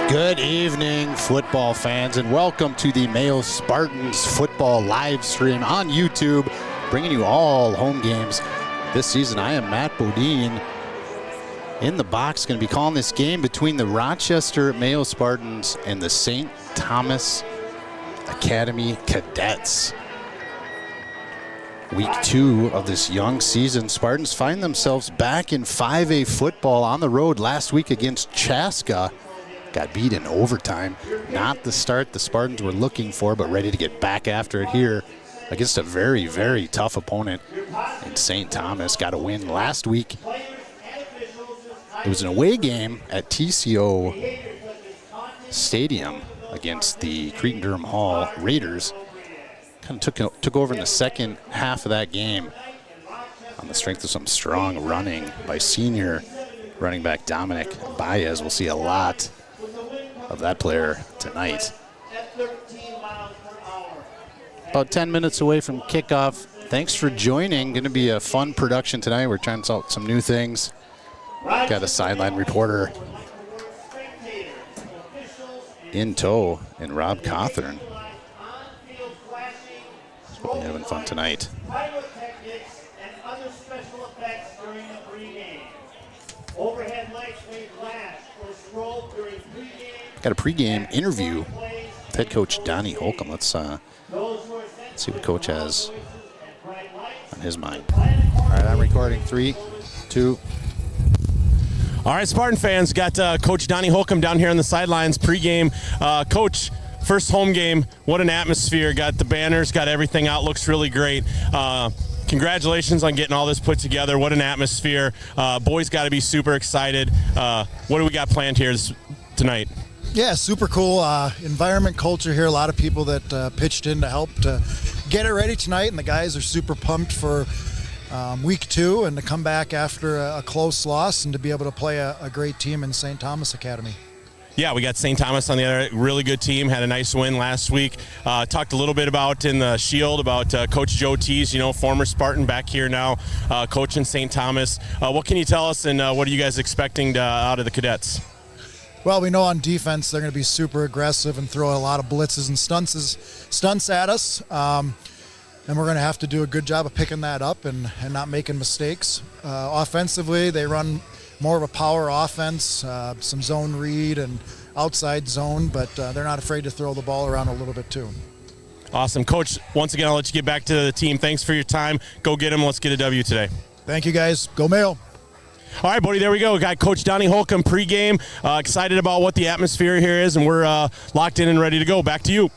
Good evening, football fans, and welcome to the Mayo Spartans football live stream on YouTube, bringing you all home games this season. I am Matt Bodine in the box, going to be calling this game between the Rochester Mayo Spartans and the St. Thomas Academy Cadets. Week 2 of this young season, Spartans find themselves back in 5A football on the road last week against Chaska. Got beat in overtime. Not the start the Spartans were looking for, but ready to get back after it here against a very, very tough opponent in St. Thomas. Got a win last week. It was an away game at TCO Stadium against the Cretin-Durham Hall Raiders. Kind of took over in the second half of that game on the strength of some strong running by senior running back Dominic Baez. We'll see a lot of that player tonight. About 10 minutes away from kickoff. Thanks for joining. Going to be a fun production tonight. We're trying out some new things. Got a sideline reporter in tow in Rob Cawthorn. We'll be having fun tonight. Got a pregame interview with head coach Donnie Holcomb. Let's see what coach has on his mind. All right, I'm recording. 3, 2. All right, Spartan fans, got Coach Donnie Holcomb down here on the sidelines pregame. Coach, first home game, what an atmosphere. Got the banners, got everything out, looks really great. Congratulations on getting all this put together. What an atmosphere. Boys got to be super excited. What do we got planned here tonight? Yeah, super cool environment, culture here. A lot of people that pitched in to help to get it ready tonight, and the guys are super pumped for week 2 and to come back after a close loss and to be able to play a great team in St. Thomas Academy. Yeah, we got St. Thomas on the other, really good team, had a nice win last week. Talked a little bit about in the Shield about Coach Joe Tees, former Spartan back here now, coaching St. Thomas. What can you tell us, and what are you guys expecting out of the Cadets? Well, we know on defense they're going to be super aggressive and throw a lot of blitzes and stunts at us. And we're going to have to do a good job of picking that up and not making mistakes. Offensively, they run more of a power offense, some zone read and outside zone, but they're not afraid to throw the ball around a little bit too. Awesome. Coach, once again, I'll let you get back to the team. Thanks for your time. Go get them. Let's get a W today. Thank you, guys. Go Mayo. All right, buddy, there we go. We got Coach Donnie Holcomb pregame. Excited about what the atmosphere here is, and we're locked in and ready to go. Back to you.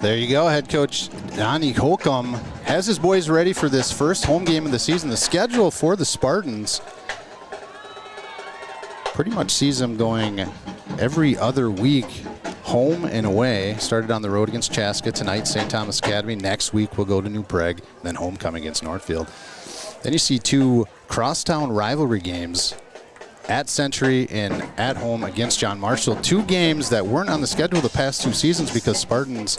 There you go. Head coach Donnie Holcomb has his boys ready for this first home game of the season. The schedule for the Spartans pretty much sees them going every other week, home and away. Started on the road against Chaska tonight, St. Thomas Academy. Next week we'll go to New Prague, then homecoming against Northfield. Then you see 2 crosstown rivalry games at Century and at home against John Marshall. 2 games that weren't on the schedule the past 2 seasons because Spartans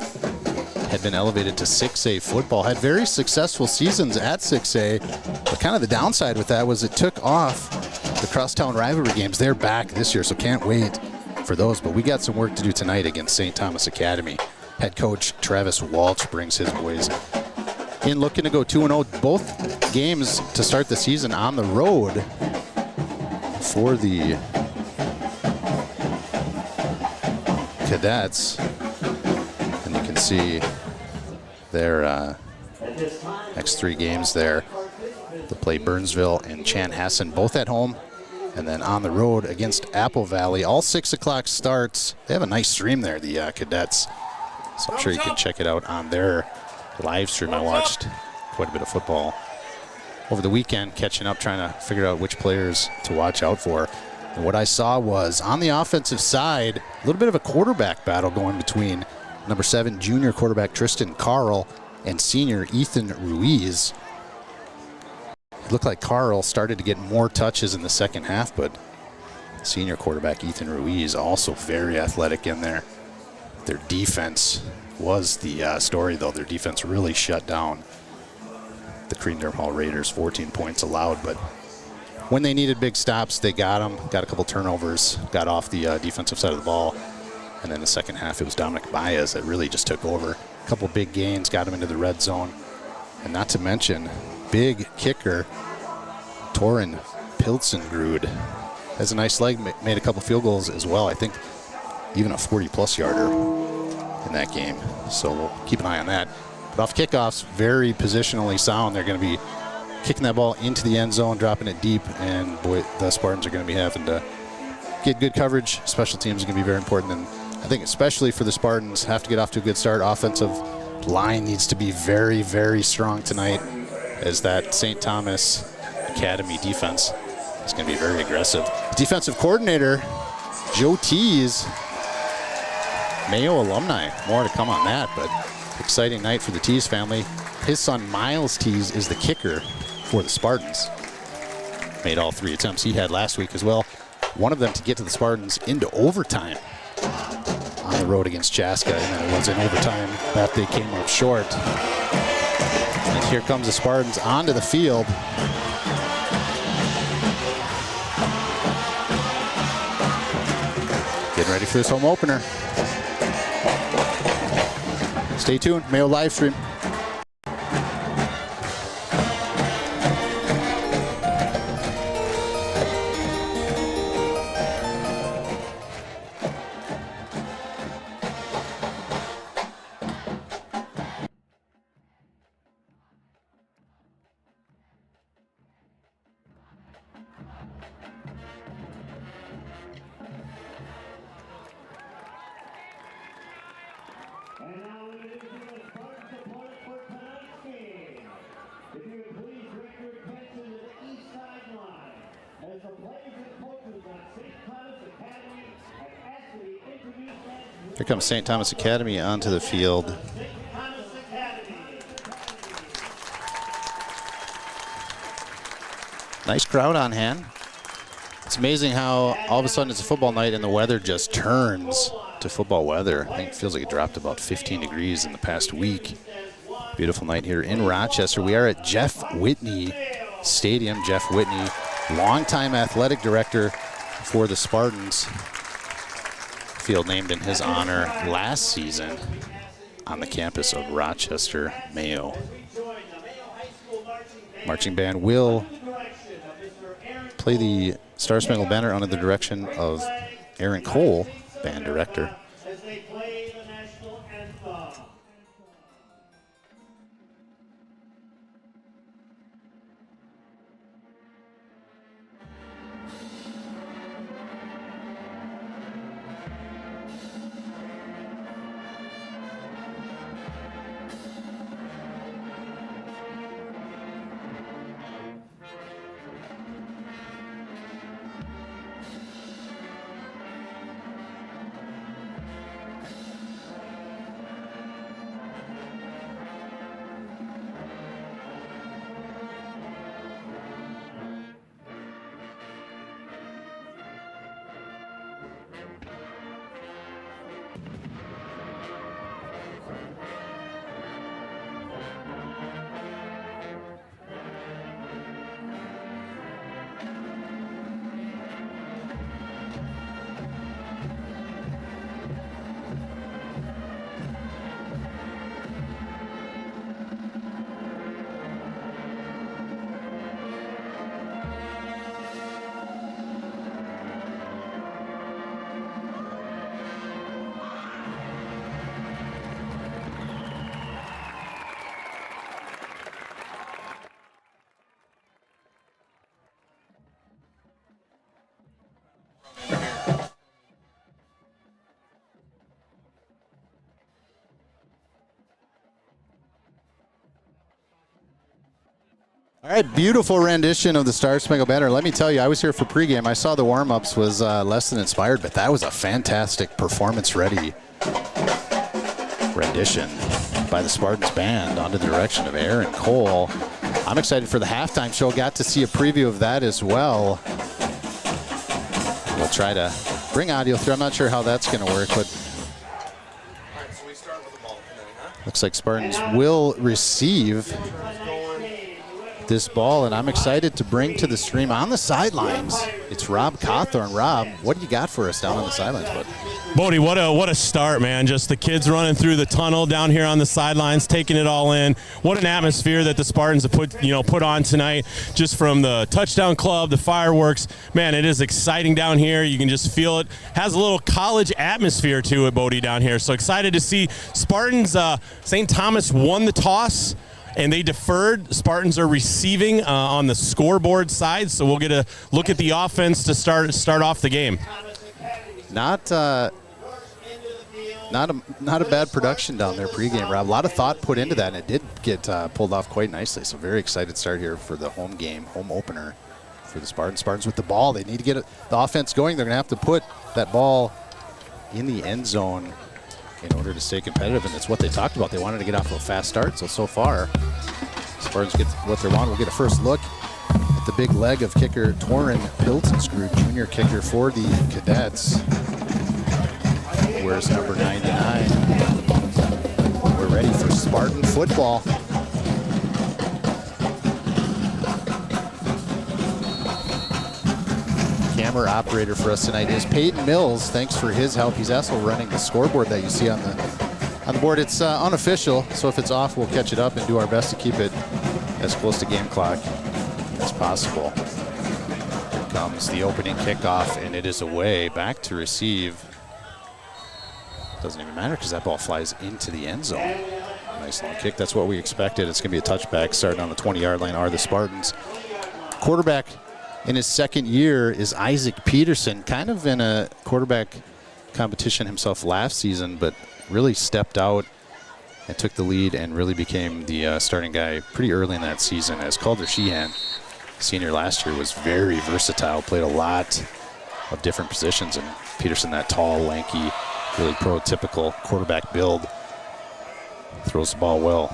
had been elevated to 6A football. Had very successful seasons at 6A, but kind of the downside with that was it took off the crosstown rivalry games. They're back this year, so can't wait for those. But we got some work to do tonight against St. Thomas Academy. Head coach Travis Walsh brings his boys in looking to go 2-0. Both games to start the season on the road for the Cadets. And you can see their next 3 games there. They'll play Burnsville and Chanhassen, both at home, and then on the road against Apple Valley. All 6 o'clock starts. They have a nice stream there, the Cadets. So I'm sure you can check it out on their live stream. I watched quite a bit of football over the weekend, catching up, trying to figure out which players to watch out for. And what I saw was, on the offensive side, a little bit of a quarterback battle going between number 7 junior quarterback Tristan Carl and senior Ethan Ruiz. It looked like Carl started to get more touches in the second half, but senior quarterback Ethan Ruiz also very athletic in there. Their defense was the story, though. Their defense really shut down the Creedendorf Hall Raiders, 14 points allowed. But when they needed big stops, they got them. Got a couple turnovers, got off the defensive side of the ball. And then the second half, it was Dominic Baez that really just took over. A couple big gains, got him into the red zone. And not to mention, big kicker, Torin Pilsengrud has a nice leg, made a couple field goals as well. I think even a 40-plus yarder in that game. So we'll keep an eye on that. But off kickoffs, very positionally sound. They're going to be kicking that ball into the end zone, dropping it deep, and boy, the Spartans are going to be having to get good coverage. Special teams are going to be very important, and I think especially for the Spartans, have to get off to a good start. Offensive line needs to be very, very strong tonight, as that St. Thomas Academy defense is going to be very aggressive. Defensive coordinator, Joe Tees, Mayo alumni. More to come on that, but exciting night for the Tees family. His son, Miles Tees, is the kicker for the Spartans. Made all 3 attempts he had last week as well. One of them to get to the Spartans into overtime on the road against Chaska, and then it was in overtime that they came up short. And here comes the Spartans onto the field. Getting ready for this home opener. Stay tuned, Mayo live stream. Here comes St. Thomas Academy onto the field. Nice crowd on hand. It's amazing how all of a sudden it's a football night and the weather just turns to football weather. I think it feels like it dropped about 15 degrees in the past week. Beautiful night here in Rochester. We are at Jeff Whitney Stadium. Jeff Whitney, longtime athletic director for the Spartans. Field named in his honor last season on the campus of Rochester, Mayo. Marching band will play the Star Spangled Banner under the direction of Aaron Cole, band director. All right, beautiful rendition of the Star Spangled Banner. Let me tell you, I was here for pregame. I saw the warm-ups was less than inspired, but that was a fantastic performance-ready rendition by the Spartans band under the direction of Aaron Cole. I'm excited for the halftime show. Got to see a preview of that as well. We'll try to bring audio through. I'm not sure how that's going to work, but All right, so we start with the ball today, huh? looks like Spartans will receive. this ball, and I'm excited to bring to the stream on the sidelines. It's Rob Cawthorn. Rob, what do you got for us down on the sidelines, bud? Bodie, what a start, man. Just the kids running through the tunnel down here on the sidelines, taking it all in. What an atmosphere that the Spartans have put on tonight, just from the touchdown club, the fireworks. Man, it is exciting down here. You can just feel it. Has a little college atmosphere to it, Bodie, down here. So excited to see Spartans. St. Thomas won the toss, and they deferred. Spartans are receiving on the scoreboard side, so we'll get a look at the offense to start off the game. Not a bad production down there pregame, Rob. A lot of thought put into that, and it did get pulled off quite nicely. So very excited start here for the home game, home opener for the Spartans. Spartans with the ball. They need to get the offense going. They're going to have to put that ball in the end zone in order to stay competitive, and it's what they talked about. They wanted to get off to a fast start, so far, Spartans get what they want. We'll get a first look at the big leg of kicker Torin Piltonscrew, junior kicker for the Cadets. Where's number 99? We're ready for Spartan football. Camera operator for us tonight is Peyton Mills. Thanks for his help. He's also running the scoreboard that you see on the board. It's unofficial, so if it's off, we'll catch it up and do our best to keep it as close to game clock as possible. Here comes the opening kickoff, and it is away. Back to receive. Doesn't even matter because that ball flies into the end zone. Nice long kick. That's what we expected. It's going to be a touchback. Starting on the 20-yard line are the Spartans. Quarterback in his second year is Isaac Peterson, kind of in a quarterback competition himself last season, but really stepped out and took the lead and really became the starting guy pretty early in that season, as Calder Sheehan, senior last year, was very versatile, played a lot of different positions, and Peterson, that tall, lanky, really prototypical quarterback build, throws the ball well.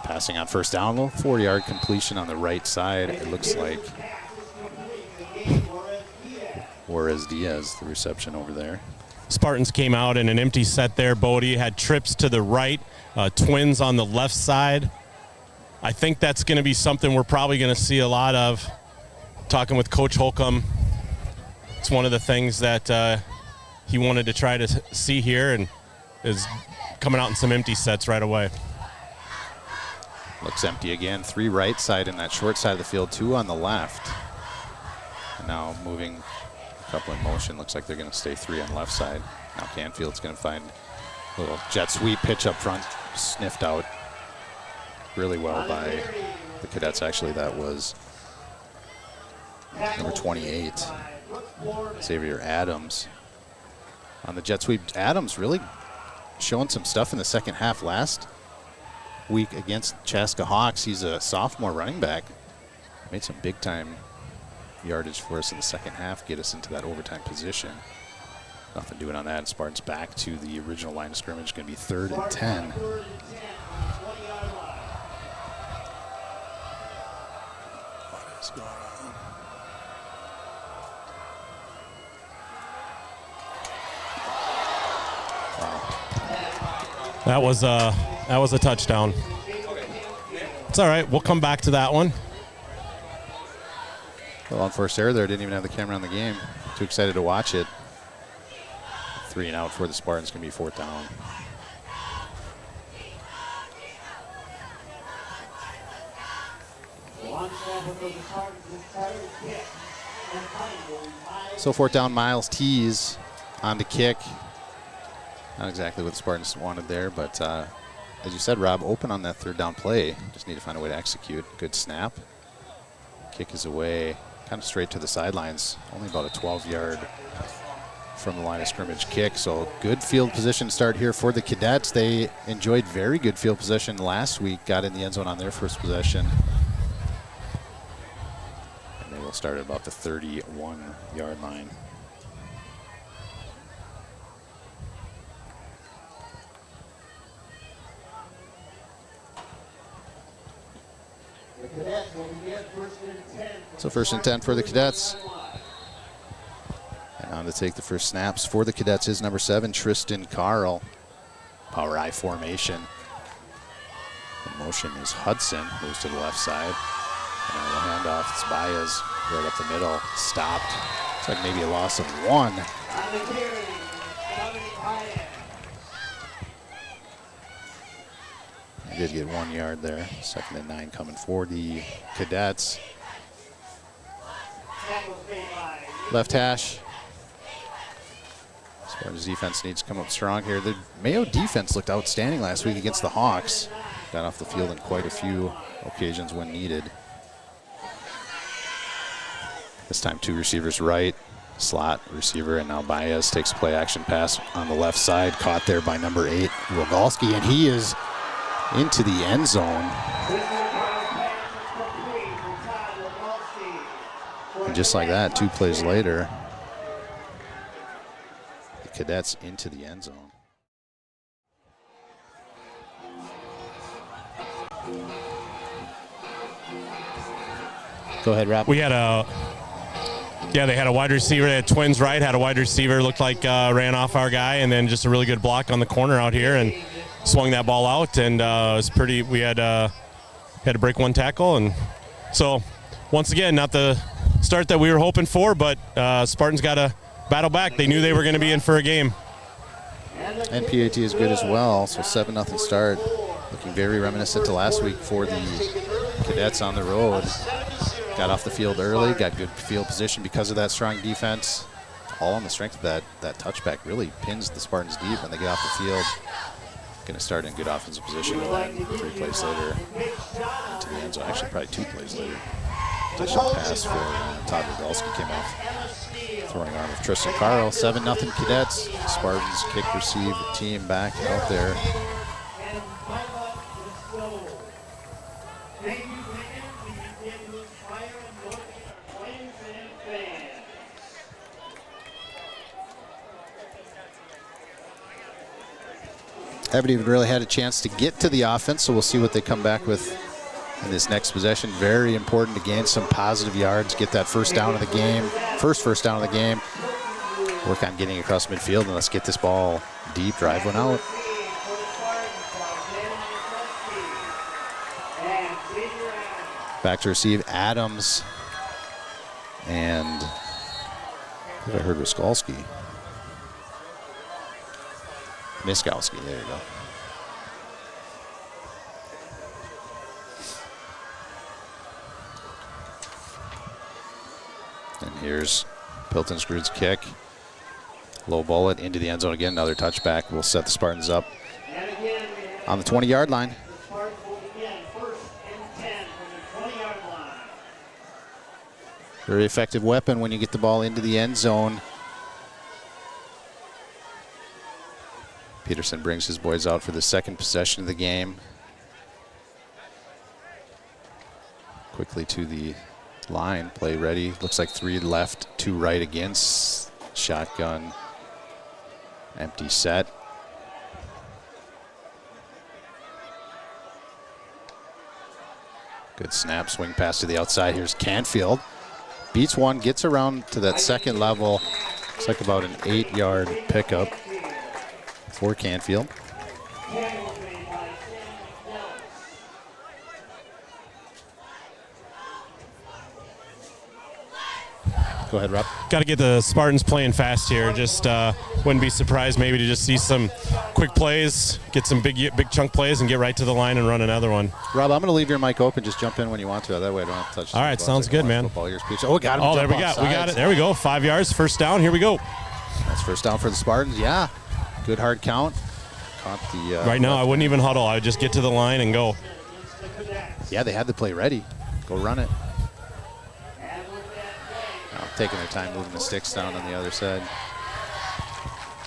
Passing on first down, 4-yard completion on the right side. It looks like Juarez Diaz, the reception over there. Spartans came out in an empty set there. Bodie had trips to the right, twins on the left side. I think that's going to be something we're probably going to see a lot of. Talking with Coach Holcomb, it's one of the things that he wanted to try to see here, and is coming out in some empty sets right away. Looks empty again. 3 right side in that short side of the field, 2 on the left. And now moving a couple in motion. Looks like they're going to stay 3 on the left side. Now Canfield's going to find a little jet sweep pitch up front, sniffed out really well by the Cadets. Actually, that was number 28, Xavier Adams. On the jet sweep, Adams really showing some stuff in the second half last week against Chaska Hawks. He's a sophomore running back. Made some big time yardage for us in the second half, get us into that overtime position. Nothing doing on that. Spartans back to the original line of scrimmage. Going to be 3rd and 10. What is going on? Wow. That was a touchdown. It's all right. We'll come back to that one. Well, on first error there, didn't even have the camera on the game. Too excited to watch it. 3 and out for the Spartans. Going to be 4th down. So 4th down, Miles Tees on the kick. Not exactly what the Spartans wanted there, but as you said, Rob, open on that 3rd down play. Just need to find a way to execute. Good snap. Kick is away, kind of straight to the sidelines. Only about a 12-yard from the line of scrimmage kick. So good field position start here for the Cadets. They enjoyed very good field position last week, got in the end zone on their first possession. And they will start at about the 31-yard line. So 1st and 10 for the Cadets. And on to take the first snaps for the Cadets is number 7, Tristan Carl. Power I formation. And Motion is Hudson, moves to the left side. And on the handoff, it's Baez right up the middle, stopped. Looks like maybe a loss of 1. He did get 1 yard there. 2nd and 9 coming for the Cadets. Left hash. Spartans defense needs to come up strong here. The Mayo defense looked outstanding last week against the Hawks. Got off the field in quite a few occasions when needed. This time 2 receivers right, slot receiver, and now Baez takes a play action pass on the left side, caught there by number 8, Rogalski, and he is into the end zone. And just like that, 2 plays later, the Cadets into the end zone. Go ahead, Rob. We had they had a wide receiver. They had twins right, had a wide receiver, looked like ran off our guy, and then just a really good block on the corner out here and swung that ball out. And it was pretty, we had to break 1 tackle. And so, once again, not the start that we were hoping for, but Spartans got to battle back. They knew they were going to be in for a game. And PAT is good as well, so 7-0 start. Looking very reminiscent to last week for the Cadets on the road. Got off the field early, got good field position because of that strong defense. All on the strength of that touchback really pins the Spartans deep when they get off the field. Going to start in good offensive position, and then 3 plays later into the end zone. Actually, probably 2 plays later. Touchdown pass for Todd Rogalski came off throwing arm of Tristan Carl. 7-0 Cadets. Spartans kick, receive, team back out there. Haven't even really had a chance to get to the offense, so we'll see what they come back with in this next possession. Very important to gain some positive yards, get that first down of the game, first down of the game. Work on getting across midfield, and let's get this ball deep, drive one out. Back to receive, Adams, and I think I heard Raskolski. Miskowski, there you go. And here's Piltonsgrud's kick. Low bullet into the end zone again. Another touchback will set the Spartans up on the 20-yard line. Very effective weapon when you get the ball into the end zone. Peterson brings his boys out for the 2nd possession of the game. Quickly to the line, play ready. Looks like 3 left, 2 right against. Shotgun, empty set. Good snap, swing pass to the outside. Here's Canfield. Beats one, gets around to that 2nd level. Looks like about an 8-yard pickup for Canfield. Go ahead, Rob. Got to get the Spartans playing fast here. Just wouldn't be surprised maybe to just see some quick plays, get some big chunk plays, and get right to the line and run another one. Rob, I'm going to leave your mic open. Just jump in when you want to. That way I don't have to touch. All right, sounds good, man. Oh, we got him. Oh, there we got it. There we go. 5 yards, first down. Here we go. That's first down for the Spartans. Yeah, good hard count. Caught the. Right now, I wouldn't even huddle. I would just get to the line and go. Yeah, they had the play ready. Go run it. Taking their time moving the sticks down on the other side.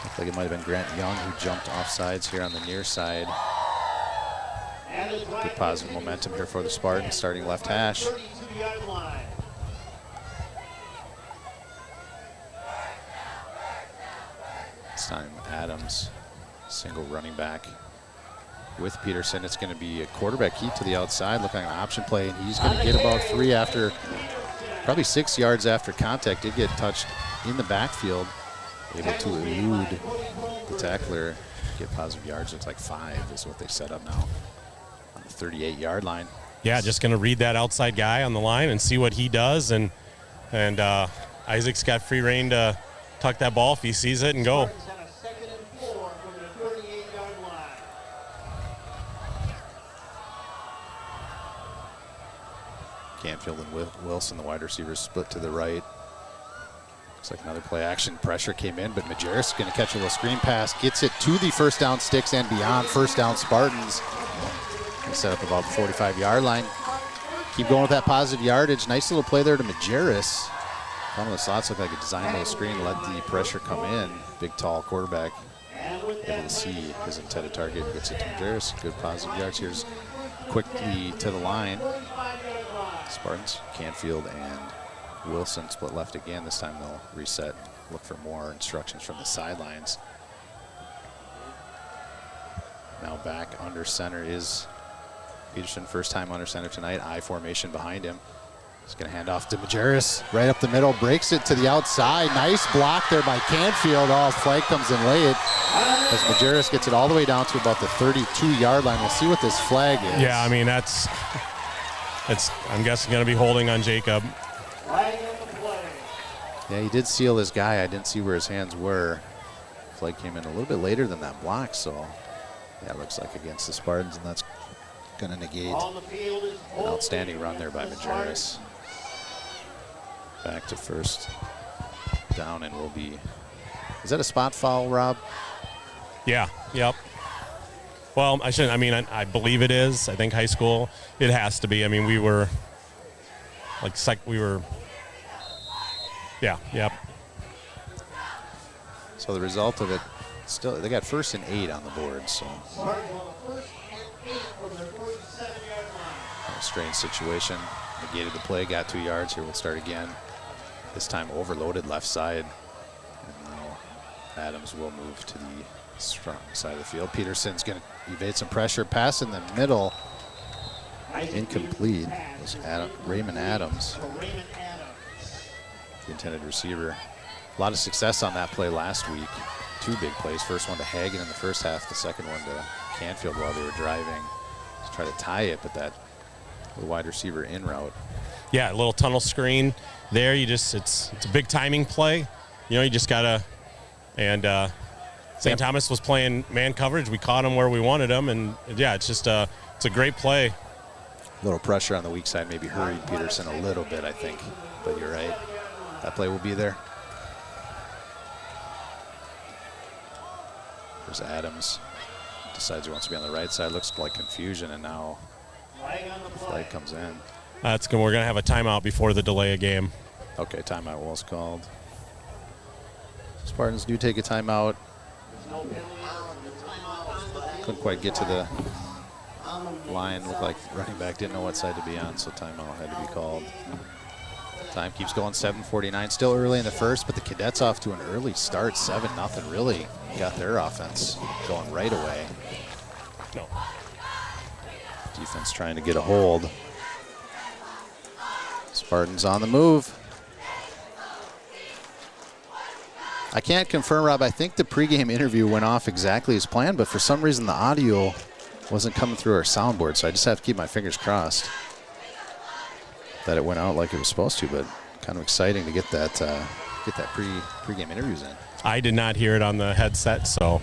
Looks like it might have been Grant Young who jumped off sides here on the near side. Good positive momentum here for the Spartans, starting left hash. This time Adams, single running back with Peterson. It's going to be a quarterback keep to the outside, looking like an option play, and he's going to get about 3 after. Probably 6 yards after contact. Did get touched in the backfield. Able to elude the tackler. Get positive yards. Looks like 5 is what they set up now on the 38-yard line. Yeah, just going to read that outside guy on the line and see what he does. And Isaac's got free reign to tuck that ball if he sees it and go. Spartans have a 2nd and 4 from their 38-yard line. Canfield and Wilson, the wide receivers, split to the right. Looks like another play action pressure came in, but Majerus is going to catch a little screen pass, gets it to the first down sticks and beyond. First down Spartans. They set up about the 45-yard line. Keep going with that positive yardage. Nice little play there to Majerus. One of the slots looked like a design little screen, let the pressure come in. Big, tall quarterback able to see his intended target. Gets it to Majerus. Good positive yards. Here's quickly to the line. Spartans, Canfield, and Wilson split left again. This time they'll reset, look for more instructions from the sidelines. Now back under center is Peterson, first time under center tonight. I formation behind him. He's going to hand off to Majerus, right up the middle, breaks it to the outside. Nice block there by Canfield. Oh, flag comes in late as Majerus gets it all the way down to about the 32-yard line. We'll see what this flag is. Yeah, I mean, that's I'm guessing going to be holding on Jacob. Yeah, he did seal his guy. I didn't see where his hands were. Flag came in a little bit later than that block, so yeah, it looks like against the Spartans, and that's going to negate an outstanding run there by Majerus. Back to first down, and will be, is that a spot foul, Rob? Yeah, yep. Well, I believe it is. I think high school, it has to be. I mean, we were yeah, yep. So the result of it, still, they got 1st and 8 on the board, so. Strange situation. Negated the play, got 2 yards. Here we'll start again. This time overloaded left side. And now Adams will move to the strong side of the field. Peterson's going to evade some pressure. Pass in the middle. Incomplete. It was Raymond Adams, the intended receiver. A lot of success on that play last week. 2 big plays. First one to Hagen in the first half. The second one to Canfield while they were driving to try to tie it, but that the wide receiver in route. Yeah, a little tunnel screen there. It's a big timing play. You know, you just gotta. And St. Thomas was playing man coverage. We caught him where we wanted him, and yeah, it's a great play. A little pressure on the weak side maybe hurried Peterson a little bit, I think. But you're right. That play will be there. There's Adams. Decides he wants to be on the right side. Looks like confusion, and now the flag comes in. That's good. We're going to have a timeout before the delay of game. Okay, timeout was called. Spartans do take a timeout. Couldn't quite get to the line. Looked like running back didn't know what side to be on, so timeout had to be called. Time keeps going, 7:49. Still early in the first, but the Cadets off to an early start, 7-0. Really got their offense going right away. No. Defense trying to get a hold. Spartans on the move. I can't confirm, Rob. I think the pregame interview went off exactly as planned, but for some reason the audio wasn't coming through our soundboard, so I just have to keep my fingers crossed that it went out like it was supposed to. But kind of exciting to get that pregame interviews in. I did not hear it on the headset, so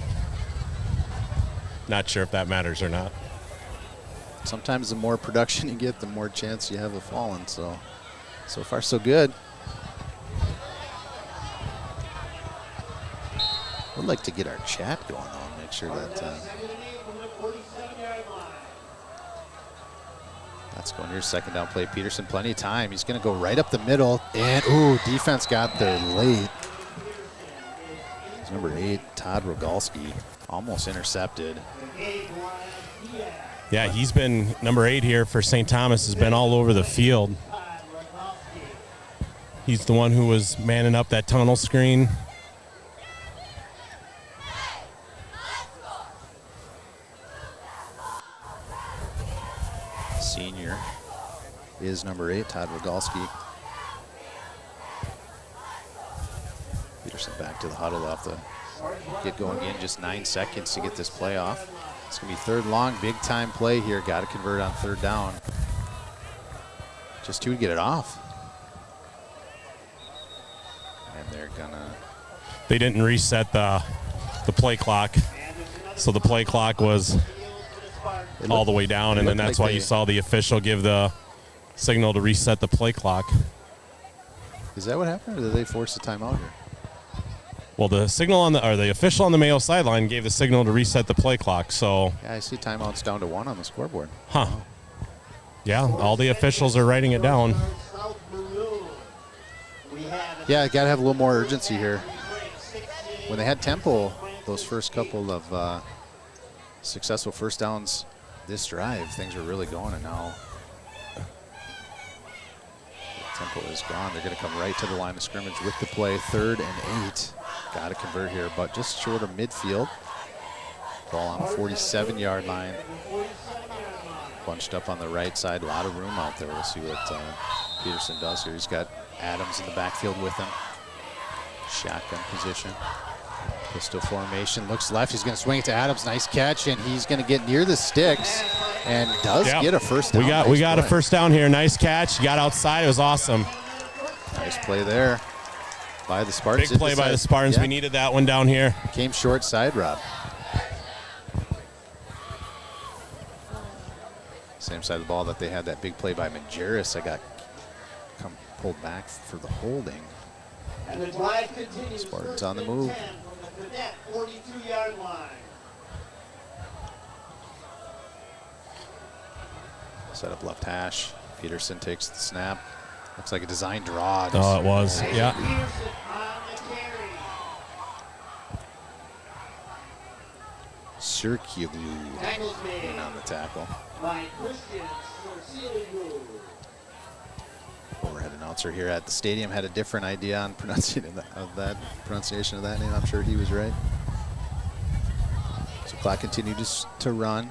not sure if that matters or not. Sometimes the more production you get, the more chance you have of falling. So far so good. Would like to get our chat going on, make sure that that's going. Here's second down play. Peterson, plenty of time. He's going to go right up the middle, and defense got there late. It's number 8, Todd Rogalski, almost intercepted. Yeah, he's been number 8 here for St. Thomas. Has been all over the field. He's the one who was manning up that tunnel screen. Senior is number 8, Todd Rogalski. Peterson back to the huddle off the get going again. Just 9 seconds to get this play off. It's going to be third long, big time play here. Got to convert on third down. Just 2 to get it off. And they're going to... They didn't reset the play clock. So the play clock was all the way down, and then that's why you saw the official give the signal to reset the play clock. Is that what happened, or did they force a timeout here? Well, the signal on the official on the Mayo sideline gave the signal to reset the play clock. So yeah, I see timeouts down to 1 on the scoreboard. Huh. Yeah, all the officials are writing it down. Yeah, got to have a little more urgency here. When they had tempo, those first couple of successful first downs this drive, things were really going, and now the tempo is gone. They're going to come right to the line of scrimmage with the play, 3rd and 8. Got to convert here, but just short of midfield. Ball on the 47-yard line. Bunched up on the right side, a lot of room out there. We'll see what Peterson does here. He's got Adams in the backfield with him. Shotgun position. Pistol formation, looks left. He's going to swing it to Adams. Nice catch, and he's going to get near the sticks and does get a first down. We got a first down here. Nice catch. He got outside. It was awesome. Nice play there by the Spartans. Big play by the Spartans. Yeah. We needed that one down here. Came short side, Rob. Same side of the ball that they had that big play by Majerus. I got pulled back for the holding. And the drive continues. Spartans on the move. From the Cadet 42-yard line. Set up left hash. Peterson takes the snap. Looks like a design draw. Oh, it was. Yeah. Peterson on the carry. Circulou Tackles made in on the tackle. by Christian Sorcilio. Overhead announcer here at the stadium had a different idea on pronunciation of that name. I'm sure he was right. So clock continues to run.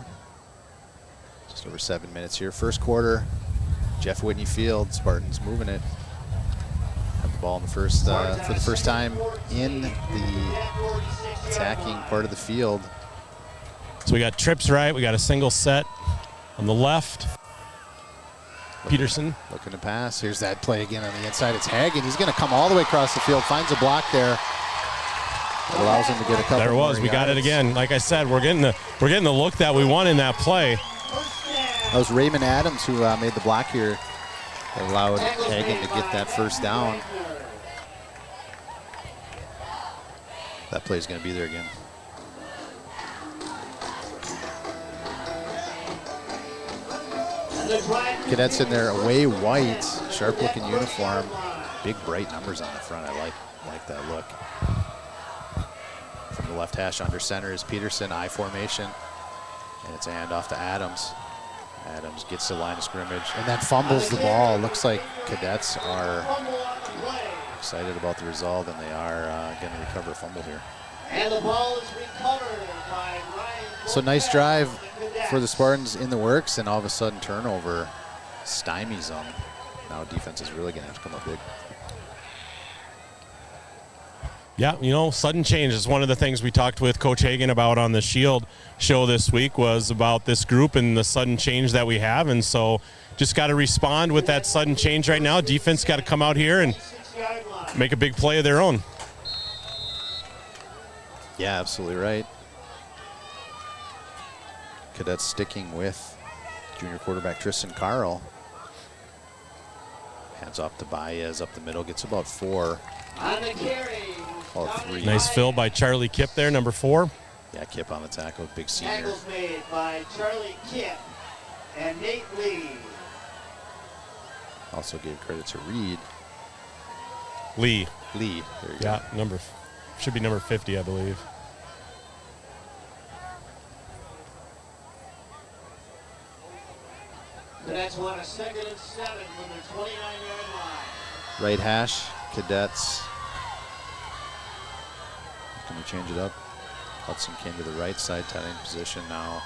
Just over 7 minutes here. First quarter, Jeff Whitney Field, Spartans moving it. Have the ball in the first for the first time in the attacking part of the field. So we got trips right. We got a single set on the left. Peterson. Looking to pass. Here's that play again on the inside. It's Hagen. He's going to come all the way across the field. Finds a block there. It allows him to get a couple. There it was. more We got it yards. again. Like I said, we're getting the look that we want in that play. That was Raymond Adams who made the block here. That allowed Hagen to get that first down. That play is going to be there again. Cadets in their away white, sharp-looking uniform. Big, bright numbers on the front. I like that look. From the left hash under center is Peterson, I formation. And it's a handoff to Adams. Adams gets to the line of scrimmage and then fumbles the ball. Looks like Cadets are excited about the result, and they are going to recover a fumble here. And the ball is recovered by Ryan. So nice drive for the Spartans in the works, and all of a sudden turnover stymies them. Now defense is really going to have to come up big. Yeah, sudden change is one of the things we talked with Coach Hagen about on the Shield show this week, was about this group and the sudden change that we have. And so just got to respond with that sudden change right now. Defense got to come out here and make a big play of their own. Yeah, absolutely right. Cadets sticking with junior quarterback Tristan Carl. Hands off to Baez up the middle, gets about 4. On the carry. All 3. Nice fill by Charlie Kipp there, number 4. Yeah, Kipp on the tackle, big senior. Tackles made by Charlie Kipp and Nate Lee. Also gave credit to Reed. Lee. There you Yeah, go. should be number 50, I believe. Cadets want a 2nd and 7 from their 29-yard line. Right hash, Cadets. Can we change it up? Hudson came to the right side, tight end position now.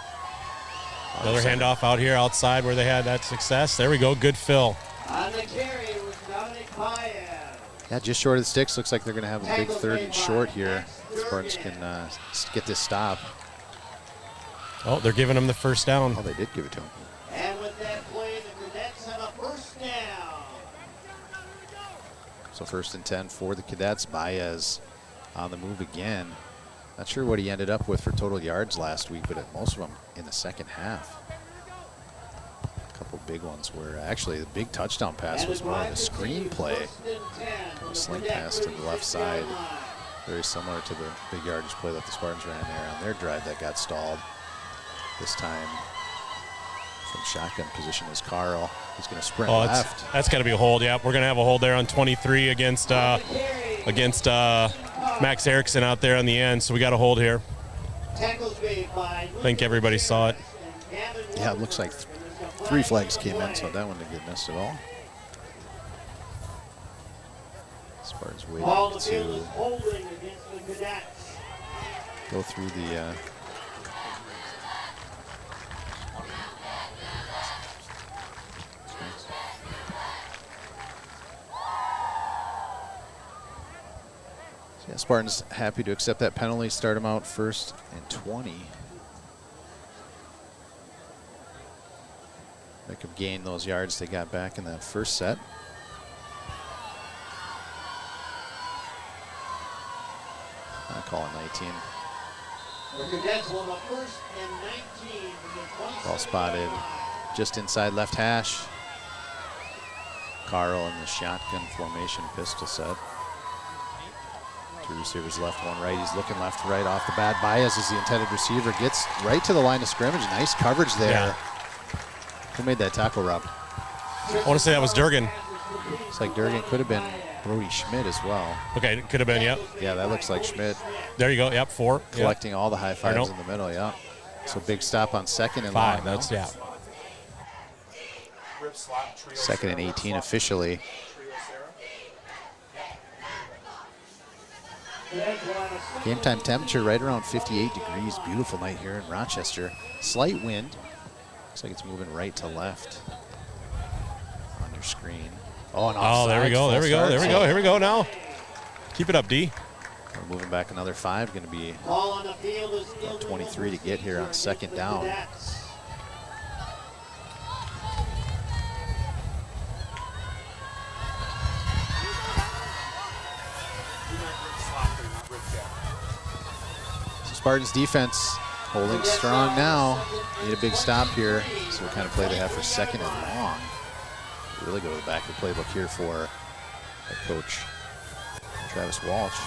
Another handoff out here outside where they had that success. There we go, good fill. On the carry with Dominic Baez. Yeah, just short of the sticks. Looks like they're going to have a big 3rd and short here. Spartans can get this stop. Oh, they're giving him the first down. Oh, they did give it to him. And with that play, the Cadets have a first down. So 1st and 10 for the Cadets. Baez on the move again. Not sure what he ended up with for total yards last week, but most of them in the second half. A couple big ones were actually the big touchdown pass was more of a screen play. A sling pass to the left side. Very similar to the big yardage play that the Spartans ran there on their drive that got stalled. This time from shotgun position is Carl. He's going to sprint left. That's got to be a hold. Yeah, we're going to have a hold there on 23 against Max Erickson out there on the end. So we got a hold here. I think everybody saw it. Yeah, it looks like 3 flags came in, so that one didn't get missed at all. Spartans waiting to go through the yeah, Spartans happy to accept that penalty, start them out 1st and 20. They could gain those yards they got back in that first set. I call it 19. Ball spotted just inside left hash. Carl in the shotgun formation pistol set. 2 receivers left, 1 right. He's looking left to right off the bat. Baez is the intended receiver. Gets right to the line of scrimmage. Nice coverage there. Yeah. Who made that tackle, Rob? I want to say that was Durgan. Looks like Durgan could have been Brody Schmidt as well. Okay, it could have been, yep. Yeah, that looks like Schmidt. There you go, yep, 4. Collecting all the high fives in the middle, yeah. So big stop on 2nd and 5, long. that's, yeah. 2nd and 18 officially. Game time temperature right around 58 degrees. Beautiful night here in Rochester. Slight wind. Looks like it's moving right to left on your screen. Oh, and offside. Oh, there we go, there we go, there we go. Here we go now. Keep it up, D. We're moving back another 5. Going to be 23 to get here on 2nd down. Spartans defense holding strong now. Need a big stop here. So what kind of play they have for 2nd and long. Really go to the back of the playbook here for head coach Travis Walsh.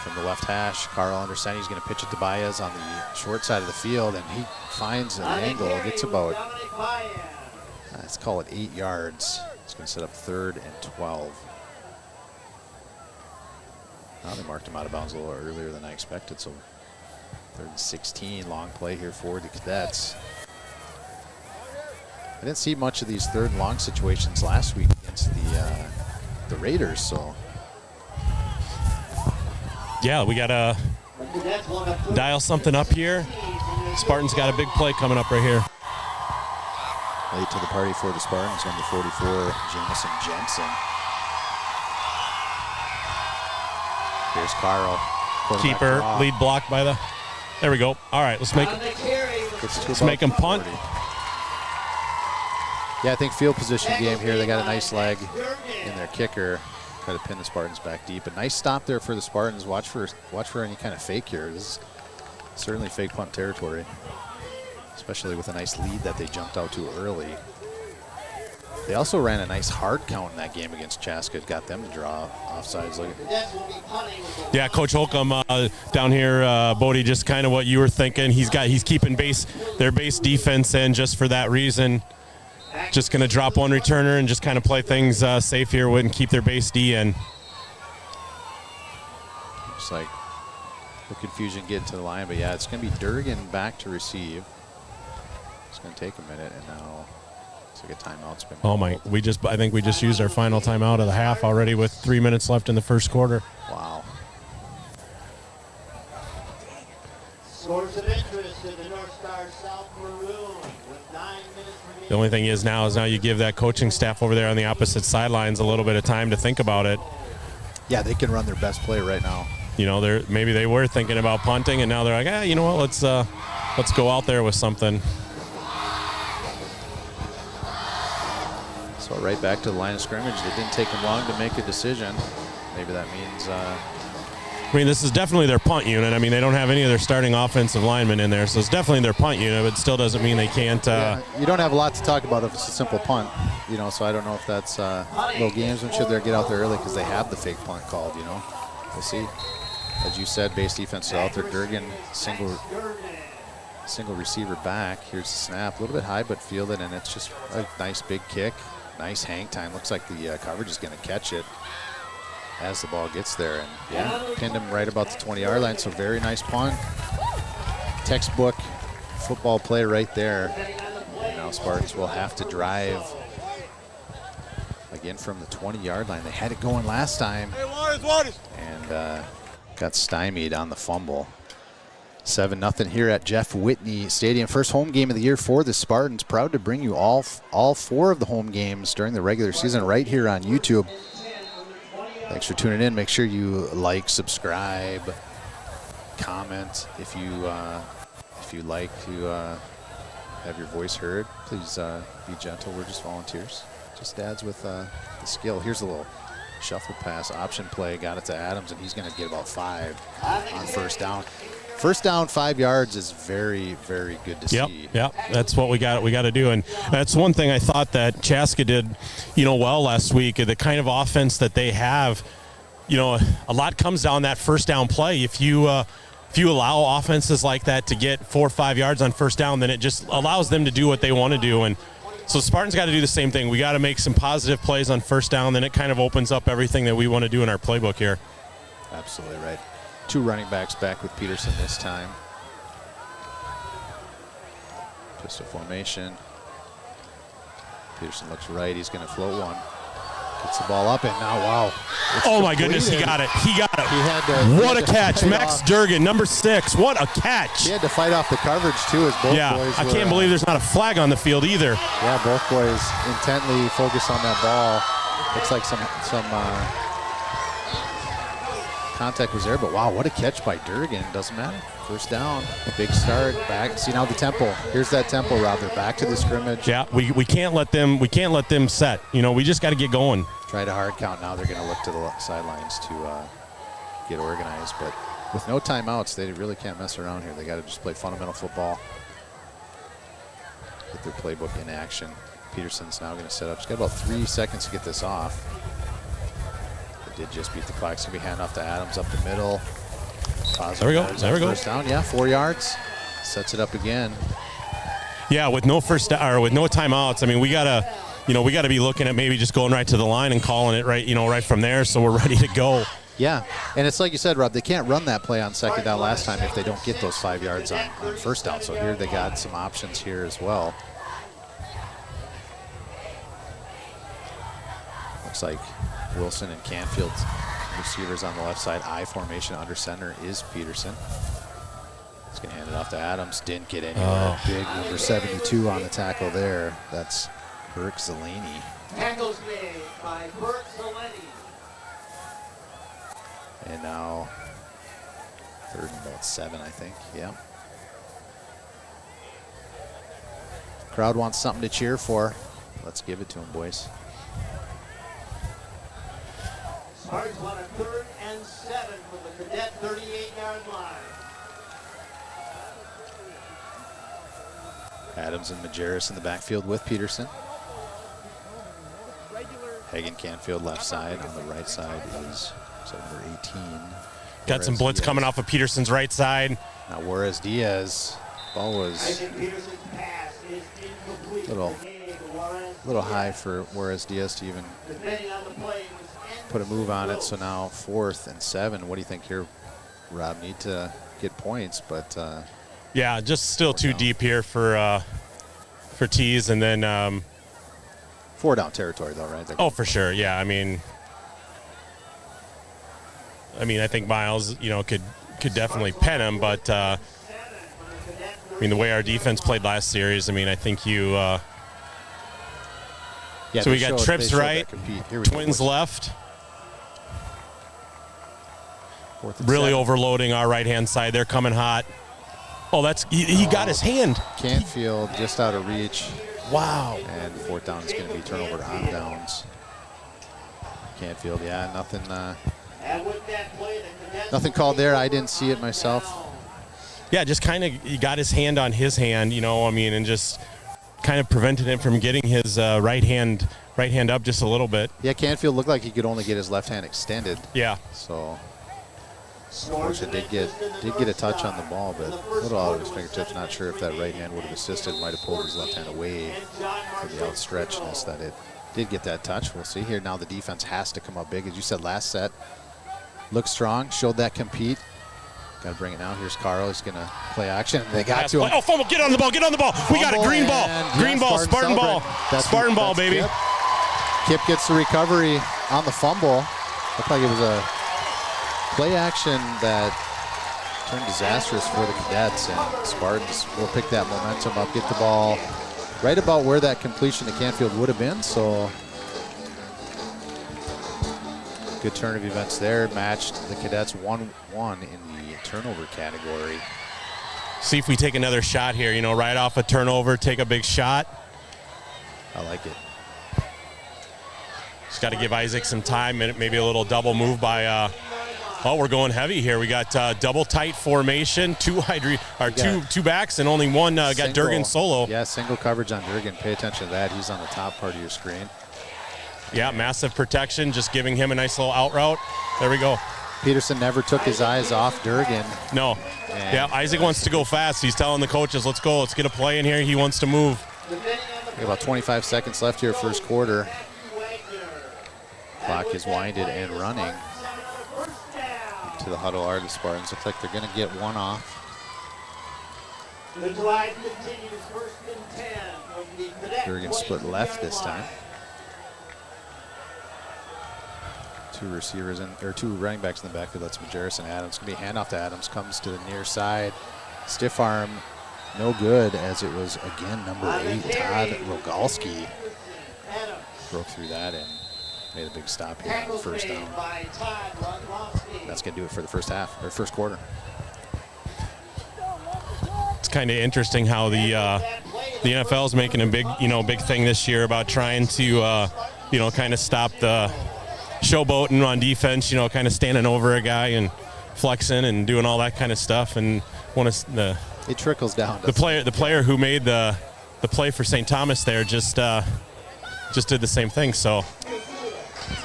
From the left hash, Carl understanding he's going to pitch it to Baez on the short side of the field, and he finds an angle. Gets about, let's call it 8 yards. It's going to set up 3rd and 12. Now they marked him out of bounds a little earlier than I expected, so 3rd and 16, long play here for the Cadets. I didn't see much of these 3rd and long situations last week against the Raiders, so. Yeah, we got to dial something up here. Spartans got a big play coming up right here. Late to the party for the Spartans, number 44, Jamison Jensen. Here's Carl. Keeper, lead block by the. There we go. All right, let's make them punt. Yeah, I think field position game here. They got a nice leg in their kicker. Try to pin the Spartans back deep. A nice stop there for the Spartans. Watch for any kind of fake here. This is certainly fake punt territory, especially with a nice lead that they jumped out to early. They also ran a nice hard count in that game against Chaska. It got them to draw offsides. Yeah, Coach Holcomb down here, Bodie, just kind of what you were thinking. He's keeping their base defense in just for that reason. Just going to drop one returner and just kind of play things safe here and keep their base D in. Looks like the confusion getting to the line, but yeah, it's going to be Durgan back to receive. It's going to take a minute, and now it's like a timeout's been called. Oh my! I think we just used our final timeout of the half already with 3 minutes left in the first quarter. Wow. Source of interest in the North Star South Maroon with 9 minutes remaining. The only thing is now you give that coaching staff over there on the opposite sidelines a little bit of time to think about it. Yeah, they can run their best play right now. You know, maybe they were thinking about punting, and now they're like, you know what? let's go out there with something. So right back to the line of scrimmage. It didn't take them long to make a decision. Maybe that means I mean, this is definitely their punt unit. I mean, they don't have any of their starting offensive linemen in there, so it's definitely their punt unit, but it still doesn't mean they can't. You don't have a lot to talk about if it's a simple punt, you know, so I don't know if that's little gamesmanship there. Get out there early because they have the fake punt called, you know. We'll see. As you said, base defense is out there. Durgan, single receiver back. Here's the snap. A little bit high, but fielded, and it's just a nice big kick. Nice hang time. Looks like the coverage is going to catch it as the ball gets there, and yeah, pinned him right about the 20-yard line. So very nice punt. Textbook football play right there. And now Spartans will have to drive again from the 20-yard line. They had it going last time and got stymied on the fumble. 7-0 here at Jeff Whitney Stadium. First home game of the year for the Spartans. Proud to bring you all 4 of the home games during the regular season right here on YouTube. Thanks for tuning in. Make sure you like, subscribe, comment. If you like to have your voice heard, please be gentle. We're just volunteers, just dads with the skill. Here's a little shuffle pass, option play. Got it to Adams, and he's going to get about 5 on first down. First down, 5 yards is very, very good to see. Yep, that's what we got to do. And that's one thing I thought that Chaska did, well last week. The kind of offense that they have, a lot comes down that first down play. If you allow offenses like that to get 4 or 5 yards on first down, then it just allows them to do what they want to do. And so Spartans got to do the same thing. We got to make some positive plays on first down, then it kind of opens up everything that we want to do in our playbook here. Absolutely right. 2 running backs back with Peterson this time. Just a formation. Peterson looks right. He's going to float one. Gets the ball up, and now, wow. Oh, my goodness, he got it. He got it. What a catch. Max Durgan, number 6. What a catch. He had to fight off the coverage, too, as both boys I can't believe there's not a flag on the field either. Yeah, both boys intently focus on that ball. Looks like some contact was there, but wow, what a catch by Durgan. Doesn't matter. First down, big start, back. See now the tempo. Here's that tempo, Rob. They're back to the scrimmage. Yeah, we can't let them set. We just got to get going. Try to hard count now. They're going to look to the sidelines to get organized, but with no timeouts, they really can't mess around here. They got to just play fundamental football. Get their playbook in action. Peterson's now going to set up. He's got about 3 seconds to get this off. Did just beat the clock. It's going to be hand off to Adams up the middle. There we go. First down, yeah, 4 yards. Sets it up again. Yeah, with no with no timeouts. I mean, we gotta be looking at maybe just going right to the line and calling it right, right from there, so we're ready to go. Yeah, and it's like you said, Rob. They can't run that play on second down last time if they don't get those 5 yards on first down. So here they got some options here as well. Looks like Wilson and Canfield, receivers on the left side. I formation under center is Peterson. He's going to hand it off to Adams. Didn't get anywhere. Big number 72 on the tackle there. That's Burke Zeleny. Tackles made by Burke Zeleny. And now 3rd and about 7, I think. Yeah. Crowd wants something to cheer for. Let's give it to them, boys. Spartans want a 3rd and 7 from the Cadet 38-yard line. Adams and Majerus in the backfield with Peterson. Hagen Canfield left side. On the right side is number 18. Got some blitz coming off of Peterson's right side. Now Juarez Diaz. Ball was a little high for Juarez Diaz to even put a move on it. So now 4th and 7. What do you think here, Rob? Need to get points, but yeah, just still too deep here for Tees, and then 4 down territory though, right? Oh, for sure. Yeah, I mean, I think Miles, could definitely pen him, but I mean, the way our defense played last series, I think you. Yeah, so we got trips right, twins left. Really overloading our right-hand side. They're coming hot. Oh, he got his hand. Canfield just out of reach. Wow. And 4th down is going to be turnover on downs. Canfield, yeah, nothing. Nothing called there. I didn't see it myself. Yeah, just kind of he got his hand on his hand, and just kind of prevented him from getting his right hand up just a little bit. Yeah, Canfield looked like he could only get his left hand extended. Yeah. So, unfortunately, did get a touch on the ball, but a little out of his fingertips. Not sure if that right hand would have assisted. Might have pulled his left hand away from the outstretchedness that it did get that touch. We'll see here. Now the defense has to come up big. As you said, last set looked strong, showed that compete. Got to bring it now. Here's Carl. He's going to play action. They got to him. Oh, fumble. Get on the ball. Get on the ball. We got a green ball. Green ball. Spartan ball. Spartan ball, baby. Kip gets the recovery on the fumble. Looked like it was a play action that turned disastrous for the Cadets, and Spartans will pick that momentum up, get the ball right about where that completion to Canfield would have been. So good turn of events there. Matched the Cadets 1-1 in the turnover category. See if we take another shot here, right off a turnover, take a big shot. I like it. Just got to give Isaac some time, and maybe a little double move by we're going heavy here. We got double tight formation, two backs, and only one got Durgan solo. Yeah, single coverage on Durgan. Pay attention to that. He's on the top part of your screen. Yeah, massive protection, just giving him a nice little out route. There we go. Peterson never took his eyes off Durgan. No. Yeah, Isaac wants to go fast. He's telling the coaches, let's go. Let's get a play in here. He wants to move. About 25 seconds left here, first quarter. Clock is winded and running. To the huddle are the Spartans. Looks like they're going to get one off. The drive continues, 1st and 10 from the Cadets. Durgan split left this time. Two running backs in the backfield. That's Majerus and Adams. Going to be a handoff to Adams. Comes to the near side. Stiff arm, no good, as it was again number 8, Todd Rogalski. Broke through that and made a big stop here on the first down. That's going to do it for the first half, or first quarter. It's kind of interesting how the NFL is making a big thing this year about trying to kind of stop the showboating on defense, kind of standing over a guy and flexing and doing all that kind of stuff. And it trickles down. The player who made the play for St. Thomas there just did the same thing. So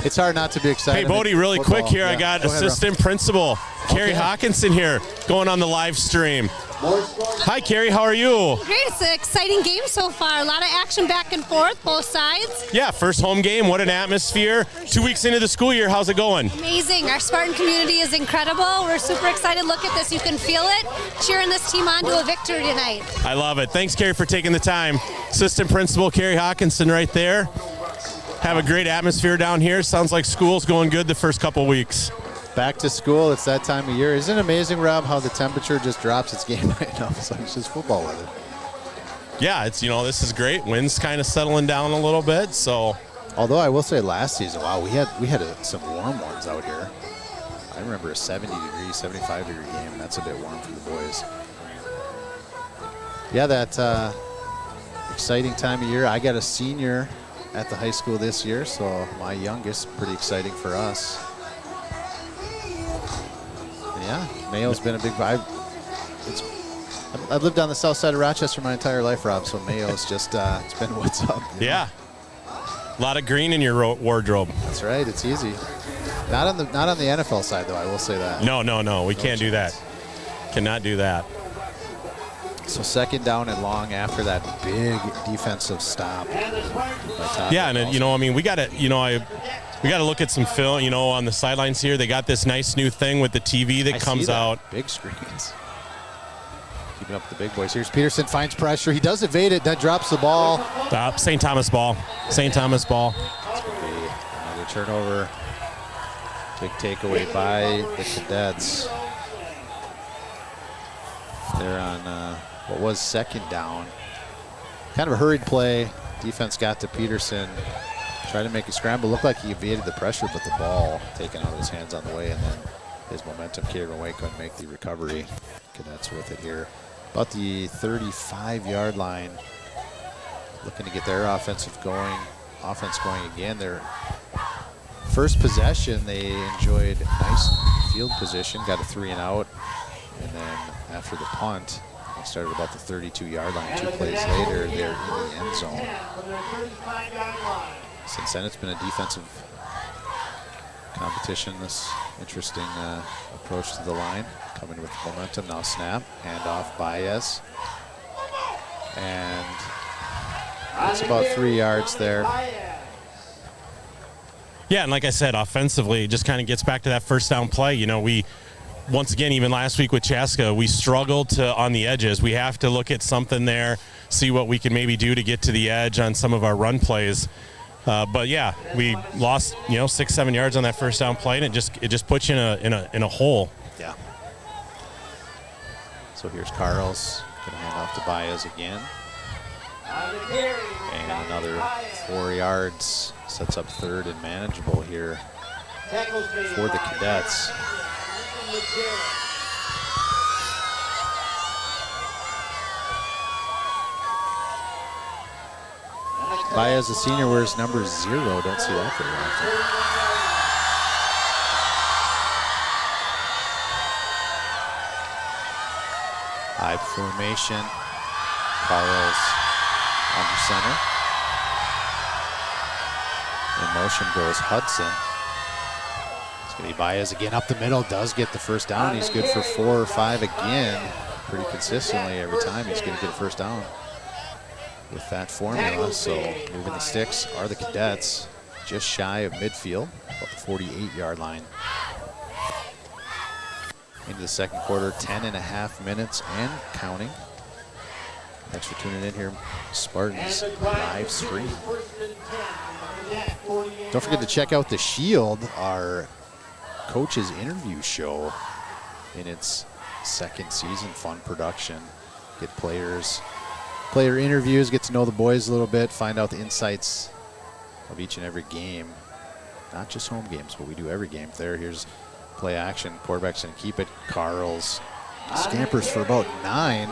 it's hard not to be excited. Hey, Bodie, really football. quick here. Yeah. I got Go ahead, assistant principal Carrie Hawkinson here going on the live stream. Hi, Carrie. How are you? Great. It's an exciting game so far. A lot of action back and forth, both sides. Yeah, first home game. What an atmosphere. 2 weeks into the school year. How's it going? Amazing. Our Spartan community is incredible. We're super excited. Look at this. You can feel it. Cheering this team on to a victory tonight. I love it. Thanks, Carrie, for taking the time. Assistant principal Carrie Hawkinson right there. Have a great atmosphere down here. Sounds like school's going good the first couple weeks. Back to school. It's that time of year. Isn't it amazing, Rob, how the temperature just drops its game right now? It's like it's just football weather. Yeah, it's this is great. Wind's kind of settling down a little bit. So, although I will say last season, wow, we had some warm ones out here. I remember a 70-degree, 75-degree game. That's a bit warm for the boys. Yeah, that exciting time of year. I got a senior at the high school this year, so my youngest, pretty exciting for us. And yeah, Mayo's been a big vibe. I've lived on the south side of Rochester my entire life, Rob, so Mayo's just, it's been what's up. Yeah. A lot of green in your wardrobe. That's right, it's easy. Not on the NFL side, though, I will say that. No, we can't do that. Cannot do that. So second down and long after that big defensive stop. Yeah, and we got to look at some film, on the sidelines here. They got this nice new thing with the TV that comes out. Big screens. Keeping up with the big boys. Here's Peterson, finds pressure. He does evade it, then drops the ball. St. Thomas ball. St. Thomas ball. It's going to be another turnover. Big takeaway by the Cadets. They're on what was second down. Kind of a hurried play. Defense got to Peterson. Tried to make a scramble. Looked like he evaded the pressure, but the ball taken out of his hands on the way, and then his momentum carried away. Couldn't make the recovery. Cadets with it here. about the 35-yard line. Looking to get their offense going again. Their first possession, they enjoyed nice field position, got a 3-and-out, and then after the punt, they started about the 32-yard line. 2 plays later, they're in the end zone. Since then, it's been a defensive competition. This interesting approach to the line, coming with momentum. Now snap, handoff, Baez, and it's about 3 yards there. Yeah, and like I said, offensively, it just kind of gets back to that first down play. You know, we, once again, even last week with Chaska, we struggled on the edges. We have to look at something there, see what we can maybe do to get to the edge on some of our run plays. But yeah, we lost 6-7 yards on that first down play, and it just puts you in a hole. Yeah. So here's Carls, gonna hand off to Baez again, and another 4 yards. Sets up third and manageable here for the Cadets. Baez, a senior, wears number 0. Don't see that very often. High formation. Carls under center. In motion goes Hudson. It's going to be Baez again up the middle. Does get the first down. He's good for 4 or 5 again. Pretty consistently every time he's going to get a first down with that formula. So moving the sticks are the Cadets, just shy of midfield, about the 48-yard line. Into the second quarter, 10.5 minutes and counting. Thanks for tuning in here. Spartans live stream. Don't forget to check out The Shield, our coach's interview show in its second season. Fun production. Get player interviews, get to know the boys a little bit, find out the insights of each and every game. Not just home games, but we do every game there. Here's play action. Quarterback's going to keep it. Carls scampers for about 9.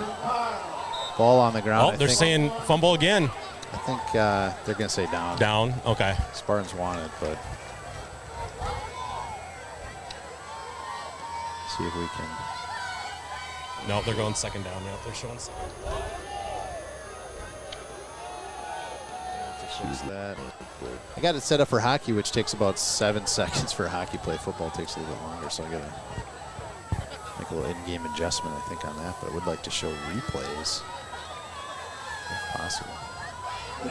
Ball on the ground. Oh, they're saying fumble again. I think they're going to say down. Down, okay. Spartans want it, but see if we can. No, they're going second down now. They're showing second. Fix that. I got it set up for hockey, which takes about 7 seconds for hockey play. Football takes a little bit longer, so I got to make a little in-game adjustment, I think, on that. But I would like to show replays if possible. So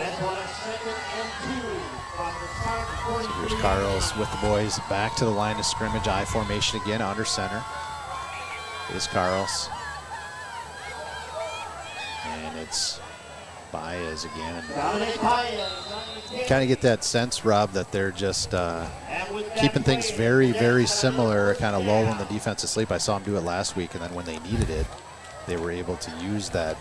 here's Carls with the boys back to the line of scrimmage. I formation again, under center is Carls. And it's Baez again. Kind of get that sense, Rob, that they're just keeping things very, very similar, kind of lulling the defense asleep. I saw them do it last week, and then when they needed it, they were able to use that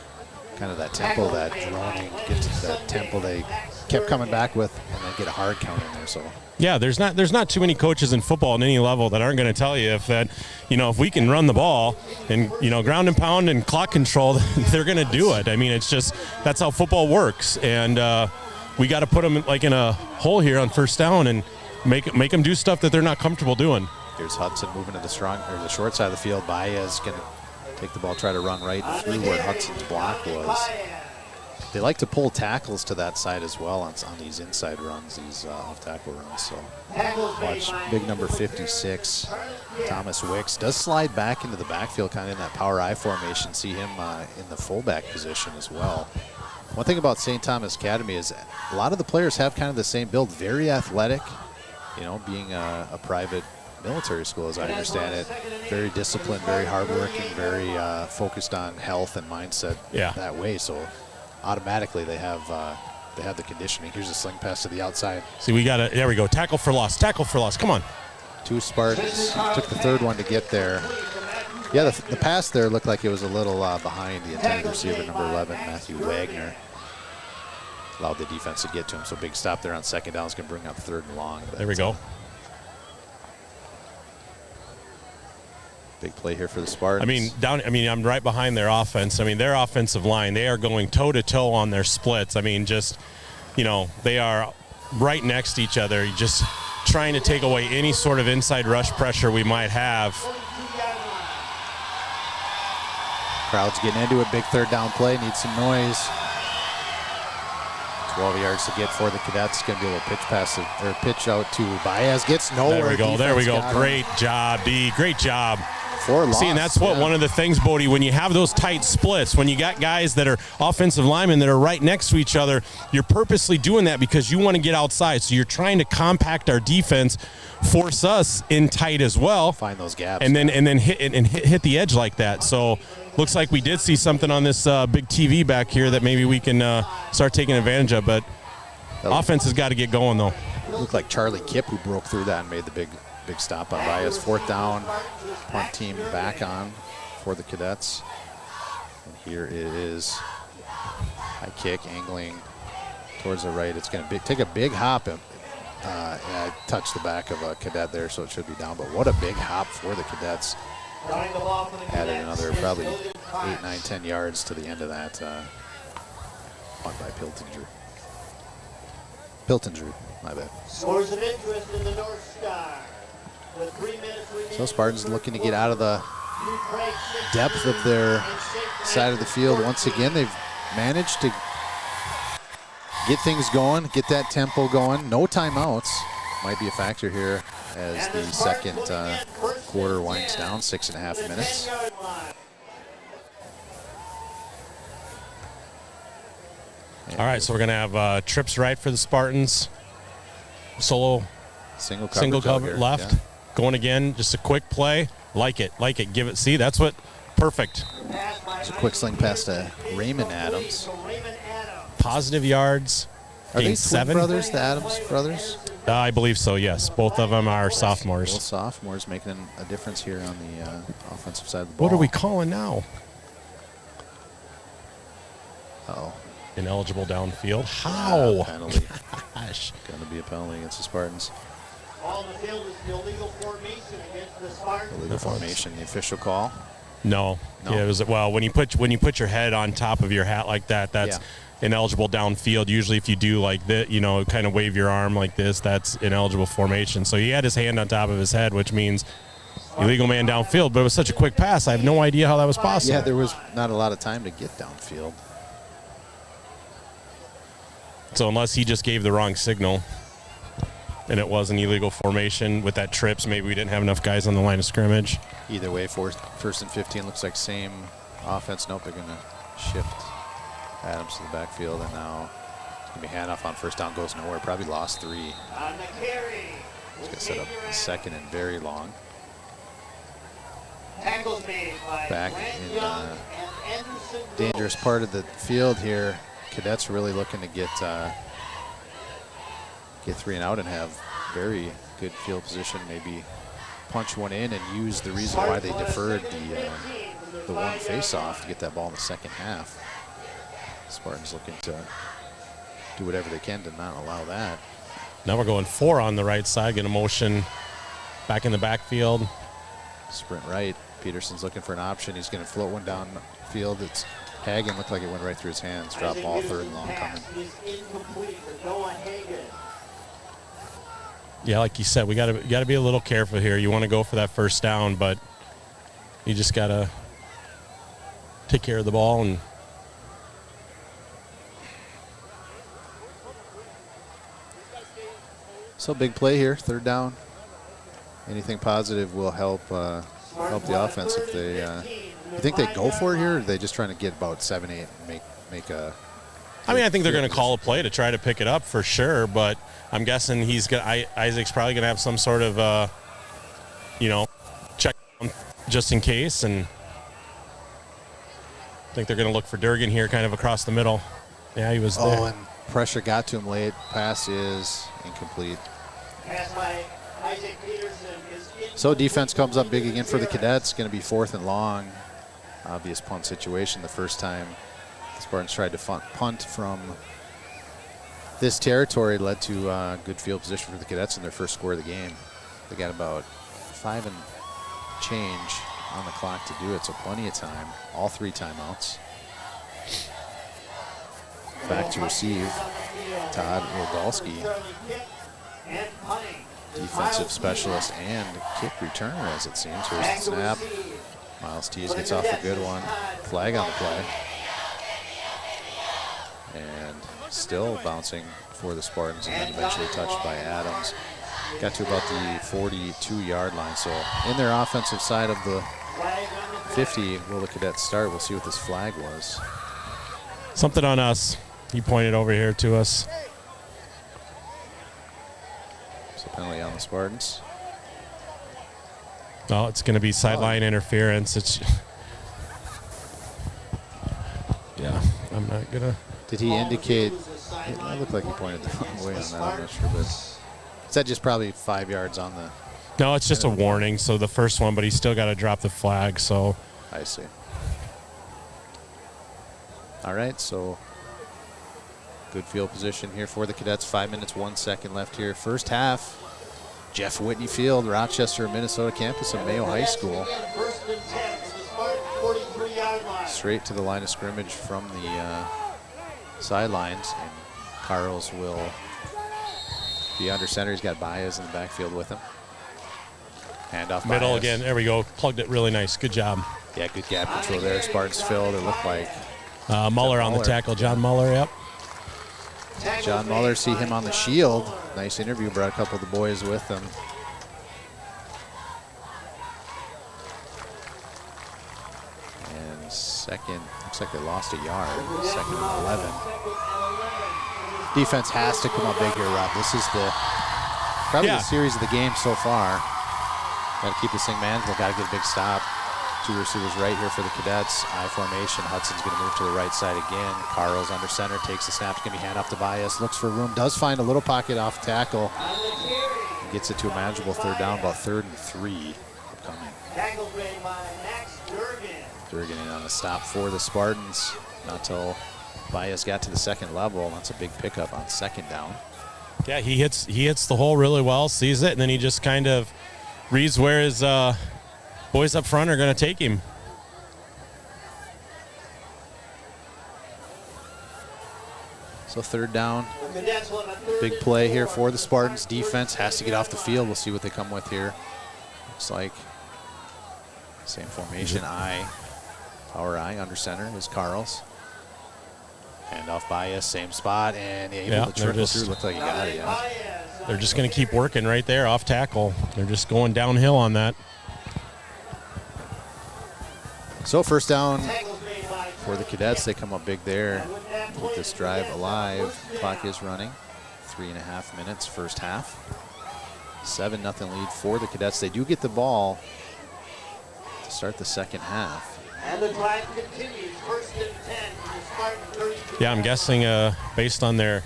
kind of that tempo, that droning, get to that tempo they kept coming back with, and then get a hard count in there. So yeah, there's not too many coaches in football at any level that aren't going to tell you if we can run the ball and ground and pound and clock control, they're going to do it. I mean, it's just that's how football works, and we got to put them like in a hole here on first down and make them do stuff that they're not comfortable doing. Here's Hudson moving to the short side of the field. Baez going to take the ball, try to run right through where Hudson's block was. They like to pull tackles to that side as well on these inside runs, these off-tackle runs. So watch big number 56, Thomas Wicks, does slide back into the backfield, kind of in that power I formation. See him in the fullback position as well. One thing about St. Thomas Academy is a lot of the players have kind of the same build, very athletic, being a private military school, as I understand it. Very disciplined, very hardworking, very focused on health and mindset that way. So automatically they have the conditioning. Here's a sling pass to the outside. See, there we go. Tackle for loss. Come on. 2 Spartans. Took the third one to get there. Yeah, the pass there looked like it was a little behind the intended receiver, number 11, Matthew Wagner. Allowed the defense to get to him, so big stop there on second down is going to bring up third and long. There we go. Big play here for the Spartans. I'm right behind their offense. I mean, their offensive line, they are going toe-to-toe on their splits. I mean, they are right next to each other, just trying to take away any sort of inside rush pressure we might have. Crowd's getting into a big third down play. Needs some noise. 12 yards to get for the Cadets. Going to be a little pitch out to Baez. Gets nowhere. There we go. Great job, D. Great job. See, and that's what one of the things, Bodie, when you have those tight splits, when you got guys that are offensive linemen that are right next to each other, you're purposely doing that because you want to get outside. So you're trying to compact our defense, force us in tight as well. Find those gaps. And then hit the edge like that. So looks like we did see something on this big TV back here that maybe we can start taking advantage of. But offense has got to get going, though. Looked like Charlie Kipp who broke through that and made the big stop on Baez. Fourth down, punt team back on for the Cadets. And here it is. High kick, angling towards the right. It's going to take a big hop. I touched the back of a Cadet there, so it should be down. But what a big hop for the Cadets. Added another probably 8, 9, 10 yards to the end of that punt by Piltinger, my bad. Scores of interest in the North Star. With 3 minutes remaining. So Spartans looking to get out of the depth of their side of the field once again. They've managed to get things going, get that tempo going. No timeouts might be a factor here as the second quarter winds down, 6.5 minutes. All right, so we're going to have trips right for the Spartans. Single cover left. Yeah. Going again, just a quick play. Like it. Give it. See, that's what. Perfect. It's a quick sling pass to Raymond Adams. Positive yards. Are they twin 7 brothers, the Adams brothers? I believe so, yes. Both of them are sophomores. Both sophomores making a difference here on the offensive side of the ball. What are we calling now? Uh-oh. Ineligible downfield. How? Penalty. Gosh. Going to be a penalty against the Spartans. On the field is the illegal formation against the Spartans. Illegal formation, the official call. No. Yeah, it was, well, when you put your head on top of your hat like that, that's ineligible downfield. Usually if you do like that, kind of wave your arm like this, that's ineligible formation. So he had his hand on top of his head, which means illegal man downfield, but it was such a quick pass. I have no idea how that was possible. Yeah, there was not a lot of time to get downfield. So unless he just gave the wrong signal and it was an illegal formation with that trips, maybe we didn't have enough guys on the line of scrimmage. Either way, first and 15 looks like same offense. Nope, they're going to shift Adams to the backfield, and now it's going to be handoff on first down, goes nowhere. Probably lost 3. On the carry. He's going to set up second and very long. Tackles made by Back Grant in Young and Anderson dangerous part of the field here. Cadets really looking to get 3 and out and have very good field position. Maybe punch one in and use the reason why they deferred the one face-off to get that ball in the second half. Spartans looking to do whatever they can to not allow that. Now we're going 4 on the right side, going to motion back in the backfield. Sprint right. Peterson's looking for an option. He's going to float one down field. It's Hagen, looked like it went right through his hands. Drop ball, third and long coming. Yeah, like you said, we got to be a little careful here. You want to go for that first down, but you just got to take care of the ball. And so big play here, third down. Anything positive will help the offense if they. You think they go for it here, or are they just trying to get about 7-8 and make a? I think they're going to call a play to try to pick it up for sure, but I'm guessing Isaac's probably going to have some sort of, check just in case, and I think they're going to look for Durgan here kind of across the middle. Yeah, he was there. Oh, and pressure got to him late. Pass is incomplete. Pass by Isaac Peterson is incomplete. So defense comes up big again for the Cadets. Going to be 4th and long. Obvious punt situation. The first time the Spartans tried to punt from this territory led to good field position for the Cadets in their first score of the game. They got about 5 and change on the clock to do it, so plenty of time. All 3 timeouts. Back to receive, Todd Rodolski, defensive specialist and kick returner, as it seems. Here's the snap. Miles Tees gets off a good one. Flag on the play. And still bouncing for the Spartans, and then eventually touched by Adams. Got to about the 42-yard line. So in their offensive side of the 50, will the Cadets start? We'll see what this flag was. Something on us. He pointed over here to us. So penalty on the Spartans. Oh, it's going to be sideline interference. It's yeah, I'm not going to. Did he indicate? It looked like he pointed the wrong way on that. I'm not sure, but is that just probably 5 yards on the? No, it's just a warning. So the first one, but he's still got to drop the flag. So I see. All right, so good field position here for the Cadets. 5 minutes, 1 second left here. First half. Jeff Whitney Field, Rochester, Minnesota campus of Mayo High School. Straight to the line of scrimmage from the sidelines, and Carls will be under center. He's got Baez in the backfield with him. Handoff middle Baez. again. There we go. Plugged it really nice. Good job. Yeah, good gap control there. Spartans filled. It looked like Muller on the tackle. John Muller, yep. John Muller, see him on the shield. Nice interview, brought a couple of the boys with him. And second, looks like they lost a yard. Second and 11. Defense has to come up big here, Rob. This is probably the series of the game so far. Got to keep this thing manageable. Got to get a big stop. 2 receivers right here for the Cadets. I formation. Hudson's going to move to the right side again. Carls under center, takes the snap. It's going to be hand off to Baez. Looks for room. Does find a little pocket off tackle. Gets it to a manageable 3rd down, about 3rd and 3 upcoming. Durgan in on the stop for the Spartans. Not until Baez got to the 2nd level. That's a big pickup on 2nd down. Yeah, he hits the hole really well, sees it, and then he just kind of reads where his boys up front are going to take him. So 3rd down. Big play here for the Spartans. Defense has to get off the field. We'll see what they come with here. Looks like same formation. Power I under center is Carls. Hand off Baez, same spot, and able to trickle through. Looked like he got it, yeah. They're just going to keep working right there off tackle. They're just going downhill on that. So 1st down for the Cadets. They come up big there. Keep this drive alive. Clock is running. 3.5 minutes, first half. 7-0 lead for the Cadets. They do get the ball to start the 2nd half. And the drive continues. 1st and 10 for the Spartan 32. Yeah, I'm guessing based on their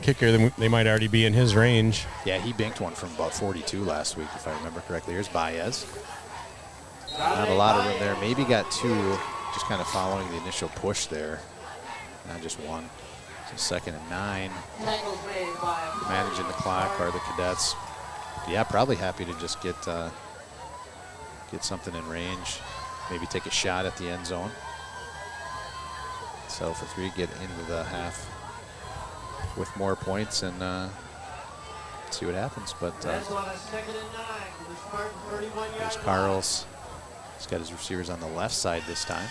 kicker, they might already be in his range. Yeah, he banked one from about 42 last week, if I remember correctly. Here's Baez. Not a lot of room there. Maybe got 2, just kind of following the initial push there. Not just 1. So 2nd and 9. Managing the clock are the Cadets. Yeah, probably happy to just get something in range. Maybe take a shot at the end zone. Settle for 3, get into the half with more points and see what happens. But there's Carls. He's got his receivers on the left side this time.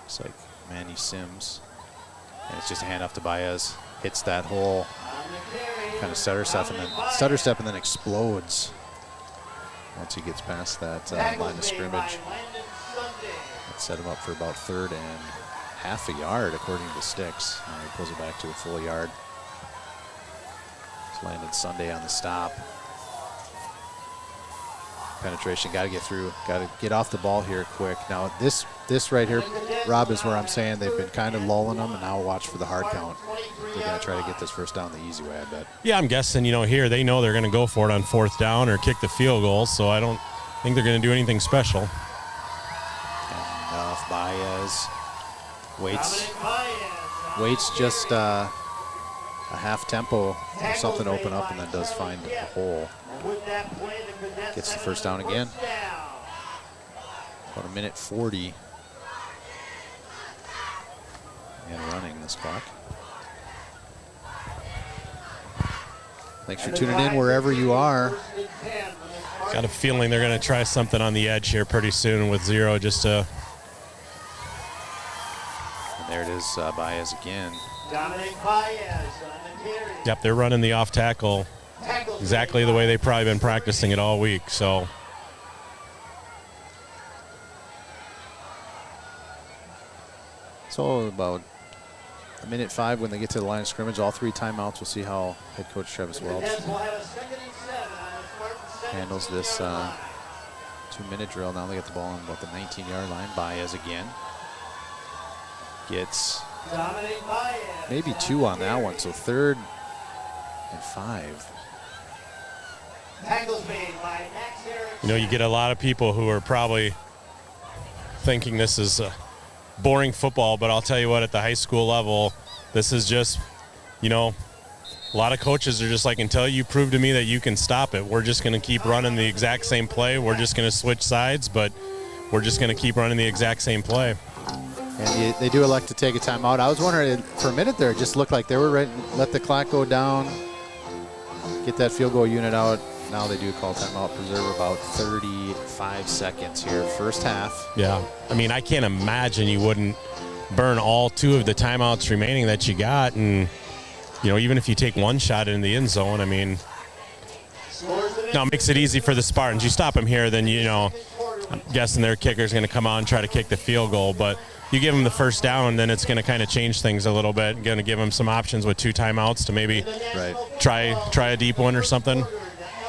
Looks like Manny Sims. And it's just a handoff to Baez. Hits that hole. Kind of stutter step and then explodes once he gets past that line of scrimmage. That set him up for about 3rd and half a yard, according to Sticks. He pulls it back to a full yard. It's landed Sunday on the stop. Penetration, got to get through, got to get off the ball here quick. Now this right here, Rob, is where I'm saying they've been kind of lulling them, and now watch for the hard count. They're going to try to get this 1st down the easy way, I bet. Yeah, I'm guessing, here they know they're going to go for it on 4th down or kick the field goal, so I don't think they're going to do anything special. And Baez waits just a half tempo or something to open up, and then does find a hole. Gets the first down again. About 1:40 and running this clock. Thanks for tuning in wherever you are. Got a feeling they're going to try something on the edge here pretty soon with 0 just to. And there it is, Baez again. Yep, they're running the off tackle exactly the way they've probably been practicing it all week. So. So about 1:05 when they get to the line of scrimmage, all 3 timeouts. We'll see how head coach Travis Welch handles this 2-minute drill. Now they get the ball on about the 19-yard line. Baez again. Gets maybe 2 on that one, so 3rd and 5. You know, you get a lot of people who are probably thinking this is boring football, but I'll tell you what, at the high school level, this is just, you know, a lot of coaches are just like, until you prove to me that you can stop it, we're just going to keep running the exact same play. We're just going to switch sides, but we're just going to keep running the exact same play. And they do elect to take a timeout. I was wondering, for a minute there, it just looked like they were ready to let the clock go down, get that field goal unit out. Now they do call timeout, preserve about 35 seconds here, first half. Yeah. I mean, I can't imagine you wouldn't burn all 2 of the timeouts remaining that you got. And, you know, even if you take 1 shot in the end zone, I mean, now it makes it easy for the Spartans. You stop them here, then, you know, I'm guessing their kicker's going to come out and try to kick the field goal. But you give them the first down, then it's going to kind of change things a little bit. Going to give them some options with 2 timeouts to maybe try a deep one or something.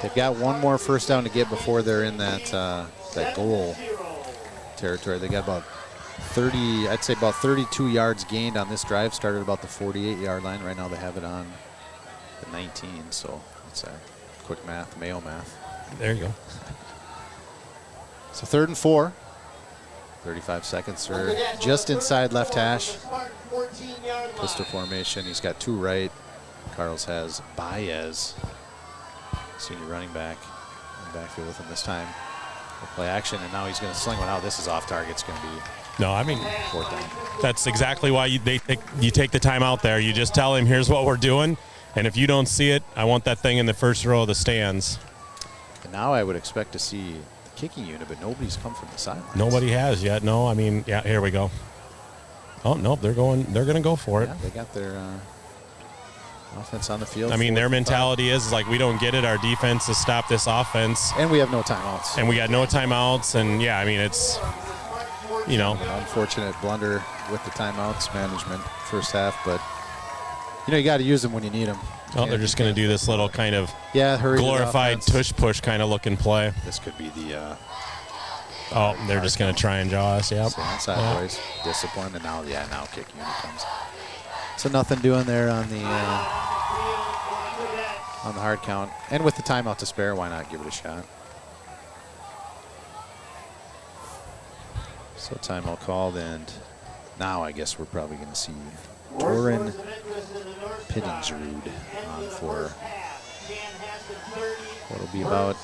They've got 1 more first down to get before they're in that goal territory. They got about 30, I'd say about 32 yards gained on this drive. Started about the 48-yard line. Right now they have it on the 19. So it's a quick math, Mayo math. There you go. So 3rd and 4. 35 seconds. They're just inside left hash. Pistol formation. He's got 2 right. Carlos has Baez, senior running back, in the backfield with him this time. He'll play action, and now he's going to sling one out. This is off target. It's going to be no, I mean, 4th down. That's exactly why you take the time out there. You just tell him, here's what we're doing, and if you don't see it, I want that thing in the first row of the stands. And now I would expect to see the kicking unit, but nobody's come from the sidelines. Nobody has yet. No, I mean, yeah, here we go. Oh, nope, they're going to go for it. Yeah, they got their offense on the field. I mean, their mentality is like, we don't get it. Our defense has stopped this offense. And we have no timeouts. And we got no timeouts. And, yeah, I mean, it's, you know. An unfortunate blunder with the timeouts management first half. But, you know, you got to use them when you need them. Oh, they're just going to do this little kind of glorified tush-push kind of looking play. This could be the oh, they're just going to try and jaw us, yep. So inside boys, discipline, and now kick unit comes. So nothing doing there on the hard count. And with the timeout to spare, why not give it a shot? So timeout called, and now I guess we're probably going to see Torin Pittingsrud on for what'll be about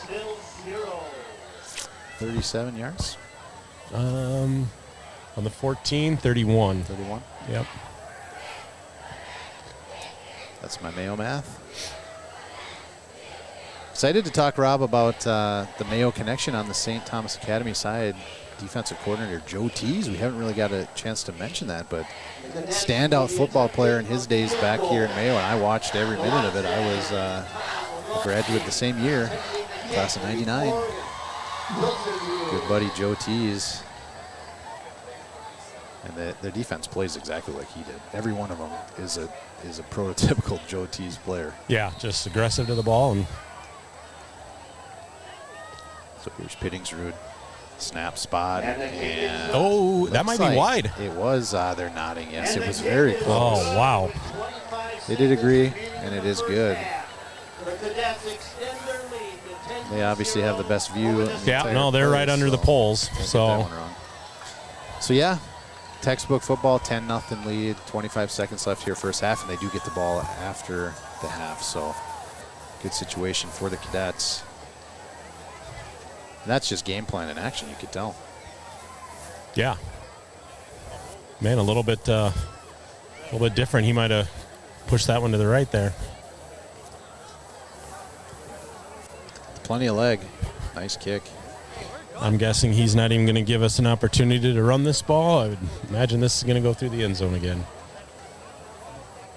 37 yards. On the 14, 31. 31? Yep. That's my Mayo math. Excited to talk, Rob, about the Mayo connection on the St. Thomas Academy side. Defensive coordinator Joe Tees. We haven't really got a chance to mention that, but standout football player in his days back here in Mayo, and I watched every minute of it. I was a graduate the same year, class of '99. Good buddy Joe Tees. And their defense plays exactly like he did. Every one of them is a prototypical Joe Tees player. Yeah, just aggressive to the ball. And so here's Pittingsrud. Snap spot. And oh, that might be wide. It was. They're nodding. Yes, it was very close. Oh, wow. They did agree, and it is good. They obviously have the best view. Yeah, no, they're right under the poles. So yeah, textbook football, 10-0 lead, 25 seconds left here first half, and they do get the ball after the half. So good situation for the Cadets. And that's just game plan in action, you could tell. Yeah. Man, a little bit different. He might have pushed that one to the right there. Plenty of leg. Nice kick. I'm guessing he's not even going to give us an opportunity to run this ball. I would imagine this is going to go through the end zone again.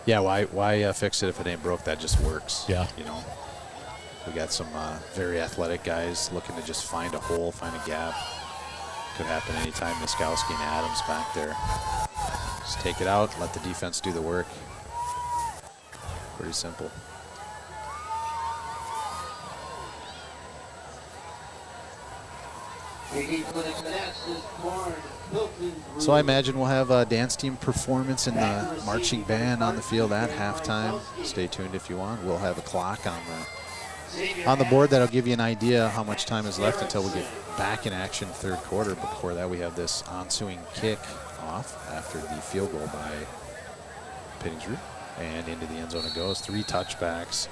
Yeah, why fix it if it ain't broke? That just works. Yeah. You know, we got some very athletic guys looking to just find a hole, find a gap. Could happen anytime. Miskowski and Adams back there. Just take it out, let the defense do the work. Pretty simple. So I imagine we'll have a dance team performance and the marching band on the field at halftime. Stay tuned if you want. We'll have a clock on the board that'll give you an idea how much time is left until we get back in action third quarter. But before that, we have this ensuing kick off after the field goal by Pittingsrud. And into the end zone it goes. 3 touchbacks,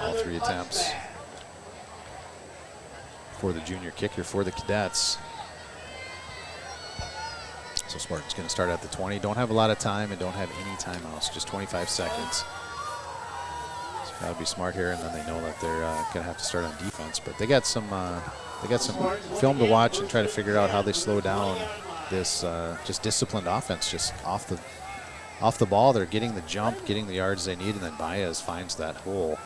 all 3 attempts for the junior kicker for the Cadets. So Spartan's going to start at the 20. Don't have a lot of time and don't have any timeouts, just 25 seconds. So got to be smart here, and then they know that they're going to have to start on defense. But they got some film to watch and try to figure out how they slow down this just disciplined offense, just off the ball. They're getting the jump, getting the yards they need, and then Baez finds that hole.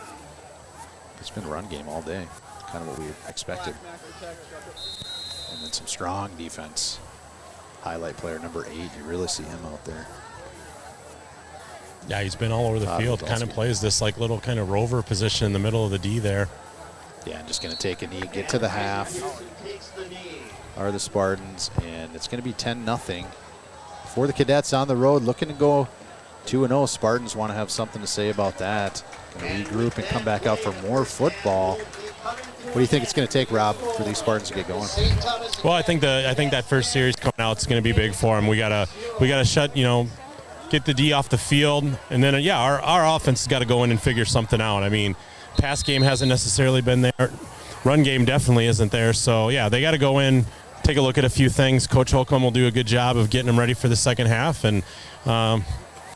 It's been a run game all day, kind of what we expected. And then some strong defense. Highlight player number 8, you really see him out there. Yeah, he's been all over the field. Kind of plays this like little kind of rover position in the middle of the D there. Yeah, just going to take a knee, get to the half. Are the Spartans, and it's going to be 10-0 for the Cadets on the road, looking to go 2-0. Spartans want to have something to say about that. Going to regroup and come back out for more football. What do you think it's going to take, Rob, for these Spartans to get going? Well, I think that first series coming out is going to be big for them. We gotta shut, get the D off the field, and then our offense has got to go in and figure something out. I mean, pass game hasn't necessarily been there, run game definitely isn't there. So yeah, they got to go in, take a look at a few things. Coach Holcomb will do a good job of getting them ready for the second half, and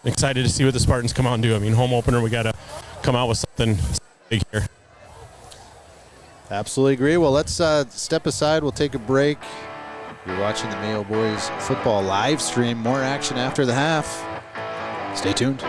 excited to see what the Spartans come out and do. I mean, home opener, we got to come out with something big here. Absolutely agree. Well, let's step aside. We'll take a break. You're watching the Mayo Boys football live stream. More action after the half. Stay tuned.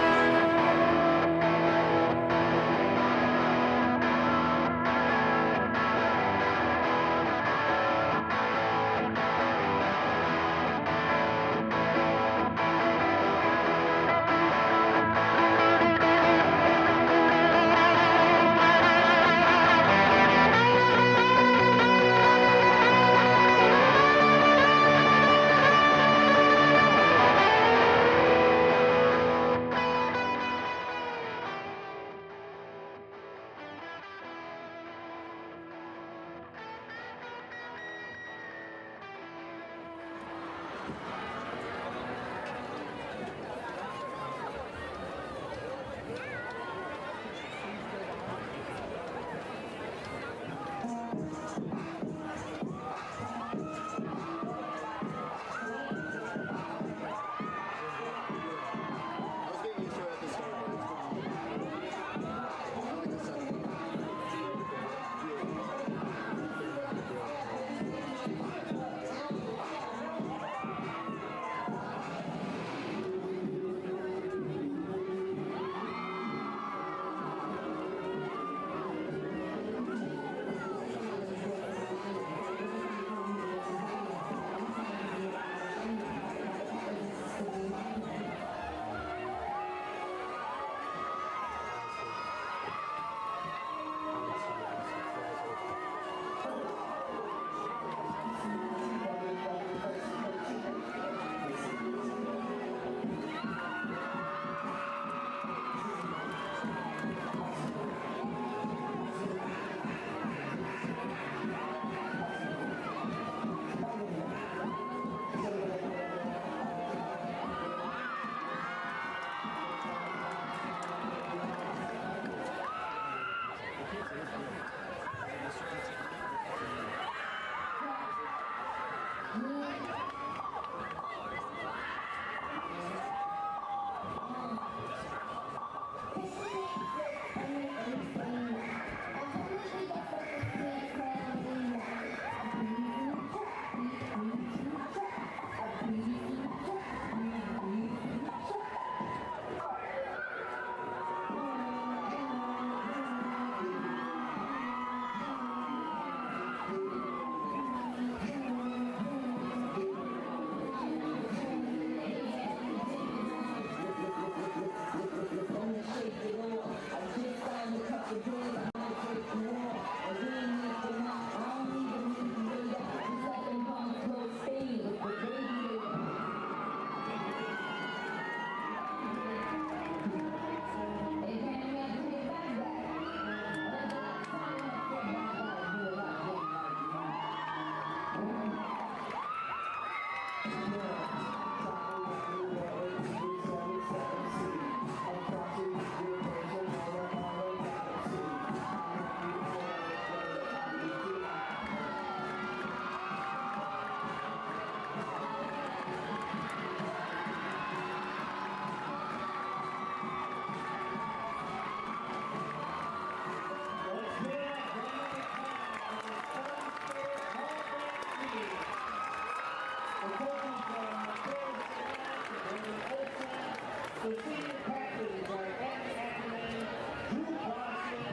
The senior captains are anthem, Drew Crosby,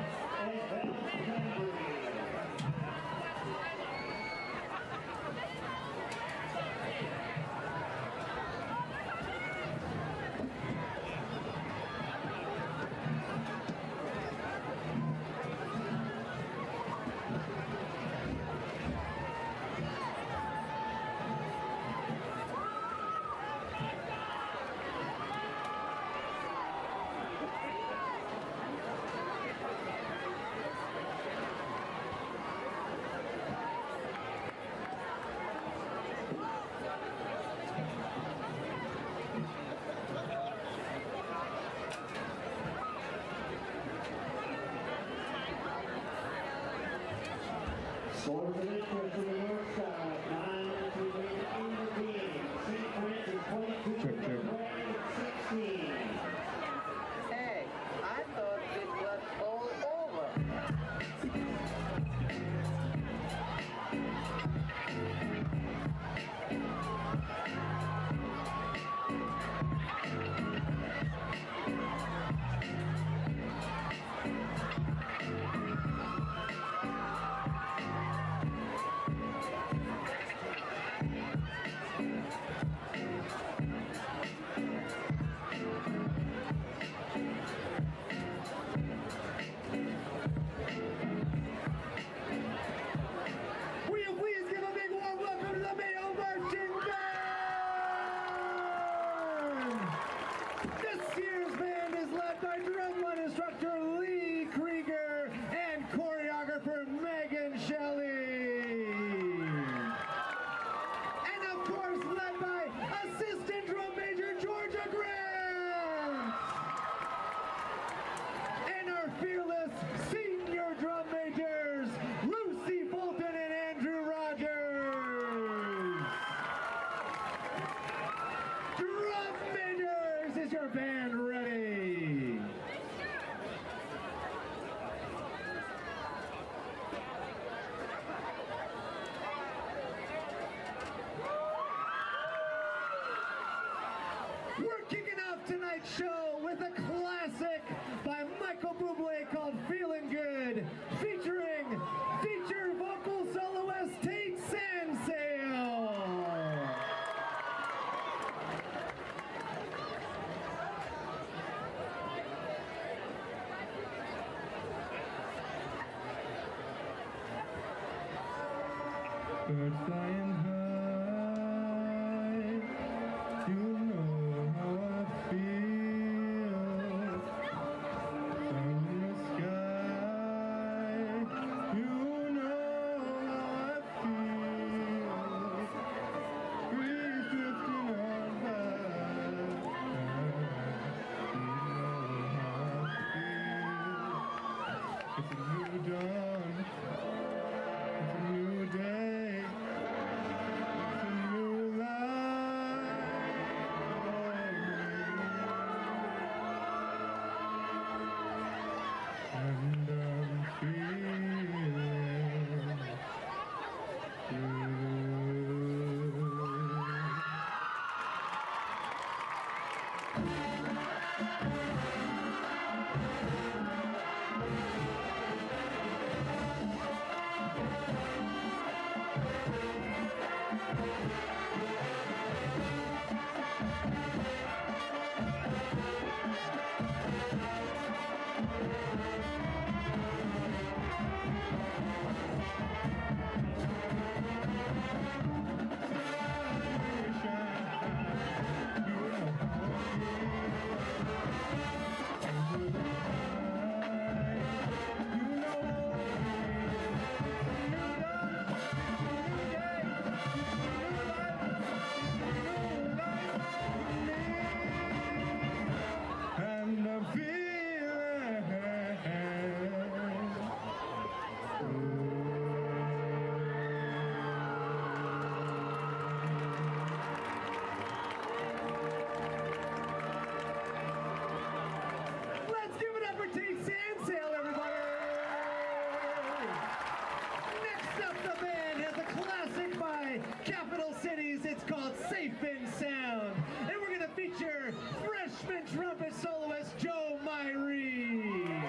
and Bell Henry. Scores of interest in the north side, 9 minutes remaining in the game. St. Francis 22, Fred 16. Hey, I thought it was all over. Will you please give a big warm welcome to the Mayo Marching Band! This year's band is led by drumline instructor Lee Krieger and choreographer Megan Shelley. And of course led by assistant drum major Georgia Grant! And our fearless senior drum majors Lucy Fulton and Andrew Rogers. Drum majors, is your band ready? We're kicking off tonight's show with a classic by Michael Bublé called Feeling Good, featuring feature vocal soloist Tate Sansail. Birds flying high, you know how I feel. From the sky, you know how I feel. Breeze drifting on by, you know how I feel. It's a new dawn, it's a new day. It's a new life for me. And I'm feeling good. feature freshman trumpet soloist Joe Myrie.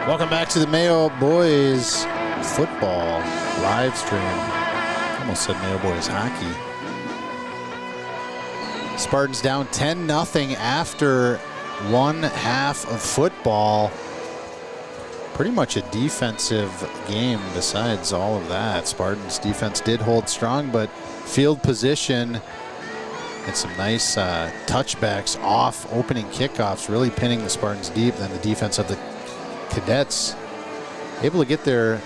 Welcome back to the Mayo Boys football live stream. Almost said Mayo Boys hockey. Spartans down 10-0 after one half of football. Pretty much a defensive game besides all of that. Spartans defense did hold strong, but field position and some nice touchbacks off opening kickoffs really pinning the Spartans deep. Then the defense of the Cadets able to get their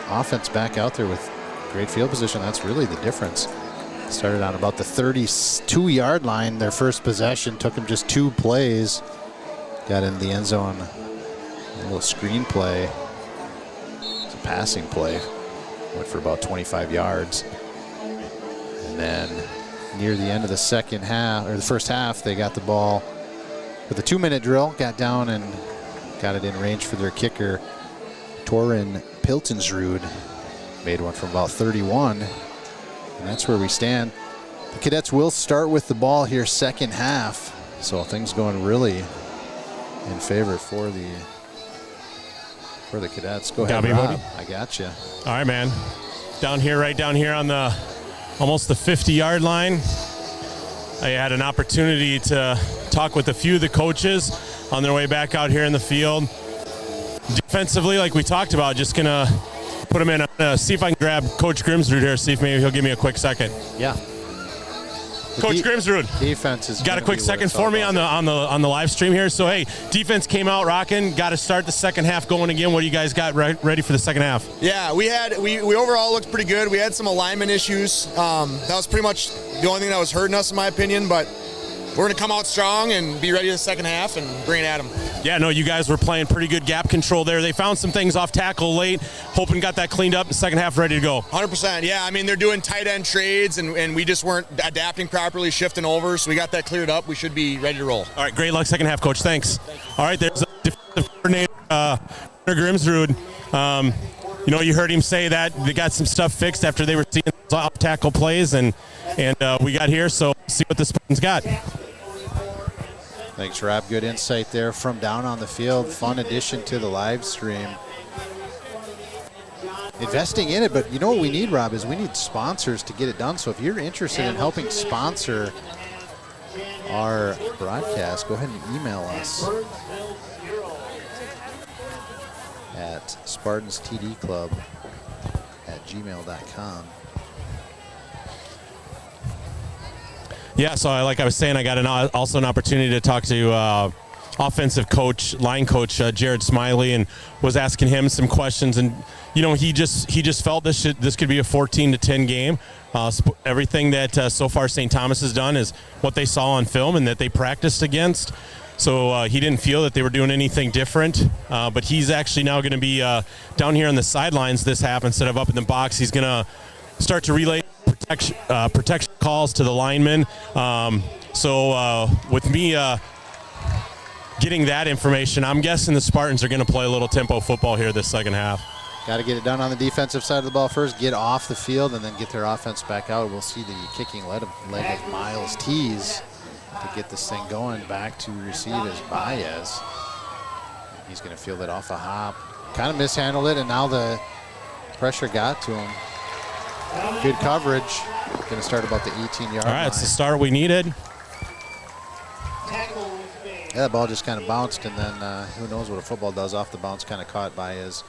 offense back out there with great field position. That's really the difference. Started on about the 32-yard line. Their first possession took them just 2 plays. Got in the end zone. A little screen play. It's a passing play. Went for about 25 yards. And then near the end of the second half, or the first half, they got the ball with a 2-minute drill. Got down and got it in range for their kicker, Torin Piltonsrud. Made one from about 31. And that's where we stand. The Cadets will start with the ball here second half. So things going really in favor for the Cadets. Go ahead, Rob. I got you. All right, man. Right down here on the almost the 50-yard line. I had an opportunity to talk with a few of the coaches on their way back out here in the field. Defensively, like we talked about, just going to put them in. See if I can grab Coach Grimsrud here, see if maybe he'll give me a quick second. Yeah. Coach Grimsrud, defense is got a quick second for me on the live stream here. So hey, defense came out rocking. Got to start the second half going again. What do you guys got ready for the second half? Yeah, we overall looked pretty good. We had some alignment issues. That was pretty much the only thing that was hurting us, in my opinion. But we're going to come out strong and be ready the second half and bring it at them. Yeah, no, you guys were playing pretty good gap control there. They found some things off tackle late, hoping got that cleaned up. The second half ready to go. 100%. Yeah, I mean, they're doing tight end trades, and we just weren't adapting properly, shifting over. So we got that cleared up. We should be ready to roll. All right, great luck second half, Coach. Thanks. All right, there's a defensive coordinator, Grimsrud. You heard him say that they got some stuff fixed after they were seeing off tackle plays, and we got here. So see what the Spartans got. Thanks, Rob. Good insight there from down on the field. Fun addition to the live stream. Investing in it, but you know what we need, Rob, is we need sponsors to get it done. So if you're interested in helping sponsor our broadcast, go ahead and email us at spartanstdclub@gmail.com. Yeah, so like I was saying, I got also an opportunity to talk to offensive coach, line coach Jared Smiley, and was asking him some questions. And he just felt this could be a 14-10 game. Everything that so far St. Thomas has done is what they saw on film and that they practiced against. So he didn't feel that they were doing anything different. But he's actually now going to be down here on the sidelines this half instead of up in the box. He's going to start to relay protection calls to the linemen. So with me getting that information, I'm guessing the Spartans are going to play a little tempo football here this second half. Got to get it done on the defensive side of the ball first, get off the field, and then get their offense back out. We'll see the kicking leg of Miles Tees to get this thing going. Back to receive is Baez. He's going to field it off a hop. Kind of mishandled it, and now the pressure got to him. Good coverage. Going to start about the 18-yard line. All right, it's the start we needed. Yeah, the ball just kind of bounced, and then who knows what a football does off the bounce. Kind of caught Baez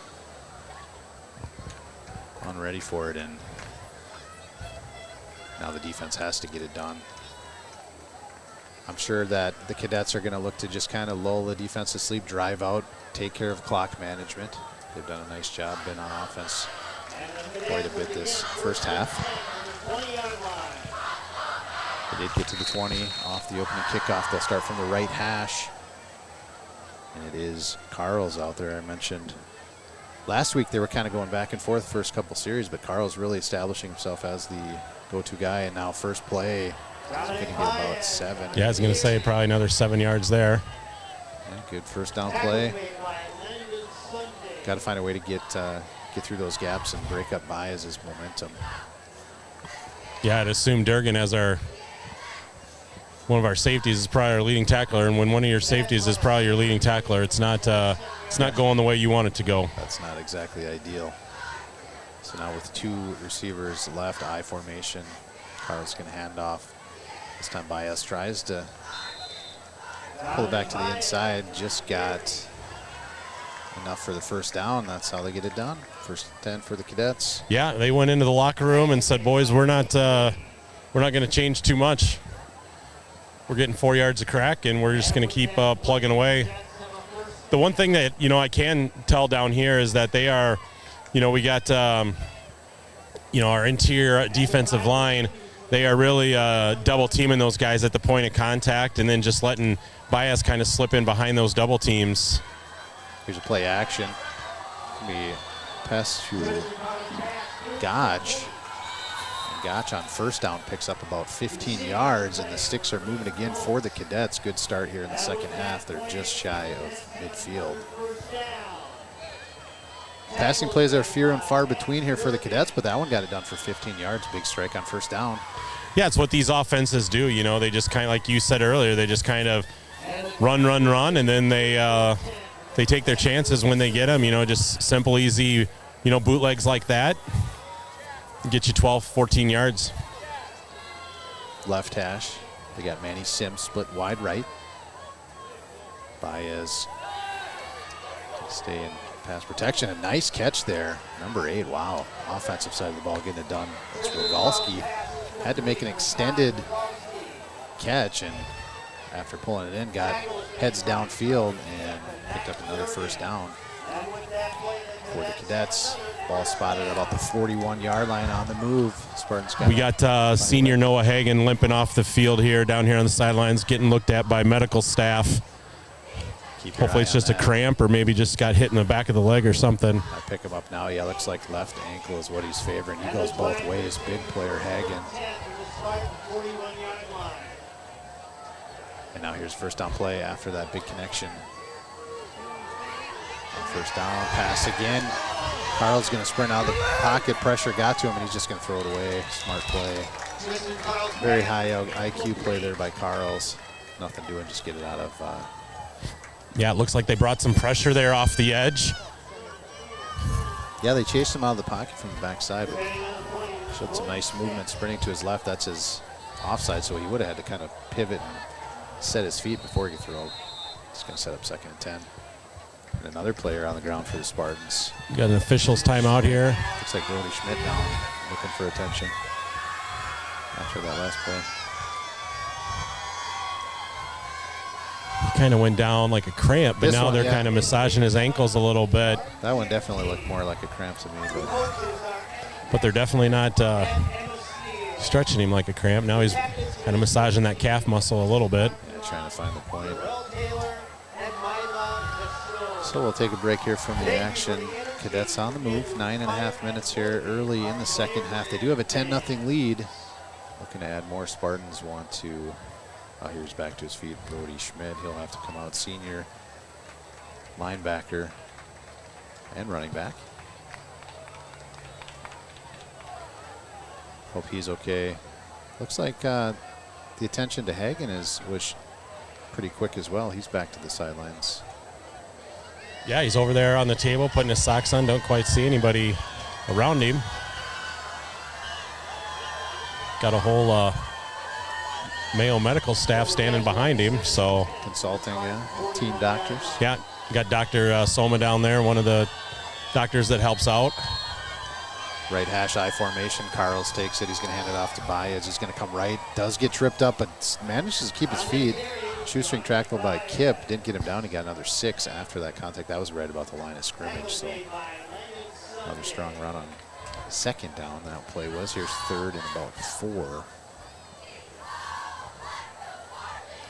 unready for it, and now the defense has to get it done. I'm sure that the Cadets are going to look to just kind of lull the defense to sleep, drive out, take care of clock management. They've done a nice job, been on offense quite a bit this first half. They did get to the 20 off the opening kickoff. They'll start from the right hash. And it is Carl's out there. I mentioned last week they were kind of going back and forth first couple series, but Carl's really establishing himself as the go-to guy. And now first play, he's going to get about 7. Yeah, I was going to say probably another 7 yards there. Yeah, good first down play. Got to find a way to get through those gaps and break up Baez's momentum. Yeah, I'd assume Durgan as one of our safeties is probably our leading tackler, and when one of your safeties is probably your leading tackler, it's not going the way you want it to go. That's not exactly ideal. So now with 2 receivers left, I formation, Carl's going to hand off. This time Baez tries to pull it back to the inside. Just got enough for the first down. That's how they get it done. First 10 for the Cadets. Yeah, they went into the locker room and said, "Boys, we're not going to change too much. We're getting 4 yards of crack, and we're just going to keep plugging away." The one thing that I can tell down here is that they are, we got our interior defensive line. They are really double teaming those guys at the point of contact, and then just letting Baez kind of slip in behind those double teams. Here's a play action. We pass to Gotch. Gotch on first down picks up about 15 yards, and the sticks are moving again for the Cadets. Good start here in the second half. They're just shy of midfield. Passing plays are few and far between here for the Cadets, but that one got it done for 15 yards. Big strike on first down. Yeah, it's what these offenses do. They just kind of, like you said earlier, they just kind of run, and then they take their chances when they get them. Just simple, easy, bootlegs like that. Get you 12, 14 yards. Left hash. They got Manny Sims split wide right. Baez stay in pass protection. A nice catch there. Number 8, wow. Offensive side of the ball getting it done. It's Rogalski. Had to make an extended catch, and after pulling it in, got heads downfield and picked up another first down for the Cadets. Ball spotted about the 41-yard line on the move. Spartans we got senior Noah Hagan limping off the field here, down here on the sidelines, getting looked at by medical staff. Hopefully it's just a cramp, or maybe just got hit in the back of the leg or something. I pick him up now. Yeah, looks like left ankle is what he's favoring. He goes both ways. Big player Hagan. And now here's first down play after that big connection. First down, pass again. Carl's going to sprint out of the pocket. Pressure got to him, and he's just going to throw it away. Smart play. Very high IQ play there by Carl's. Nothing doing, just get it out of. Yeah, it looks like they brought some pressure there off the edge. Yeah, they chased him out of the pocket from the backside. Showed some nice movement, sprinting to his left. That's his offside, so he would have had to kind of pivot and set his feet before he could throw. He's going to set up 2nd and 10. And another player on the ground for the Spartans. You got an official's timeout here. Looks like Brody Schmidt down, looking for attention after that last play. He kind of went down like a cramp, but now they're kind of massaging his ankles a little bit. That one definitely looked more like a cramp to me. But they're definitely not stretching him like a cramp. Now he's kind of massaging that calf muscle a little bit. Yeah, trying to find the point. So we'll take a break here from the action. Cadets on the move. 9.5 minutes here early in the second half. They do have a 10-0 lead. Looking to add more. Spartans want to. Here's back to his feet. Brody Schmidt. He'll have to come out. Senior linebacker and running back. Hope he's okay. Looks like the attention to Hagan was pretty quick as well. He's back to the sidelines. Yeah, he's over there on the table putting his socks on. Don't quite see anybody around him. Got a whole Mayo medical staff standing behind him. So consulting, yeah, team doctors. Yeah, got Dr. Soma down there, one of the doctors that helps out. Right hash I formation. Carls takes it. He's going to hand it off to Baez. He's going to come right. Does get tripped up, but manages to keep his feet. Shoestring tackle by Kip. Didn't get him down. He got another 6 after that contact. That was right about the line of scrimmage. So another strong run on 2nd down. That play was. Here's 3rd and about 4.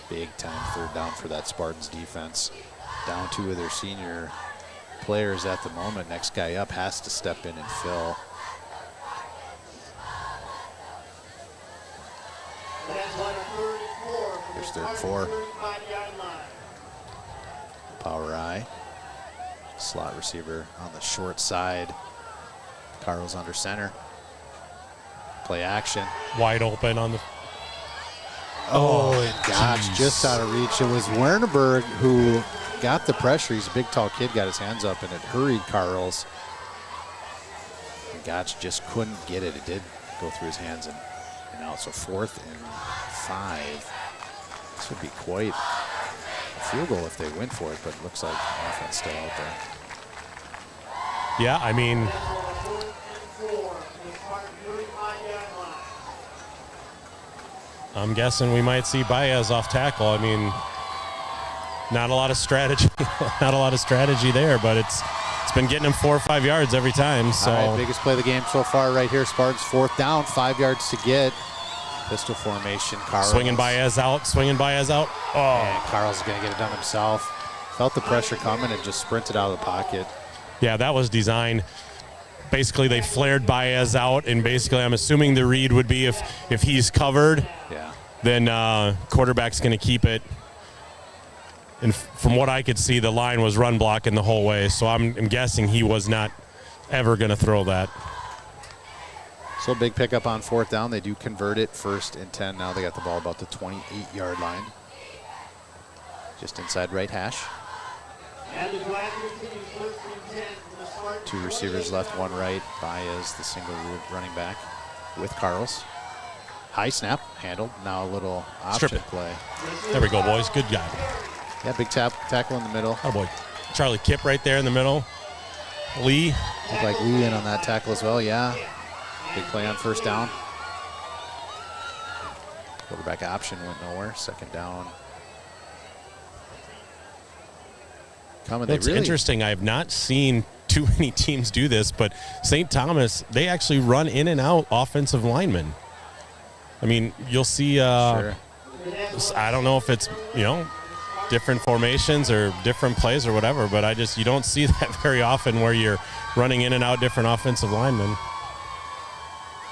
Big time 3rd down for that Spartans defense. Down 2 of their senior players at the moment. Next guy up has to step in and fill. Here's 3rd and 4. Power I. Slot receiver on the short side. Carl's under center. Play action. Wide open on the. Oh, and gosh, just out of reach. It was Werneberg who got the pressure. He's a big, tall kid, got his hands up, and it hurried Carls. And Gotch just couldn't get it. It did go through his hands and out. So 4th and 5. This would be quite a field goal if they went for it, but it looks like offense still out there. Yeah, I mean, I'm guessing we might see Baez off tackle. I mean, not a lot of strategy, not a lot of strategy there, but it's been getting him 4 or 5 yards every time. So all right, biggest play of the game so far right here. Spartans 4th down, 5 yards to get. Pistol formation. Carls swinging Baez out. Oh, and Carls is going to get it done himself. Felt the pressure coming and just sprinted out of the pocket. yeah, that was designed. Basically, they flared Baez out, and basically, I'm assuming the read would be if he's covered, then quarterback's going to keep it. And from what I could see, the line was run blocking the whole way, so I'm guessing he was not ever going to throw that. So big pickup on 4th down. They do convert it 1st and 10. Now they got the ball about the 28-yard line. Just inside right hash. And the drive continues 1st and 10 from the Spartans. 2 receivers left, 1 right. Baez, the single running back with Carls. High snap, handled. Now a little option play. There we go, boys. Good guy. Yeah, big tackle in the middle. Oh, boy. Charlie Kipp right there in the middle. Lee. Looked like Lee in on that tackle as well, yeah. Big play on 1st down. Quarterback option went nowhere. 2nd down. Coming. It's interesting. I have not seen too many teams do this, but St. Thomas, they actually run in and out offensive linemen. I mean, you'll see, Sure. I don't know if it's, different formations or different plays or whatever, but you don't see that very often where you're running in and out different offensive linemen.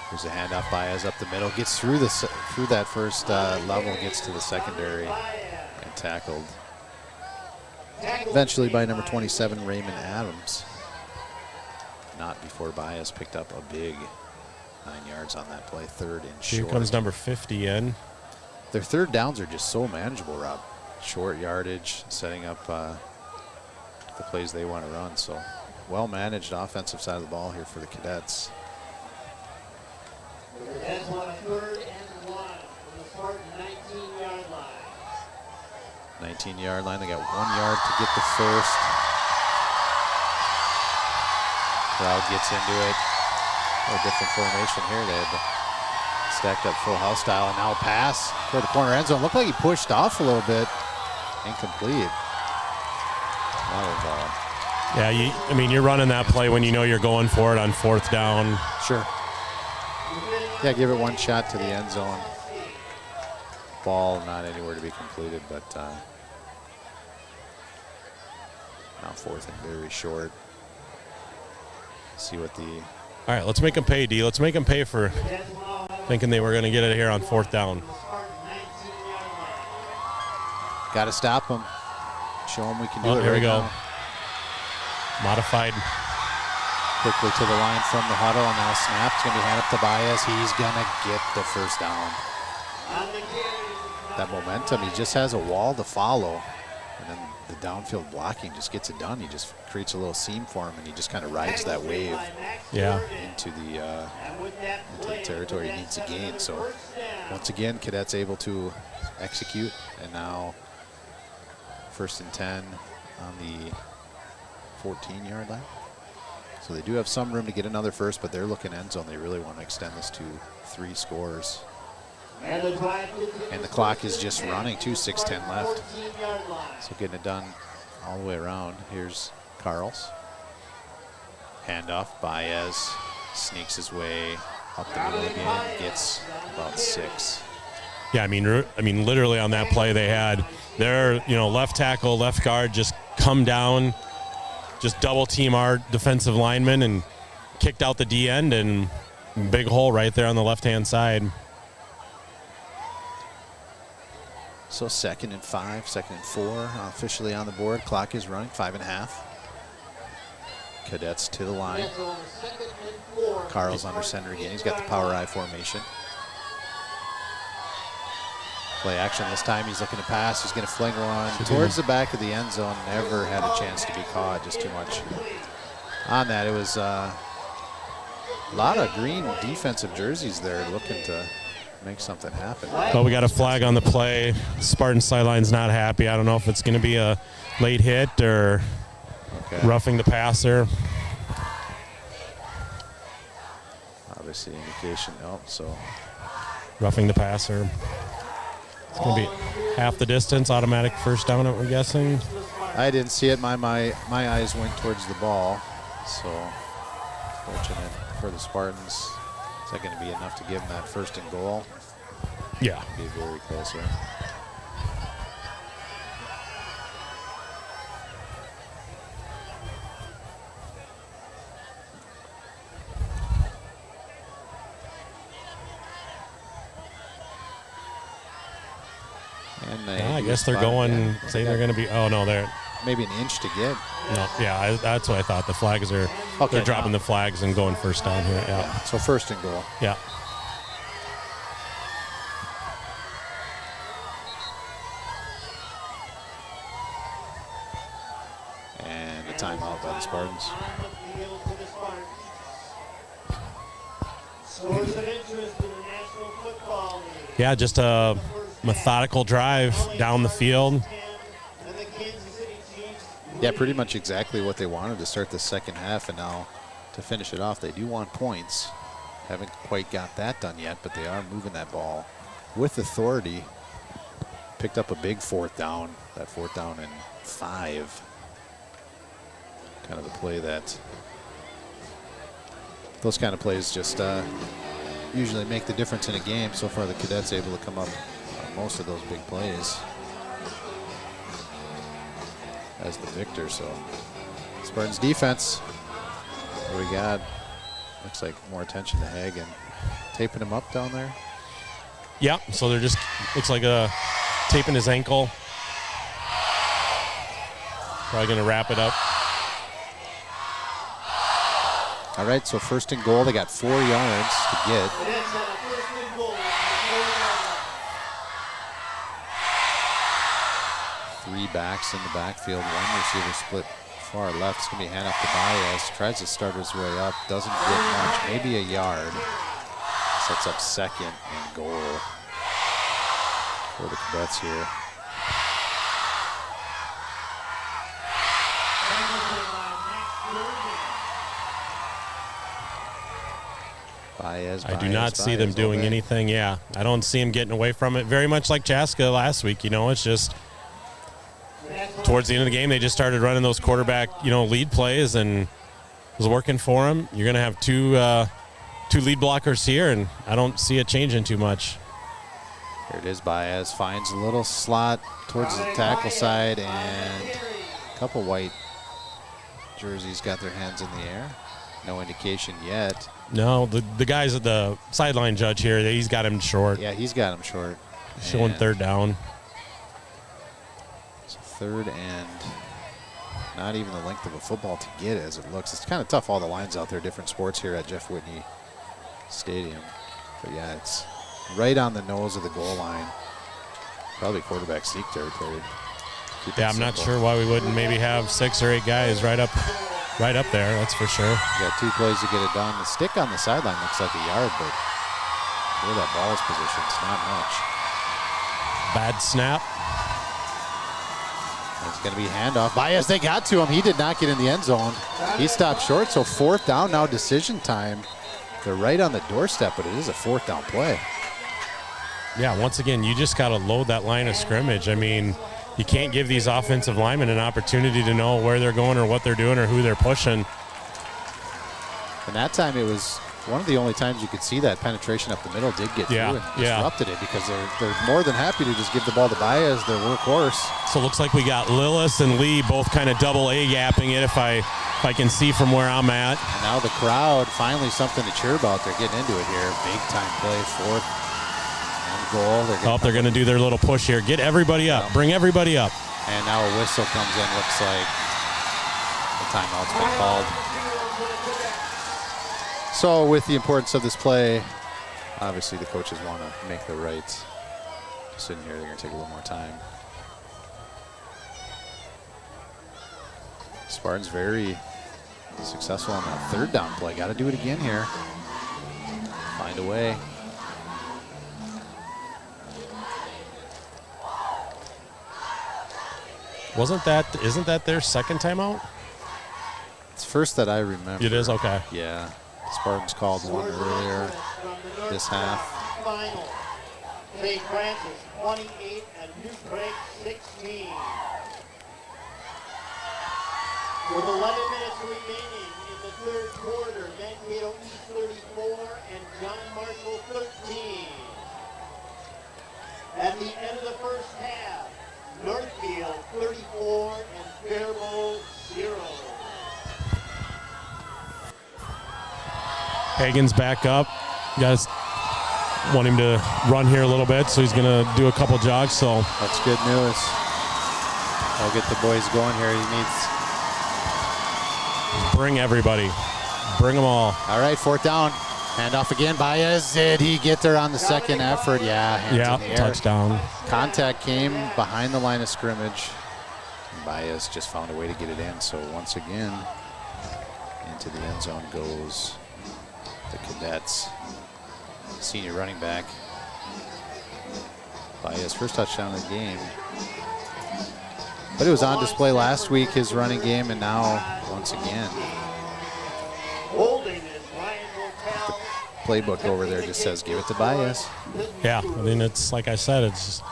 Here's a handoff. Baez up the middle. Gets through that first level, gets to the secondary and tackled. Eventually by number 27, Raymond Adams. Not before Baez picked up a big 9 yards on that play. 3rd and short. Here comes number 50 in. Their 3rd downs are just so manageable, Rob. Short yardage, setting up the plays they want to run. So well-managed offensive side of the ball here for the Cadets. The Cadets on a 3rd and 1 from the Spartan 19-yard line. 19-yard line. They got 1 yard to get the first. Crowd gets into it. A different formation here. They had stacked up full house style, and now a pass for the corner end zone. Looked like he pushed off a little bit. Incomplete. You're running that play when you know you're going for it on 4th down. Sure. Yeah, give it 1 shot to the end zone. Ball not anywhere to be completed, but now 4th and very short. See what the... All right, let's make them pay, D. Let's make them pay for thinking they were going to get it here on 4th down. Got to stop them. Show them we can do it. Here we go. Now. Modified. Quickly to the line from the huddle, and now snap. It's going to be handed up to Baez. He's going to get the 1st down. That momentum, he just has a wall to follow. And then the downfield blocking just gets it done. He just creates a little seam for him, and he just kind of rides that wave into the territory he needs to gain. So once again, Cadets able to execute, and now 1st and 10 on the 14-yard line. So they do have some room to get another first, but they're looking end zone. They really want to extend this to 3 scores. And the clock is just running, 6:10 left. So getting it done all the way around. Here's Carls. Handoff. Baez sneaks his way up the middle again. Gets about 6. Yeah, I mean, literally on that play they had their, left tackle, left guard just come down, just double team our defensive lineman and kicked out the D end, and big hole right there on the left-hand side. So 2nd and 5, 2nd and 4 officially on the board. Clock is running, 5.5. Cadets to the line. Carls under center again. He's got the power I formation. Play action this time. He's looking to pass. He's going to fling one towards the back of the end zone. Never had a chance to be caught. Just too much on that. It was a lot of green defensive jerseys there looking to make something happen. Well, we got a flag on the play. Spartan sideline's not happy. I don't know if it's going to be a late hit or roughing the passer. Obviously indication. Oh, so roughing the passer. It's going to be half the distance, automatic first down, I'm guessing. I didn't see it. My eyes went towards the ball. So fortunate for the Spartans. Is that going to be enough to give them that first and goal? Yeah. Be very close here. I guess they're going, say they're going to be, oh no, they're maybe an inch to get. No, yeah, that's what I thought. The flags are, they're dropping the flags and going first down here, yeah. So first and goal. Yeah. And a timeout by the Spartans. Yeah, just a methodical drive down the field. Yeah, pretty much exactly what they wanted to start the second half, and now to finish it off, they do want points. Haven't quite got that done yet, but they are moving that ball with authority. Picked up a big fourth down, that 4th down and 5. Kind of a play that, those kind of plays just usually make the difference in a game. So far the Cadets able to come up on most of those big plays as the victor. So Spartans defense, what we got? Looks like more attention to Hagen. Taping him up down there. Yeah, so they're just, looks like taping his ankle. Probably going to wrap it up. All right, so first and goal. They got 4 yards to get. Three backs in the backfield. One receiver split far left. It's going to be a hand off to Baez. Tries to start his way up. Doesn't get much. Maybe a yard. Sets up second and goal for the Cadets here. Baez, I do not see them doing anything. Yeah, I don't see him getting away from it. Very much like Chaska last week. You know, it's just towards the end of the game, they just started running those quarterback, lead plays, and it was working for them. You're going to have two lead blockers here, and I don't see it changing too much. Here it is. Baez finds a little slot towards the tackle side, and a couple white jerseys got their hands in the air. No indication yet. No, the guys at the sideline judge here, he's got him short. Yeah, he's got him short. Showing third down. So third and not even the length of a football to get as it looks. It's kind of tough, all the lines out there, different sports here at Jeff Whitney Stadium. But yeah, it's right on the nose of the goal line. Probably quarterback sneak territory. Yeah, I'm not sure why we wouldn't maybe have 6 or 8 guys right up there, that's for sure. You got 2 plays to get it done. The stick on the sideline looks like a yard, but where that ball is positioned, it's not much. Bad snap. It's going to be handoff. Baez, they got to him. He did not get in the end zone. He stopped short, so 4th down, now decision time. They're right on the doorstep, but it is a 4th down play. Yeah, once again, you just got to load that line of scrimmage. I mean, you can't give these offensive linemen an opportunity to know where they're going or what they're doing or who they're pushing. And that time it was one of the only times you could see that penetration up the middle did get through and disrupted it, because they're more than happy to just give the ball to Baez, their workhorse. So it looks like we got Lillis and Lee both kind of double A-gapping it if I can see from where I'm at. And now the crowd, finally something to cheer about. They're getting into it here. Big time play, 4th and goal. They're going to do their little push here. Get everybody up. Bring everybody up. And now a whistle comes in. Looks like the timeout's been called. So with the importance of this play, obviously the coaches want to make the right sitting here, they're going to take a little more time. Spartans very successful on that third down play. Got to do it again here. Find a way. Isn't that their second timeout? It's first that I remember. It is? Okay. Yeah. Spartans called one earlier this half. Final. St. Francis 28 and New Prague 16. With 11 minutes remaining in the third quarter, Mankato East 34 and John Marshall 13. At the end of the first half, Northfield 34 and Faribault 0. Hagen's back up. You guys want him to run here a little bit, so he's going to do a couple jogs. So that's good news. I'll get the boys going here. He needs. Bring everybody. Bring them all. All right, fourth down. Handoff again. Baez. Did he get there on the second effort? Yeah, hands in the air. Touchdown. Contact came behind the line of scrimmage. Baez just found a way to get it in. So once again, into the end zone goes the Cadets. Senior running back. Baez, first touchdown of the game. But it was on display last week, his running game, and now once again. The playbook over there just says give it to Baez. Yeah, I mean, it's like I said, it just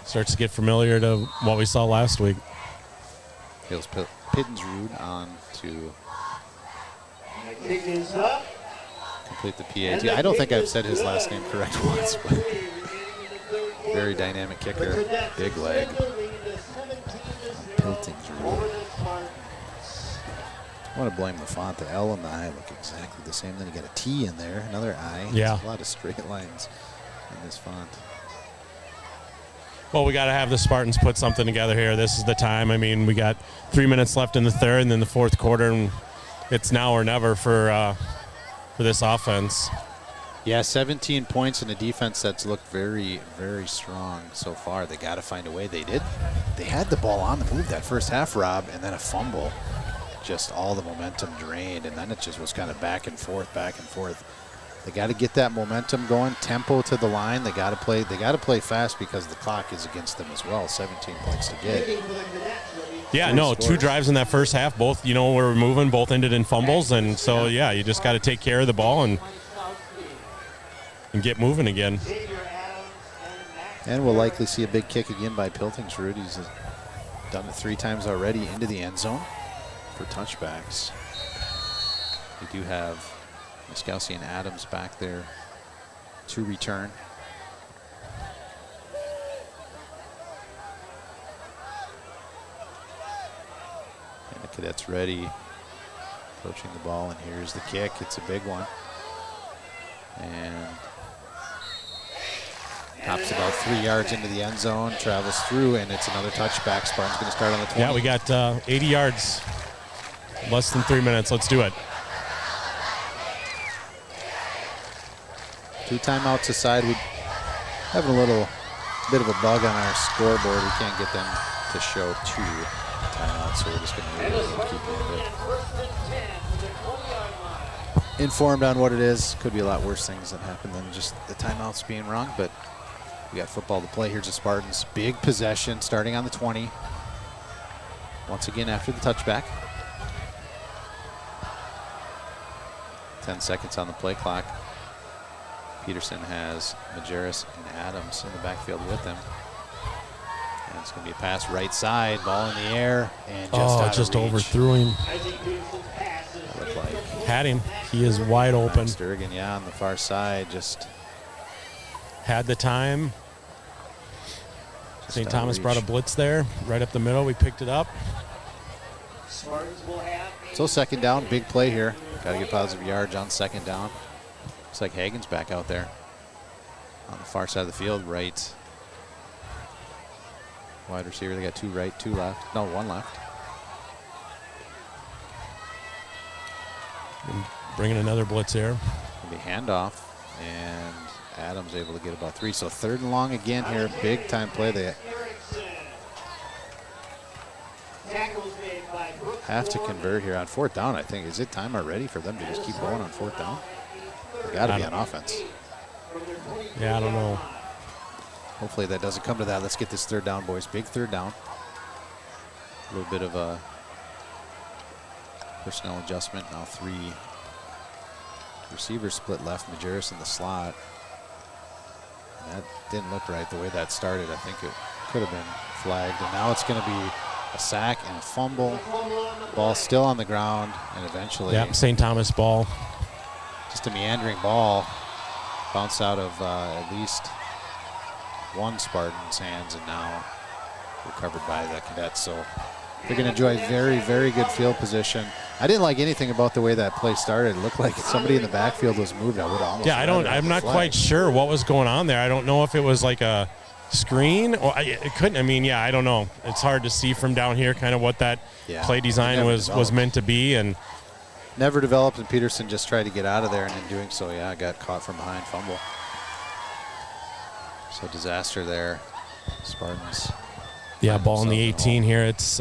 starts to get familiar to what we saw last week. Hills Pittensrud on to complete the PAT. I don't think I've said his last name correct once, but very dynamic kicker, big leg. I want to blame the font. The L and the I look exactly the same. Then you got a T in there, another I. Yeah. There's a lot of straight lines in this font. Well, we got to have the Spartans put something together here. This is the time. I mean, we got 3 minutes left in the third and then the fourth quarter, and it's now or never for this offense. Yeah, 17 points in a defense that's looked very, very strong so far. They got to find a way. They did. They had the ball on the move that first half, Rob, and then a fumble. Just all the momentum drained, and then it just was kind of back and forth, back and forth. They got to get that momentum going, tempo to the line. They got to play. They got to play fast because the clock is against them as well. 17 points to get. Yeah, no, 2 drives in that first half. Both, were moving. Both ended in fumbles, and so yeah, you just got to take care of the ball and get moving again. And we'll likely see a big kick again by Piltingsrud. He's done it 3 times already into the end zone for touchbacks. We do have Miskowski and Adams back there to return. And the Cadets ready, approaching the ball, and here's the kick. It's a big one. And hops about 3 yards into the end zone, travels through, and it's another touchback. Spartan's going to start on the 20. Yeah, we got 80 yards, less than 3 minutes. Let's do it. 2 timeouts aside, we having a little bit of a bug on our scoreboard. We can't get them to show 2 timeouts, so we're just going to keep it. Informed on what it is. Could be a lot worse things that happen than just the timeouts being wrong, but we got football to play. Here's the Spartans. Big possession starting on the 20. Once again after the touchback. 10 seconds on the play clock. Peterson has Majerus and Adams in the backfield with them. And it's going to be a pass right side, ball in the air, and just overthrew him. That looked like had him. He is wide open. Sturgeon, yeah, on the far side, just had the time. St. Thomas brought a blitz there, right up the middle. We picked it up. So second down, big play here. Got to get positive yards on second down. Looks like Hagen's back out there on the far side of the field, right. Wide receiver, they got 2 right, 2 left. No, 1 left. Bringing another blitz here. It'll be handoff, and Adams able to get about 3. So 3rd and long again here. Big time play. They have to convert here on 4th down, I think. Is it time already for them to just keep going on 4th down? They got to be on offense. Yeah, I don't know. Hopefully that doesn't come to that. Let's get this 3rd down, boys. Big 3rd down. A little bit of a personnel adjustment. Now 3 receivers split left. Majerus in the slot. And that didn't look right the way that started. I think it could have been flagged. And now it's going to be a sack and a fumble. Ball still on the ground, and eventually St. Thomas ball. just a meandering ball. Bounce out of at least one Spartan's hands, and now recovered by the Cadets. So they're going to enjoy very, very good field position. I didn't like anything about the way that play started. It looked like somebody in the backfield was moved. I would almost. Yeah, I'm not quite sure what was going on there. I don't know if it was like a screen or it couldn't. I mean, yeah, I don't know. It's hard to see from down here kind of what that play design was meant to be, and never developed. And Peterson just tried to get out of there, and in doing so, got caught from behind, fumble. So disaster there, Spartans. Yeah, ball in the 18 here. It's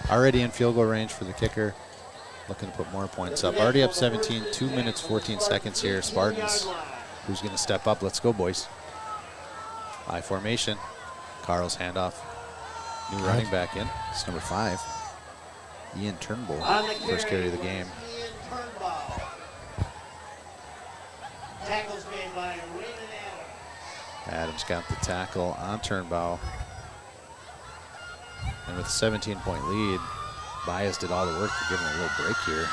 already in field goal range for the kicker. Looking to put more points up. Already up 17, 2 minutes, 14 seconds here. Spartans, who's going to step up? Let's go, boys. I formation. Carl's handoff. New running back in. It's number 5. Ian Turnbull, first carry of the game. Tackles made by Raymond Adams got the tackle on Turnbow. And with a 17-point lead, Bias did all the work to give him a little break here.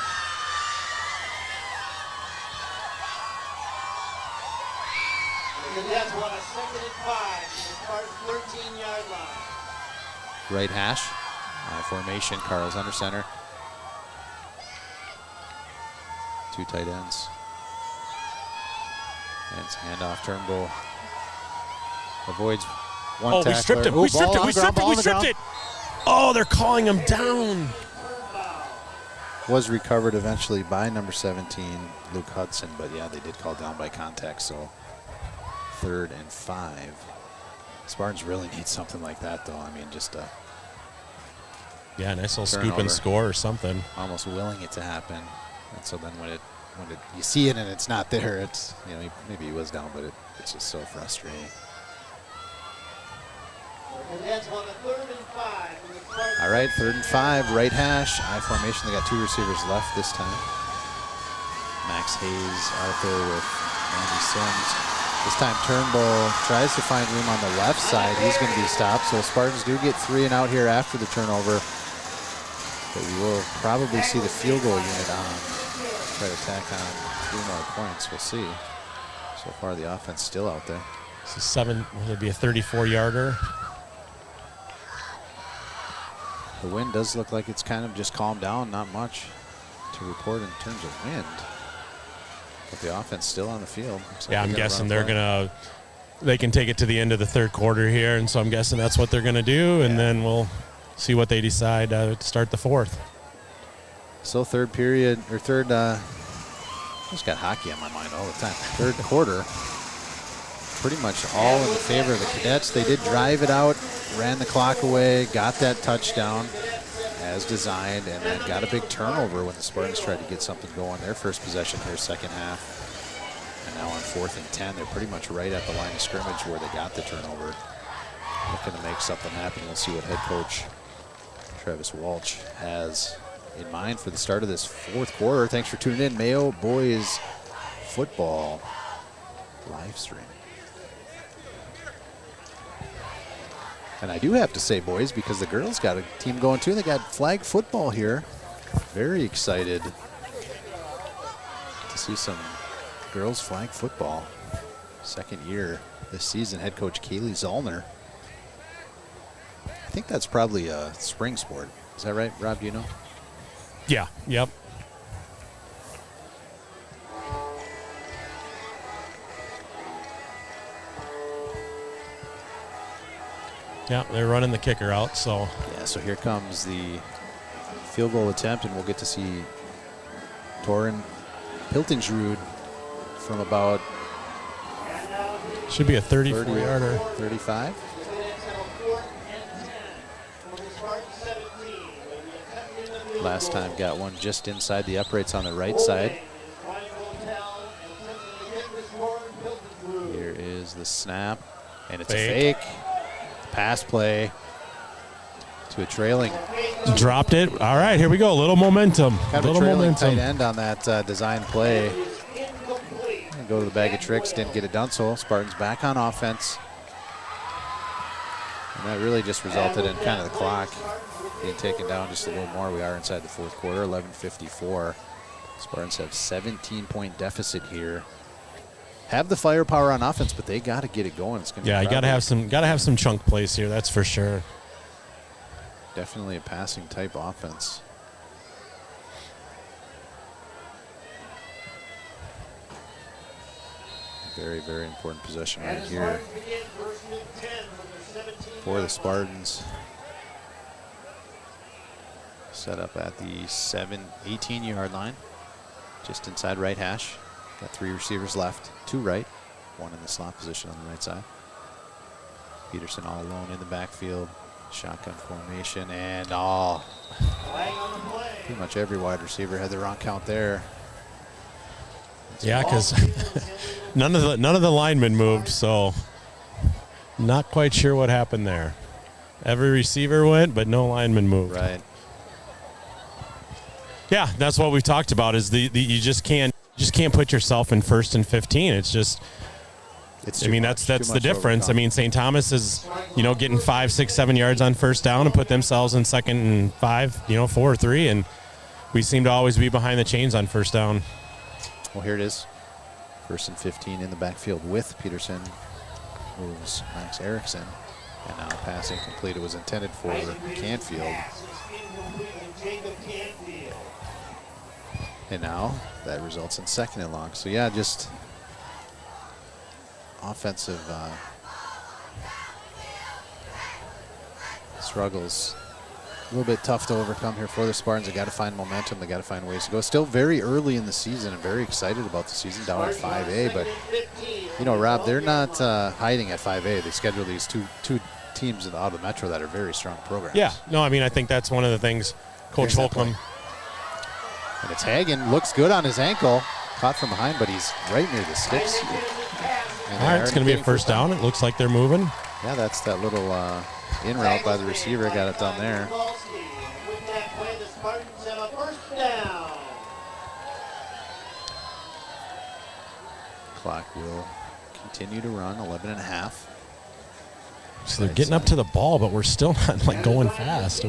The Cadets want a 2nd and 5 from the 13-yard line. Right hash. Formation, Carl's under center. 2 tight ends. And it's handoff. Turnbull avoids one tackler. We stripped him. We stripped it. Oh, they're calling him down. Was recovered eventually by number 17, Luke Hudson. But yeah, they did call down by contact. So 3rd and 5. Spartans really need something like that, though. I mean, just a nice little scoop and score or something. Almost willing it to happen. And so then when you see it and it's not there, it's, maybe he was down, but it's just so frustrating. All right, 3rd and 5, right hash, I formation. They got 2 receivers left this time. Max Hayes, Arthur with Andy Sims. This time Turnbull tries to find room on the left side. He's going to be stopped. So Spartans do get 3 and out here after the turnover. But we will probably see the field goal unit on. Try to tack on 3 more points. We'll see. So far the offense still out there. This is it'll be a 34-yarder. The wind does look like it's kind of just calmed down. Not much to report in terms of wind. But the offense still on the field. Yeah, I'm guessing they can take it to the end of the 3rd quarter here, and so I'm guessing that's what they're going to do, and then we'll see what they decide to start the 4th. So 3rd period, or 3rd, just got hockey on my mind all the time. 3rd quarter, pretty much all in the favor of the Cadets. They did drive it out, ran the clock away, got that touchdown as designed, and then got a big turnover when the Spartans tried to get something going. Their first possession here, 2nd half. And now on 4th and 10, they're pretty much right at the line of scrimmage where they got the turnover. Looking to make something happen. We'll see what head coach Travis Walsh has in mind for the start of this 4th quarter. Thanks for tuning in. Mayo Boys Football live stream. And I do have to say, boys, because the girls got a team going too. They got flag football here. Very excited to see some girls flag football. 2nd year this season. Head coach Kaylee Zollner. I think that's probably a spring sport. Is that right, Rob? Do you know? Yeah. Yep. Yeah, they're running the kicker out, so. Yeah, so here comes the field goal attempt, and we'll get to see Torrin Piltingsrud from about Should be a 34-yarder. 35. Last time got one just inside the uprights on the right side. Here is the snap, and it's a fake. Pass play to a trailing. Dropped it. All right, here we go. A little momentum. Kind of a trailing tight end on that design play. And go to the bag of tricks, didn't get it done, so Spartans back on offense. And that really just resulted in kind of the clock being taken down just a little more. We are inside the fourth quarter, 11:54. Spartans have 17-point deficit here. Have the firepower on offense, but they got to get it going. It's gonna you got to have some chunk plays here. That's for sure. Definitely a passing type offense. Very, very important possession right here for the Spartans. Set up at the 18-yard line, just inside right hash. Got 3 receivers left, 2 right, 1 in the slot position on the right side. Peterson all alone in the backfield, shotgun formation, and pretty much every wide receiver had the wrong count there. Yeah, because none of the linemen moved, so not quite sure what happened there. Every receiver went, but no lineman moved. Right. Yeah, that's what we've talked about. Is you just can't put yourself in 1st and 15. It's just. That's the difference. I mean, St. Thomas is, getting 5, 6, 7 yards on first down and put themselves in 2nd and 5, 4 or 3, and we seem to always be behind the chains on first down. Well, here it is. 1st and 15 in the backfield with Peterson. Moves Max Erickson. And now pass incomplete. It was intended for Canfield. And now that results in 2nd and long. So, yeah, just offensive struggles. A little bit tough to overcome here for the Spartans. They got to find momentum. They got to find ways to go. Still very early in the season and very excited about the season down at 5A. But, Rob, they're not hiding at 5A. They schedule these two teams out of the Metro that are very strong programs. Yeah. No, I mean, I think that's one of the things Coach Holcomb. And it's Hagen. Looks good on his ankle. Caught from behind, but he's right near the sticks. All right, it's going to be a first down. It looks like they're moving. Yeah, that's that little in route by the receiver. Got it done there. Clock will continue to run, 11 and a half. So they're getting up to the ball, but we're still not going fast.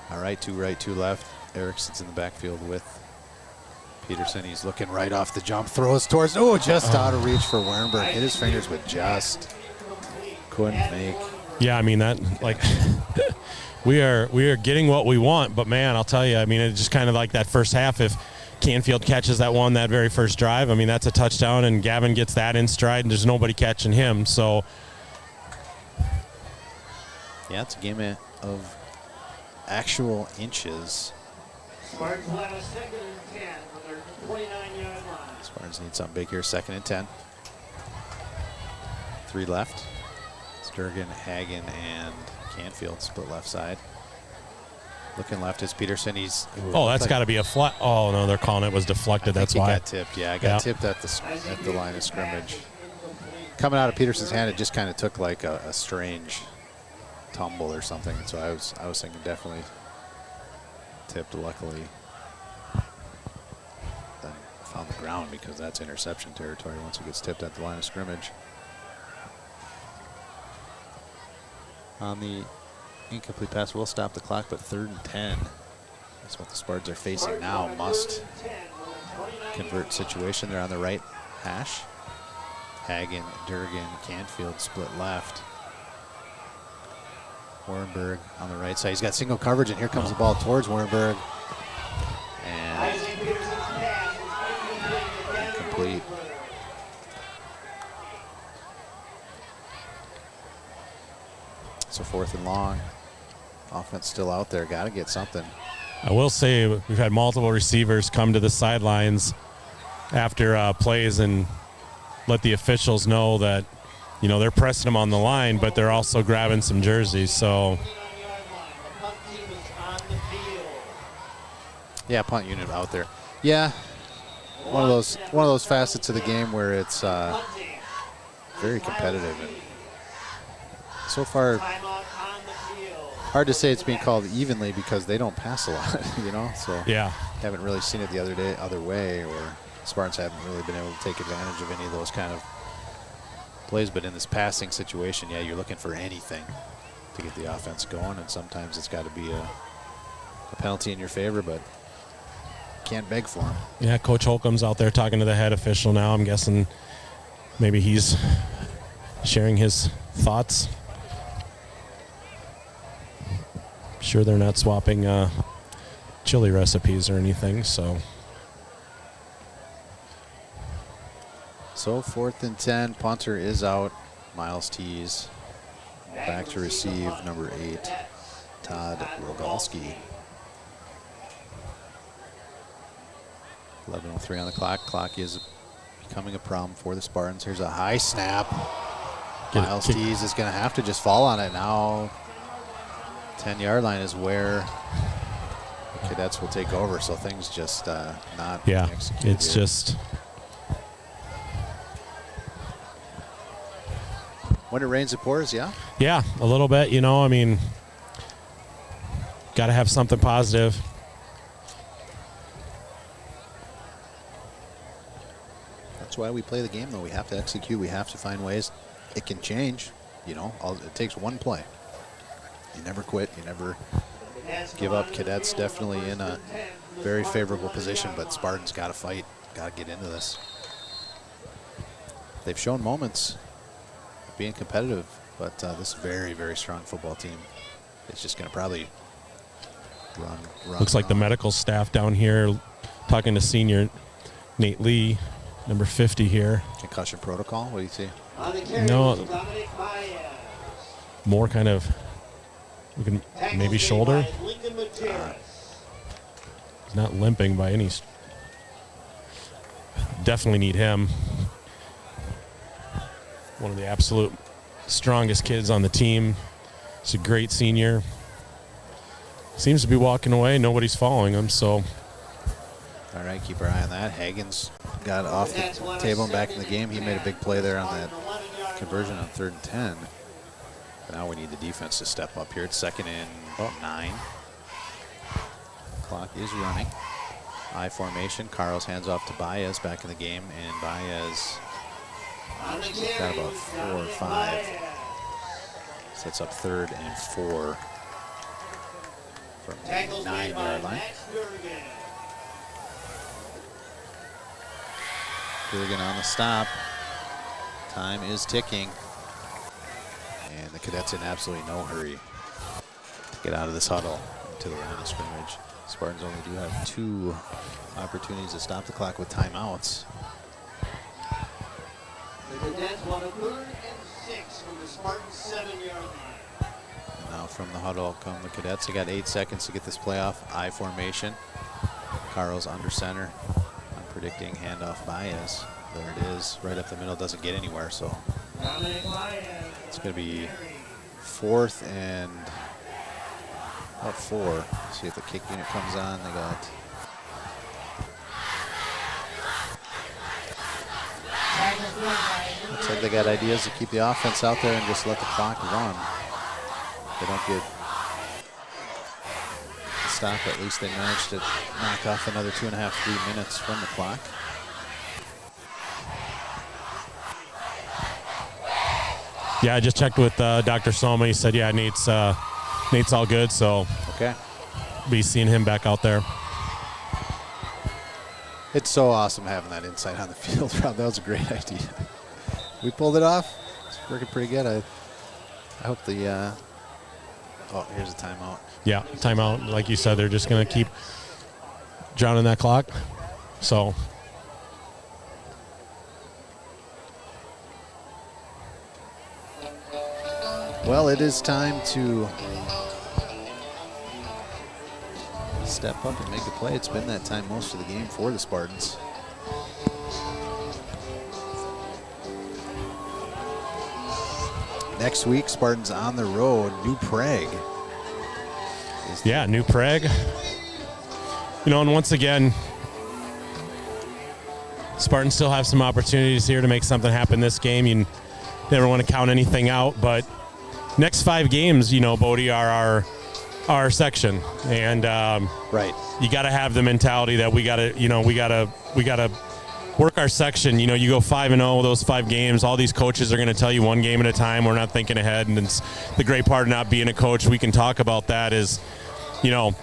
All right, 2 right, 2 left. Erickson's in the backfield with Peterson. He's looking right off the jump. Throws towards, just out of reach for Wernberg. Hit his fingers, but just couldn't make. Yeah, I mean, we are getting what we want, but man, I'll tell you, I mean, it's just kind of like that first half. If Canfield catches that very first drive, I mean, that's a touchdown, and Gavin gets that in stride, and there's nobody catching him. So, yeah, it's a game of actual inches. Spartans will have a 2nd and 10 from their 29-yard line. Spartans need something big here. 2nd and 10. 3 left. Sturgeon, Hagen, and Canfield split left side. Looking left is Peterson. That's got to be a flat. Oh no, they're calling it was deflected. That's why. He got tipped. Yeah, got tipped at the line of scrimmage. Coming out of Peterson's hand, it just kind of took like a strange tumble or something. So I was thinking definitely tipped. Luckily, then found the ground because that's interception territory once it gets tipped at the line of scrimmage. On the incomplete pass will stop the clock, but 3rd and 10. That's what the Spartans are facing now. Must convert situation. They're on the right hash. Hagen, Durgan, Canfield split left. Warrenberg on the right side. He's got single coverage, and here comes the ball towards Warrenberg. And incomplete. So 4th and long. Offense still out there. Got to get something. I will say we've had multiple receivers come to the sidelines after plays and let the officials know that, you know, they're pressing them on the line, but they're also grabbing some jerseys. So, yeah, punt unit out there. Yeah, one of those facets of the game where it's very competitive, and so far hard to say it's being called evenly because they don't pass a lot, you know. So yeah, haven't really seen it the other way, or Spartans haven't really been able to take advantage of any of those kind of plays. But in this passing situation, yeah, you're looking for anything to get the offense going, and sometimes it's got to be a penalty in your favor, but can't beg for them. Yeah, Coach Holcomb's out there talking to the head official now. I'm guessing maybe he's sharing his thoughts. Sure they're not swapping chili recipes or anything, so. So 4th and 10, punter is out. Miles tees. Back to receive, number 8, Todd Rogalski. 11:03 on the clock. Clock is becoming a problem for the Spartans. Here's a high snap. Miles tees is going to have to just fall on it now. 10-yard line is where the Cadets will take over, so things just not being executed. It's just when it rains it pours. Yeah, a little bit, you know. I mean, got to have something positive. that's why we play the game, though. We have to execute, we have to find ways. It can change, you know. It takes one play. You never quit, you never give up. Cadets definitely in a very favorable position, but Spartans got to fight, got to get into this. They've shown moments of being competitive, but this very, very strong football team is just going to probably run. Looks like the medical staff down here talking to senior Nate Lee, number 50 here. Concussion protocol, what do you see? No, more kind of maybe shoulder. He's not limping by any. Definitely need him. One of the absolute strongest kids on the team. He's a great senior. Seems to be walking away. Nobody's following him, so. All right, keep our eye on that. Hagen's got off the table and back in the game. He made a big play there on that conversion on 3rd and 10. But now we need the defense to step up here. It's 2nd and about 9. Clock is running. I formation. Carl's hands off to Baez back in the game, and Baez got about 4 or 5. Sets up 3rd and 4 from the 9-yard line. Durgan on the stop. Time is ticking. And the Cadets in absolutely no hurry to get out of this huddle to the line of scrimmage. Spartans only do have 2 opportunities to stop the clock with timeouts. The Cadets want a 3rd and 6 from the Spartans 7-yard line. And now from the huddle come the Cadets. They got 8 seconds to get this play off. I formation. Carl's under center. I'm predicting handoff Baez. There it is, right up the middle. Doesn't get anywhere, so it's going to be 4th and about 4. See if the kick unit comes on. They got looks like they got ideas to keep the offense out there and just let the clock run. If they don't get the stop, at least they managed to knock off another 2.5, 3 minutes from the clock. Yeah, I just checked with Dr. Soma. He said, yeah, Nate's all good, so okay, be seeing him back out there. It's so awesome having that insight on the field, Rob. That was a great idea. We pulled it off. It's working pretty good. I hope the oh, here's a timeout. Yeah, timeout. Like you said, they're just going to keep drowning that clock. So well, it is time to step up and make a play. It's been that time most of the game for the Spartans. next week, Spartans on the road, New Prague. Yeah, New Prague. You know, and once again, Spartans still have some opportunities here to make something happen this game. You never want to count anything out, but next 5 games, you know, Bodie, are our section, and right. You got to have the mentality that we got to work our section. You know, you go 5-0 those 5 games. All these coaches are going to tell you one game at a time. We're not thinking ahead, and it's the great part of not being a coach. We can talk about that. Is, you know,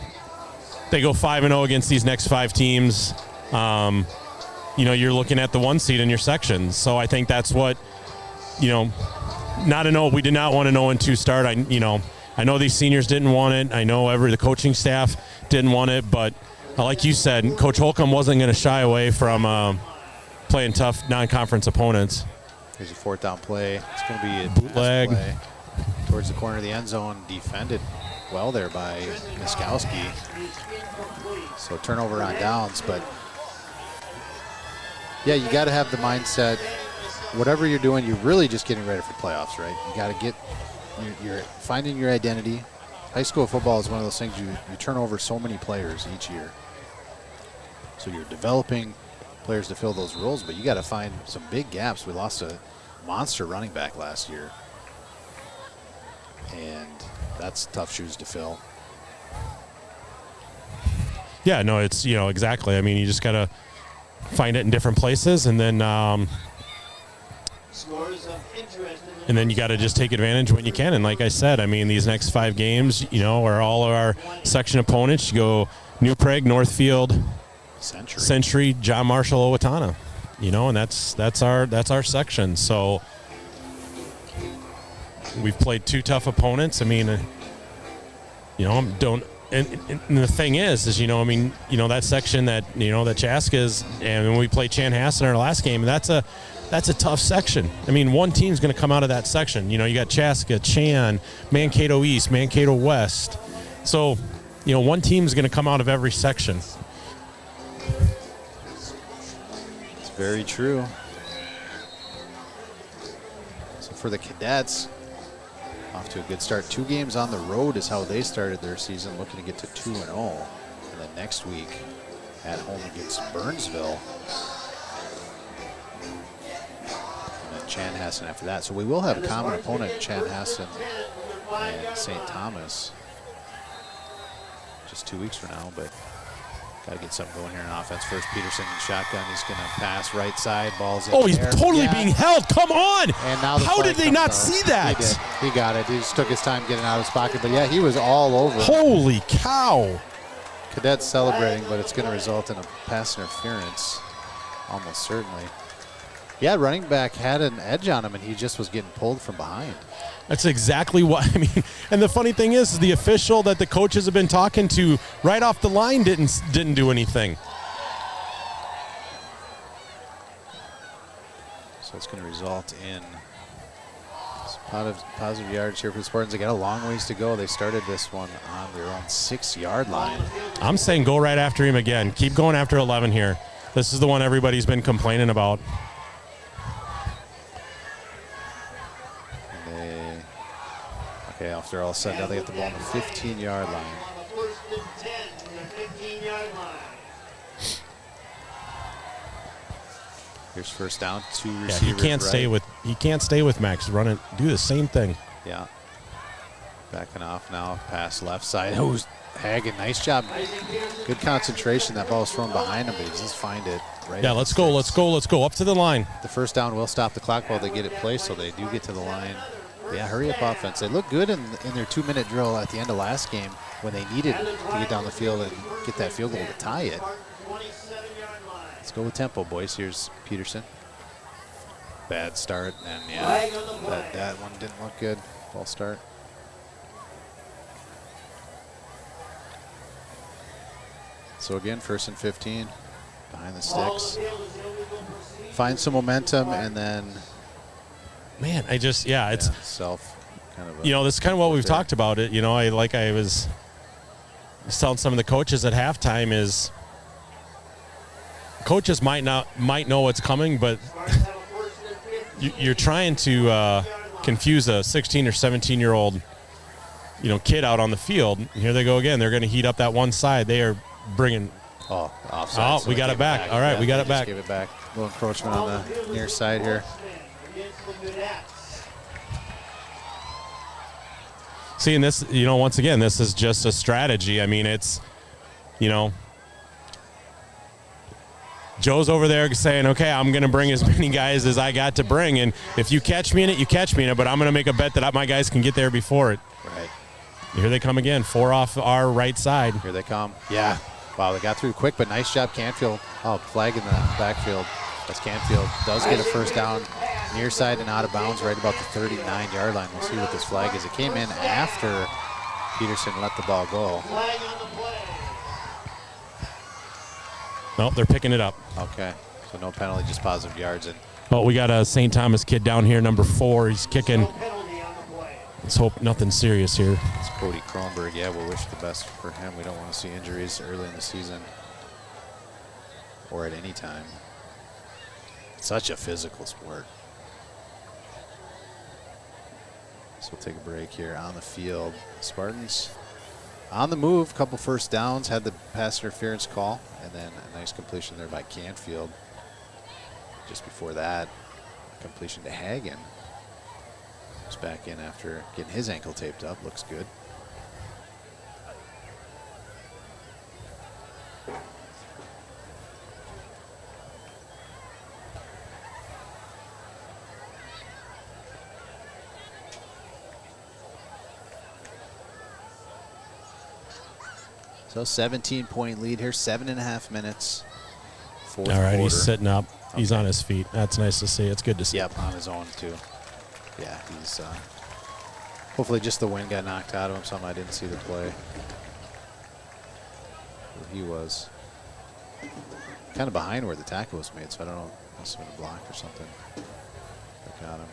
they go 5-0 against these next 5 teams. You know, you're looking at the 1 seed in your section. So I think that's what, you know, not a no. We did not want an 0-2 start. I know these seniors didn't want it. I know the coaching staff didn't want it. But like you said, Coach Holcomb wasn't going to shy away from playing tough non-conference opponents. Here's a 4th down play. It's going to be a bootleg play towards the corner of the end zone. Defended well there by Miskowski. So turnover on downs, but yeah, you got to have the mindset. Whatever you're doing, you're really just getting ready for playoffs, right? You got to you're finding your identity. High school football is one of those things you turn over so many players each year. So you're developing players to fill those roles, but you got to find some big gaps. We lost a monster running back last year, and that's tough shoes to fill. Yeah, no, it's, you know, exactly. I mean, you just got to find it in different places, and then you got to just take advantage when you can. And like I said, I mean, these next 5 games, you know, are all of our section opponents. You go New Prague, Northfield, Century, John Marshall, Owatonna. You know, and that's our section. So we've played 2 tough opponents. I mean, you know, and the thing is, you know, I mean, you know, that section that, you know, that Chaska's, and when we played Chanhassen in our last game, that's a tough section. I mean, one team's going to come out of that section. You know, you got Chaska, Chan, Mankato East, Mankato West. So, you know, one team's going to come out of every section. It's very true. So for the Cadets, off to a good start. 2 games on the road is how they started their season, looking to get to 2-0. And then next week at home against Burnsville. And then Chanhassen after that. So we will have a common opponent, Chanhassen and St. Thomas, just 2 weeks from now, but got to get something going here in offense. First, Peterson in shotgun. He's going to pass right side. Ball's in. Oh, he's there. totally being held. Come on. And now how did they not see that? He did. He got it. He just took his time getting out of his pocket. But yeah, he was all over. Holy cow. Cadets celebrating, but it's going to result in a pass interference, almost certainly. Yeah, running back had an edge on him, and he just was getting pulled from behind. That's exactly what I mean. And the funny thing is, the official that the coaches have been talking to right off the line didn't do anything. So it's going to result in positive yards here for the Spartans. They got a long ways to go. They started this one on their own 6-yard line. I'm saying go right after him again. Keep going after 11 here. This is the one everybody's been complaining about. Okay, after all said, now they get the ball on the 15-yard line. Here's first down, 2 receivers. Yeah, he can't stay with Max. Run it, do the same thing. Yeah. Backing off now, pass left side. Oh, Hagen, nice job. Good concentration. That ball was thrown behind him, but he just find it right. Yeah, let's go. Up to the line. The first down will stop the clock while they get it placed, so they do get to the line. Yeah, hurry up offense. They looked good in their 2-minute drill at the end of last game when they needed to get down the field and get that field goal to tie it. Let's go with tempo, boys. Here's Peterson. Bad start, and yeah, that one didn't look good. False start. So again, 1st and 15, behind the sticks. Find some momentum, and then man, it's self kind of. This is kind of what we've talked about. It, I was telling some of the coaches at halftime is coaches might know what's coming, but you're trying to confuse a 16 or 17-year-old, kid out on the field. And here they go again. They're going to heat up that one side. They are bringing. Oh, offside. Oh, we got it back. All right, we got it back. Give it back. A little encroachment on the near side here. See, and this, once again, this is just a strategy. I mean, it's, Joe's over there saying, okay, I'm going to bring as many guys as I got to bring. And if you catch me in it, you catch me in it. But I'm going to make a bet that my guys can get there before it. Right. Here they come again. 4 off our right side. Here they come. Yeah. Wow, they got through quick, but nice job, Canfield. Oh, flag in the backfield. As Canfield does get a first down near side and out of bounds right about the 39-yard line. We'll see what this flag is. It came in after Peterson let the ball go. Nope, they're picking it up. Okay, so no penalty, just positive yards. And we got a St. Thomas kid down here, number 4. He's kicking. Let's hope nothing serious here. It's Cody Kronberg. Yeah, we'll wish the best for him. We don't want to see injuries early in the season or at any time. It's such a physical sport. So we'll take a break here on the field. Spartans on the move, couple first downs, had the pass interference call, and then a nice completion there by Canfield. Just before that, completion to Hagen. He's back in after getting his ankle taped up. Looks good. So 17-point lead here, 7.5 minutes. All right, he's sitting up. Okay. He's on his feet. That's nice to see. It's good to see. Yep, on his own too. Yeah, he's hopefully just the wind got knocked out of him. Something I didn't see the play. Well, he was kind of behind where the tackle was made, so I don't know. Must have been a block or something. That got him.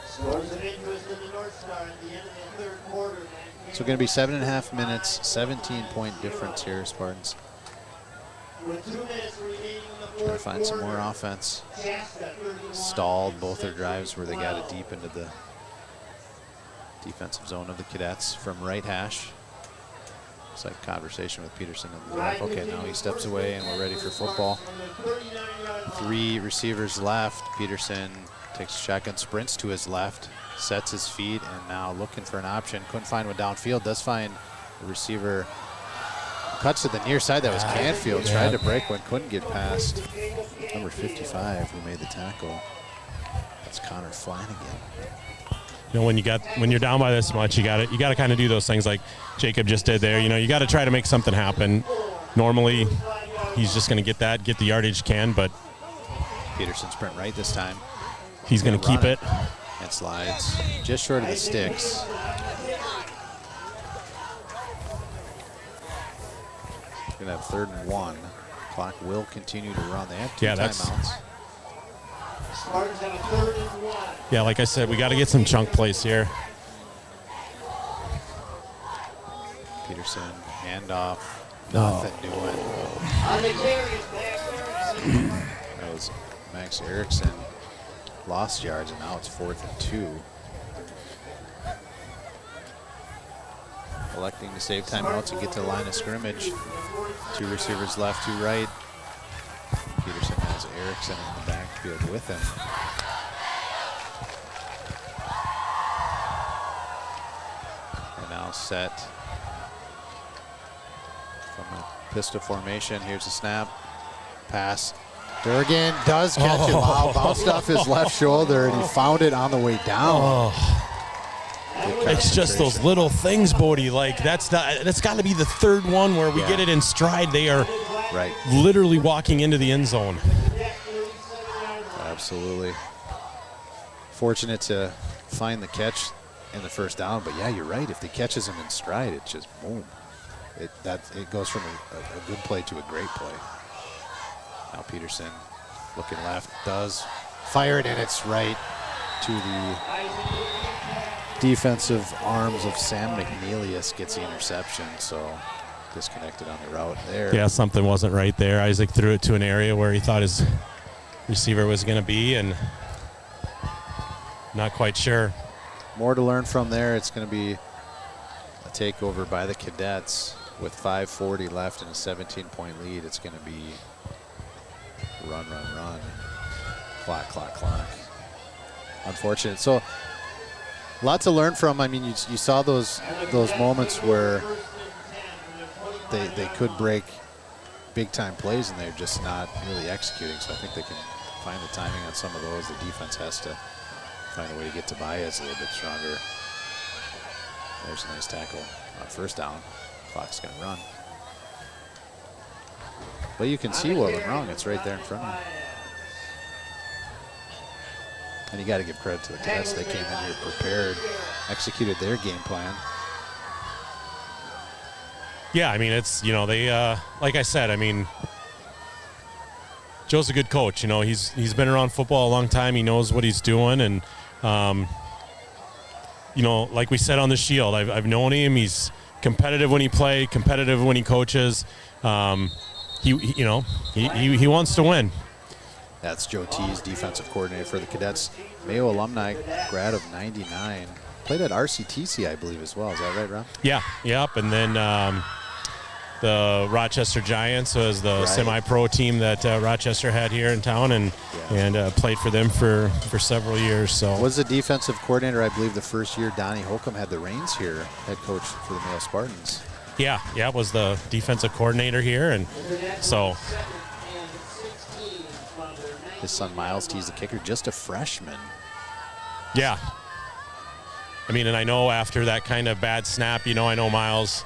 Scores of interest in the North Star at the end of the third quarter. So going to be 7.5 minutes, 17-point difference here, Spartans. With 2 minutes remaining in the fourth Trying to find some more offense. Stalled both their drives where they got it deep into the defensive zone of the Cadets from right hash. It's like conversation with Peterson on the left. Okay, now he steps away and we're ready for football. 3 receivers left. Peterson takes a shotgun, sprints to his left, sets his feet, and now looking for an option. Couldn't find one downfield. Does find the receiver. Cuts to the near side. That was Canfield. Tried to break one, couldn't get past number 55 who made the tackle. That's Connor Flanagan. When you're down by this much, you got to kind of do those things like Jacob just did there. You got to try to make something happen. Normally, he's just going to get the yardage he can, but Peterson sprint right this time. He's going to keep it. And slides just short of the sticks. Gonna have 3rd and 1. Clock will continue to run. They have 2 timeouts. Spartans have a 3rd and 1. Yeah, like I said, we got to get some chunk plays here. Peterson, handoff. Nothing doing. That was Max Erickson. Lost yards, and now it's 4th and 2. Electing to save timeouts and get to the line of scrimmage. 2 receivers left, 2 right. Peterson has Erickson in the backfield with him. And now set from a pistol formation. Here's the snap. Pass. Durgan does catch it. Wow, bounced off his left shoulder, and he found it on the way down. It's just those little things, Bodie. Like that's got to be the 3rd one where we get it in stride. They are literally walking into the end zone. Absolutely. Fortunate to find the catch in the first down, but yeah, you're right. If the catches him in stride, it just boom. It goes from a good play to a great play. Now Peterson looking left, does fire it, and it's right to the defensive arms of Sam McNeilius. Gets the interception, so disconnected on the route there. Yeah, something wasn't right there. Isaac threw it to an area where he thought his receiver was going to be, and not quite sure. More to learn from there. It's going to be a takeover by the Cadets with 5:40 left and a 17-point lead. It's going to be run, clock. Unfortunate. So, a lot to learn from. I mean, you saw those moments where they could break big-time plays and they're just not really executing. So I think they can find the timing on some of those. The defense has to find a way to get to Baez a little bit stronger. There's a nice tackle on first down. Clock's going to run. But you can see what went wrong. It's right there in front of you. And you got to give credit to the Cadets. They came in here prepared, executed their game plan. Yeah, I mean, it's, you know, they, like I said, I mean, Joe's a good coach. You know, he's been around football a long time. He knows what he's doing. And, you know, like we said on the Shield, I've known him. He's competitive when he plays, competitive when he coaches. He wants to win. That's Joe Tees, defensive coordinator for the Cadets. Mayo alumni, grad of 99. Played at RCTC, I believe, as well. Is that right, Rob? Yeah, yep. And then the Rochester Giants was the semi-pro team that Rochester had here in town, and played for them for several years. So was the defensive coordinator, I believe, the first year Donnie Holcomb had the reins here, head coach for the Mayo Spartans. Yeah, was the defensive coordinator here, and so his son Miles Tees, the kicker, just a freshman. Yeah. I mean, and I know after that kind of bad snap, you know, I know Miles,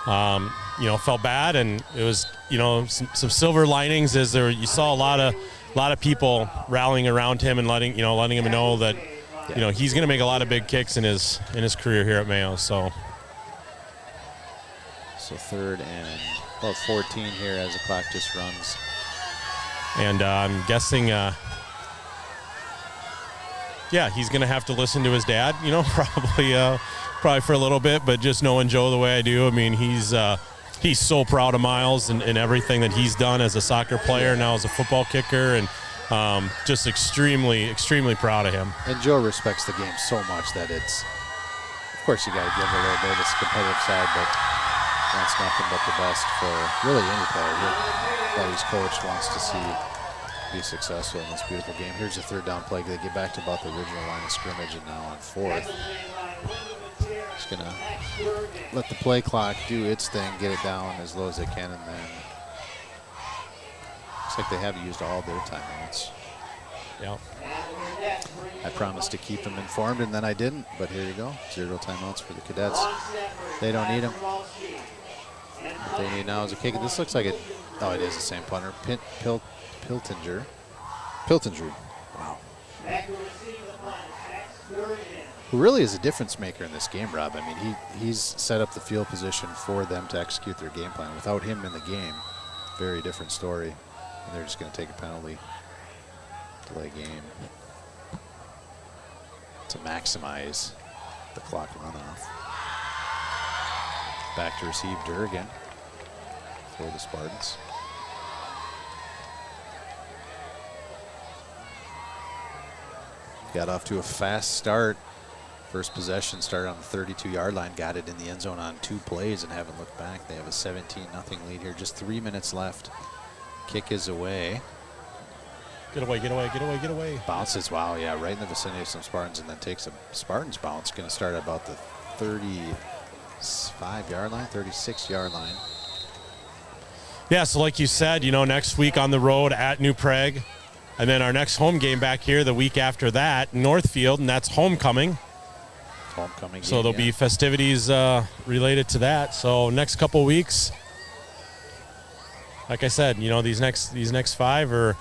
felt bad, and it was, you know, some silver linings is there. You saw a lot of people rallying around him and letting him know that, you know, he's going to make a lot of big kicks in his career here at Mayo. So third and about 14 here as the clock just runs. And I'm guessing, he's going to have to listen to his dad, you know, probably for a little bit. But just knowing Joe the way I do, I mean, he's so proud of Miles and everything that he's done as a soccer player, now as a football kicker, and just extremely, extremely proud of him. And Joe respects the game so much that it's, of course, you got to give a little bit of this competitive side, but wants nothing but the best for really any player that he's coached, wants to see be successful in this beautiful game. Here's the third down play. They get back to about the original line of scrimmage, and now on fourth. Just going to let the play clock do its thing, get it down as low as they can, and then looks like they have used all their timeouts. Yep. I promised to keep them informed, and then I didn't, but here you go. 0 timeouts for the Cadets. They don't need them. What they need now is a kick. This looks like it is the same punter. Piltinger. Wow. Who really is a difference maker in this game, Rob. I mean, he's set up the field position for them to execute their game plan. Without him in the game, very different story. And they're just going to take a penalty. Delay game to maximize the clock runoff. Back to receive Durgan for the Spartans. Got off to a fast start. First possession started on the 32-yard line. Got it in the end zone on 2 plays and haven't looked back. They have a 17-0 lead here. Just 3 minutes left. Kick is away. Get away. Bounces, wow, yeah, right in the vicinity of some Spartans, and then takes a Spartans bounce. Going to start at about the 35-yard line, 36-yard line. Yeah, so like you said, you know, next week on the road at New Prague, and then our next home game back here the week after that, Northfield, and that's homecoming. Homecoming. So there'll be festivities related to that. So next couple weeks, like I said, you know, these next 5 are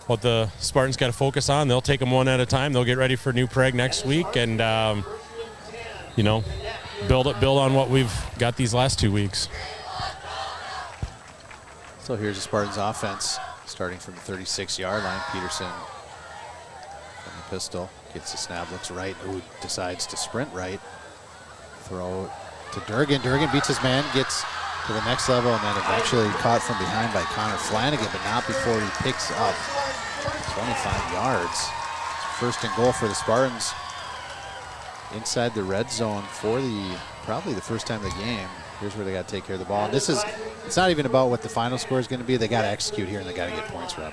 what the Spartans got to focus on. They'll take them one at a time. They'll get ready for New Prague next week, and you know, build on what we've got these last 2 weeks. So here's the Spartans offense starting from the 36-yard line. Peterson from the pistol gets the snap, looks right, who decides to sprint right. Throw to Durgan. Durgan beats his man, gets to the next level, and then eventually caught from behind by Connor Flanagan, but not before he picks up 25 yards. First and goal for the Spartans inside the red zone for probably the first time of the game. Here's where they got to take care of the ball. And it's not even about what the final score is going to be. They got to execute here, and they got to get points, Rob.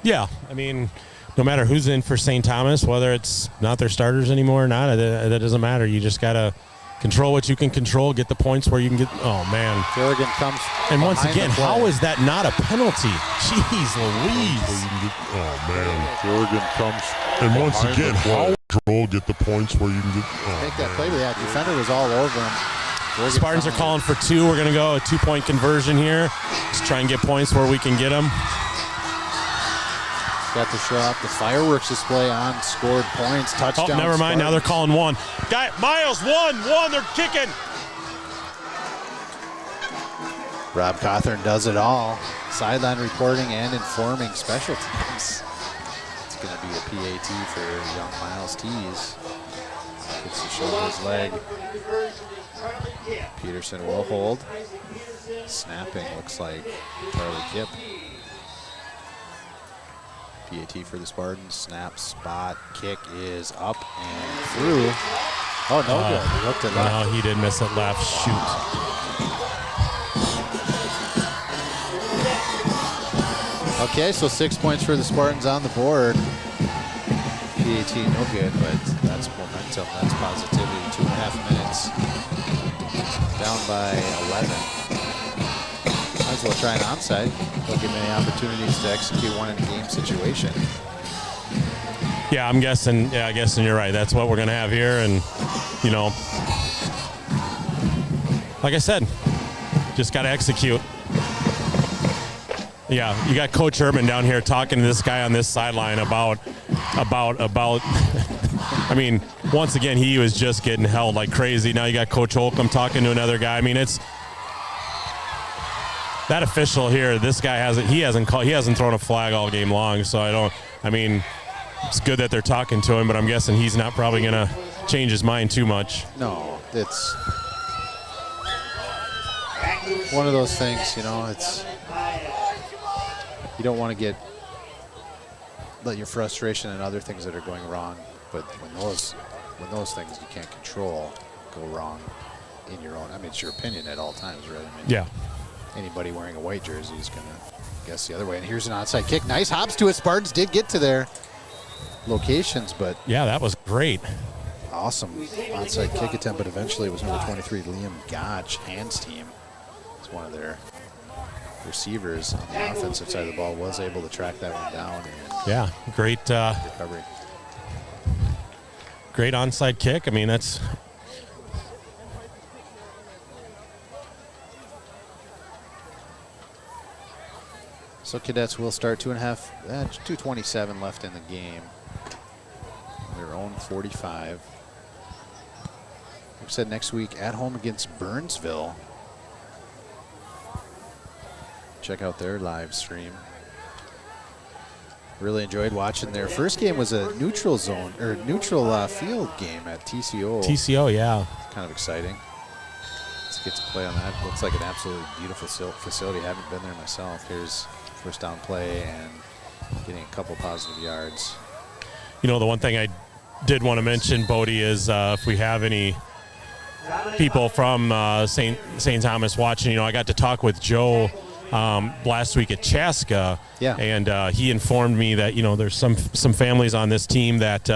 Yeah, I mean, no matter who's in for St. Thomas, whether it's not their starters anymore or not, that doesn't matter. You just got to control what you can control, get the points where you can get. Oh, man. Kerrigan comes. And once again, how is that not a penalty? Jeez Louise. Oh, man. Kerrigan comes. And once again, how control get the points where you can get. Take that play, but that defender was all over him. Spartans are calling for 2. We're going to go a 2-point conversion here. Just try and get points where we can get them. Got to show off the fireworks display on scored points. Touchdown. Oh, never mind. Spartans. Now they're calling 1. Miles, 1. They're kicking. Rob Cawthorn does it all. Sideline reporting and informing special teams. It's going to be a PAT for young Miles Tees. Gets to show his leg. Peterson will hold. Snapping looks like Charlie Kipp. PAT for the Spartans. Snap, spot, kick is up and through. Oh, no good. He looked at left. No, he did miss it left. Shoot. Okay, so 6 points for the Spartans on the board. PAT no good, but that's momentum. That's positivity. 2.5 minutes. Down by 11. Might as well try an onside. Don't give many opportunities to execute one in a game situation. Yeah, I'm guessing you're right. That's what we're going to have here. And, you know, like I said, just got to execute. Yeah, you got Coach Urban down here talking to this guy on this sideline about I mean, once again, he was just getting held like crazy. Now you got Coach Holcomb talking to another guy. I mean, it's that official here. This guy hasn't thrown a flag all game long. So it's good that they're talking to him, but I'm guessing he's not probably going to change his mind too much. No, it's one of those things, you know, it's you don't want to let your frustration and other things that are going wrong, but when those things you can't control go wrong in your own, I mean, it's your opinion at all times, right? I mean, yeah. Anybody wearing a white jersey is going to guess the other way. And here's an onside kick. Nice hops to it. Spartans did get to their locations, but yeah, that was great. Awesome onside kick attempt, but eventually it was number 23, Liam Gotch, Hands team. It's one of their receivers on the offensive side of the ball was able to track that one down. And yeah, great recovery. Great onside kick. I mean, that's so Cadets will start 2:27 left in the game. Their own 45. Like I said, next week at home against Burnsville. Check out their live stream. Really enjoyed watching their first game. Was a neutral zone or neutral field game at TCO. TCO, yeah. Kind of exciting. Let's get to play on that. Looks like an absolutely beautiful facility. I haven't been there myself. Here's first down play and getting a couple positive yards. You know, the one thing I did want to mention, Bodie, is if we have any people from St. Thomas watching, you know, I got to talk with Joe last week at Chaska, yeah, and he informed me that, you know, there's some families on this team that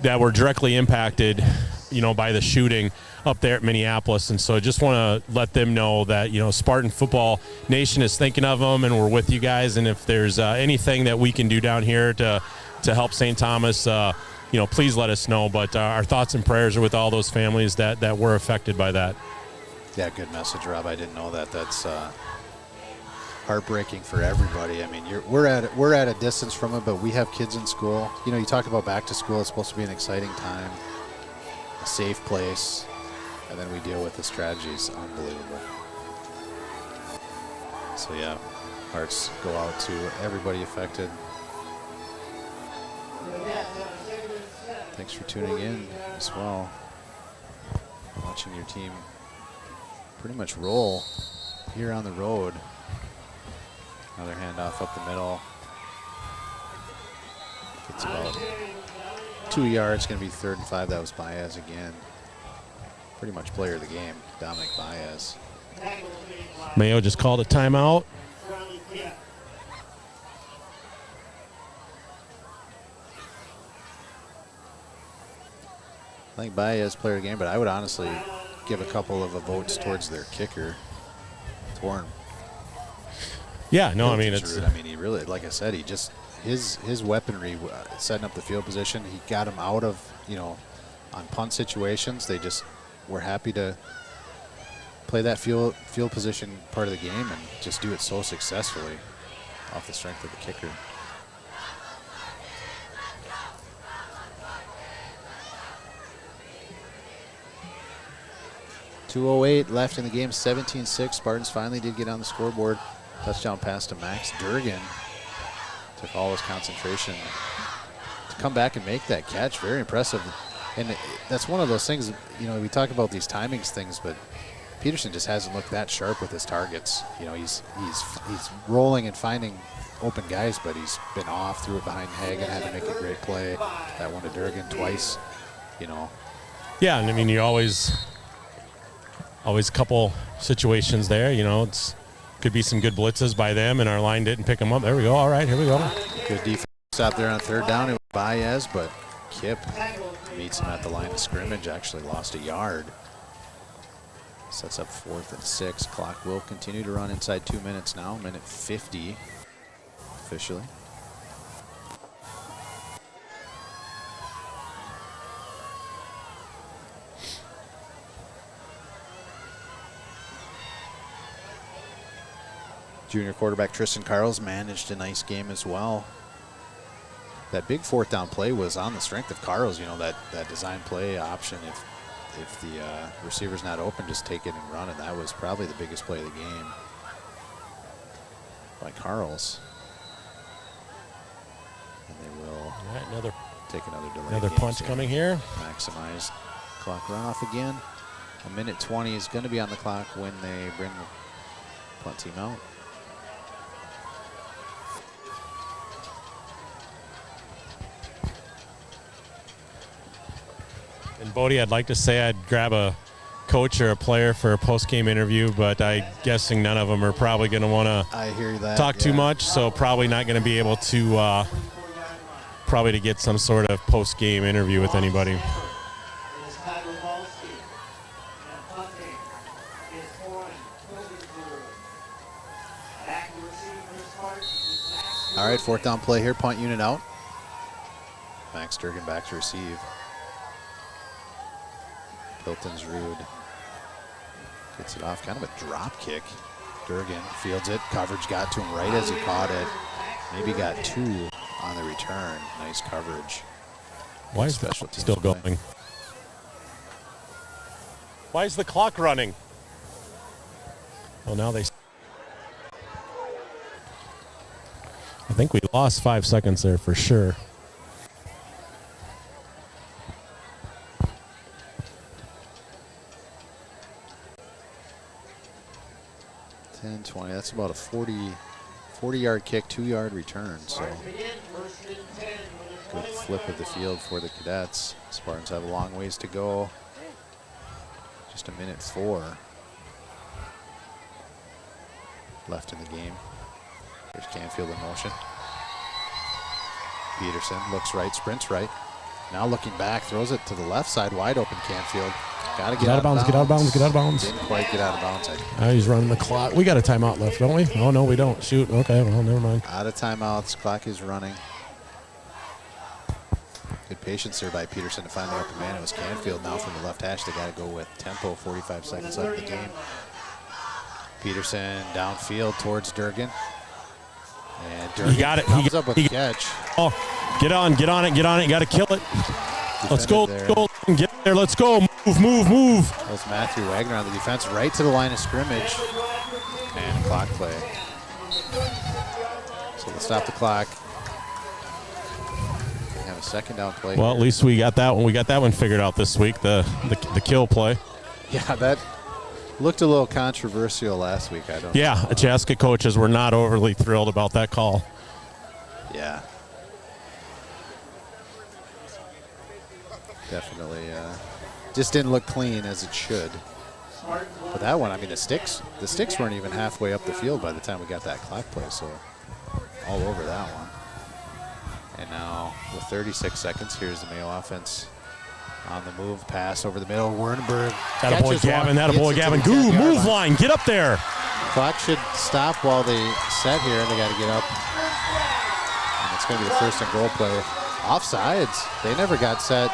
were directly impacted, you know, by the shooting up there at Minneapolis. And so I just want to let them know that, you know, Spartan Football Nation is thinking of them, and we're with you guys. And if there's anything that we can do down here to help St. Thomas, you know, please let us know. But our thoughts and prayers are with all those families that were affected by that. Yeah, good message, Rob. I didn't know that. That's heartbreaking for everybody. I mean, we're at a distance from it, but we have kids in school. You know, you talk about back to school. It's supposed to be an exciting time, a safe place, and then we deal with this tragedy. It's unbelievable. So yeah, hearts go out to everybody affected. Thanks for tuning in as well. Watching your team pretty much roll here on the road. Another handoff up the middle. It's about 2 yards, going to be 3rd and 5. That was Baez again. Pretty much player of the game, Dominic Baez. Mayo just called a timeout. I think Baez player of the game, but I would honestly give a couple of votes towards their kicker, Thorne. Yeah, no, I mean, it's. I mean, he really, like I said, he just his weaponry, setting up the field position. He got him out of, on punt situations. They just were happy to play that field position part of the game and just do it so successfully off the strength of the kicker. .208 left in the game, 17-6. Spartans finally did get on the scoreboard. Touchdown pass to Max Durgan. Took all his concentration to come back and make that catch. Very impressive. And that's one of those things, we talk about these timings things, but Peterson just hasn't looked that sharp with his targets. He's rolling and finding open guys, but he's been off, threw it behind Hagen, had to make a great play. That one to Durgan twice, Yeah, and I mean, you always a couple situations there. It's could be some good blitzes by them, and our line didn't pick them up. There we go. All right, here we go. Good defense out there on 3rd down. It was Baez, but Kip meets him at the line of scrimmage. Actually lost a yard. Sets up 4th and 6. Clock will continue to run inside 2 minutes now. Minute 50 officially. Junior quarterback Tristan Carls managed a nice game as well. That big 4th down play was on the strength of Carls. That design play option. If the receiver's not open, just take it and run. And that was probably the biggest play of the game by Carls. And they will take another delay. Another punch coming here. Maximize clock runoff again. A minute 20 is going to be on the clock when they bring the punt team out. And Bodie, I'd like to say I'd grab a coach or a player for a post-game interview, but I'm guessing none of them are probably going to want to talk too much, so probably not going to be able to to get some sort of post-game interview with anybody. All right, 4th down play here, punt unit out. Max Durgan back to receive. Hilton's Rude gets it off, kind of a drop kick. Durgan fields it, coverage got to him right as he caught it. Maybe got 2 on the return. Nice coverage. Why is the clock still going? Why is the clock running? Well, now I think we lost 5 seconds there for sure. 10-20. That's about a 40-yard kick, 2-yard return. So good flip of the field for the Cadets. Spartans have a long ways to go. Just a minute 4 left in the game. There's Canfield in motion. Peterson looks right, sprints right. Now looking back, throws it to the left side, wide open Canfield. Got to get out of bounds, get out of bounds, get out of bounds. Didn't quite get out of bounds. He's running the clock. We got a timeout left, don't we? Oh, no, we don't. Shoot. Okay, well, never mind. Out of timeouts. Clock is running. Good patience there by Peterson to find the open man. It was Canfield now from the left hash. They got to go with tempo. 45 seconds left in the game. Peterson downfield towards Durgan. And Durgan comes up with a catch. Oh, get on it. You got to kill it. Let's go. Get there. Let's go. Move. That was Matthew Wagner on the defense, right to the line of scrimmage. And clock play. So we'll stop the clock. We have a 2nd down play. Well, at least we got that one. We got that one figured out this week. The kill play. Yeah, that looked a little controversial last week. Yeah, Chaska coaches were not overly thrilled about that call. Yeah. Definitely. Just didn't look clean as it should. But that one, I mean, the sticks weren't even halfway up the field by the time we got that clock play, so all over that one. And now with 36 seconds, here's the Mayo offense on the move, pass over the middle. Wernberg. That a boy, Gavin. That a boy, Gavin. Goo, move line. Get up there. Clock should stop while they set here, and they got to get up. And it's going to be the first and goal play. Offsides. They never got set.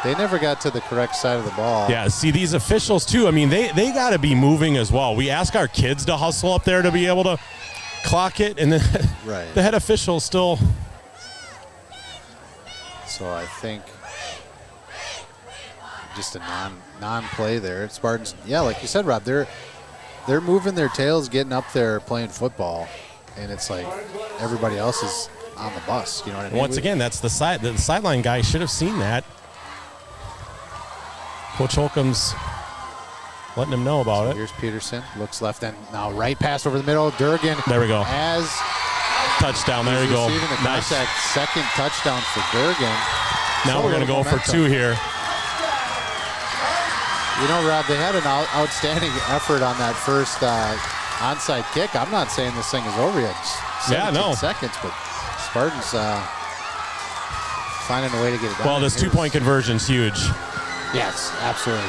They never got to the correct side of the ball. Yeah, see, these officials, too, I mean, they got to be moving as well. We ask our kids to hustle up there to be able to clock it, and then right. The head official still. So I think just a non-play there. Spartans, yeah, like you said, Rob, they're moving their tails, getting up there, playing football, and it's like everybody else is on the bus. You know what I mean? Once again, that's the sideline guy should have seen that. Coach Holcomb's letting him know about it. Here's Peterson, looks left and now right pass over the middle. Durgan. There we go. As touchdown. There we go. Receiving the contact, second touchdown for Durgan. Now we're going to go for 2 here. You know, Rob, they had an outstanding effort on that first onside kick. I'm not saying this thing is over yet. 17 seconds, but Spartans finding a way to get it done. Well, this 2-point conversion's huge. Yes, absolutely.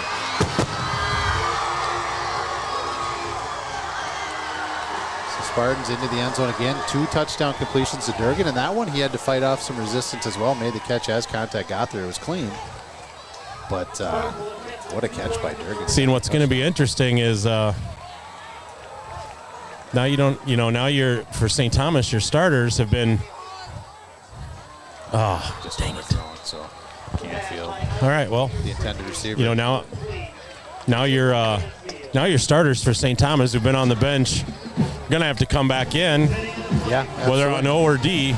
So Spartans into the end zone again. 2 touchdown completions to Durgan, and that one he had to fight off some resistance as well. Made the catch as contact got there. It was clean. But what a catch by Durgan. Seeing what's going to be interesting is now you don't, now you're, for St. Thomas, your starters have been, just dang it. So can't feel. All right, well, the intended receiver. Now your starters for St. Thomas who've been on the bench going to have to come back in. Yeah, absolutely. Whether on O or D.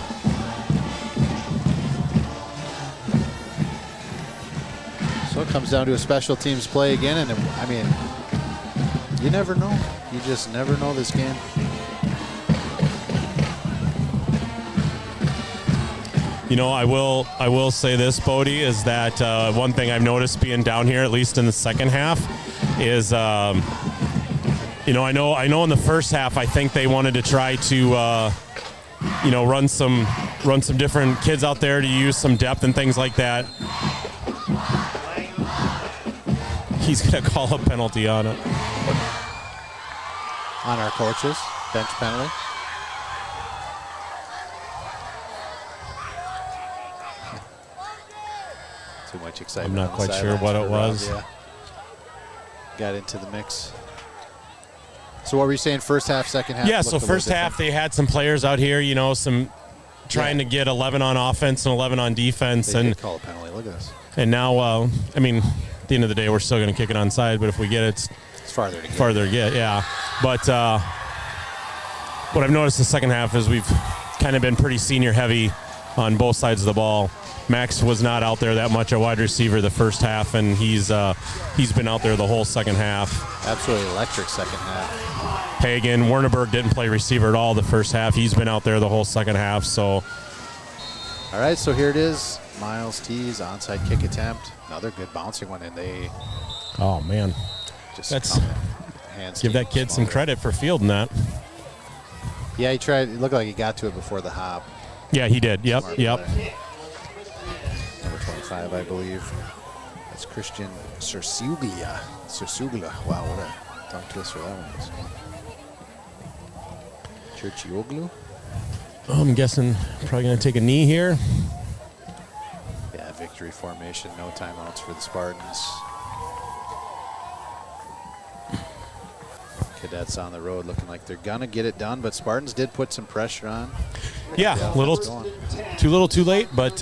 So it comes down to a special teams play again, and I mean, you never know. You just never know this game. I will say this, Bodie, is that one thing I've noticed being down here, at least in the second half, is I know in the first half I think they wanted to try to run some different kids out there to use some depth and things like that. He's going to call a penalty on it. On our coaches, bench penalty. Too much excitement. I'm not quite sure what it was. Yeah. Got into the mix. So what were you saying, first half, second half? Yeah, so first half they had some players out here, some trying to get 11 on offense and 11 on defense. They did call a penalty. Look at this. And now, at the end of the day, we're still going to kick it onside, but if we get it, it's farther to get. Yeah. But what I've noticed the second half is we've kind of been pretty senior heavy on both sides of the ball. Max was not out there that much at wide receiver the first half, and he's been out there the whole second half. Absolutely electric second half. Hagen, Werneberg didn't play receiver at all the first half. He's been out there the whole second half. So, all right, so here it is. Miles tees, onside kick attempt. Another good bouncing one, and they. Oh man, give that kid some credit for fielding that. Yeah, he tried. It looked like he got to it before the hop. Yeah, he did. Yep. Number 25, I believe. That's Christian Cersuglia. Wow, what a tongue twister that one is. Churchioglu. I'm guessing probably going to take a knee here. Yeah, victory formation. No timeouts for the Spartans. Cadets on the road looking like they're going to get it done, but Spartans did put some pressure on. Yeah, too little, too late, but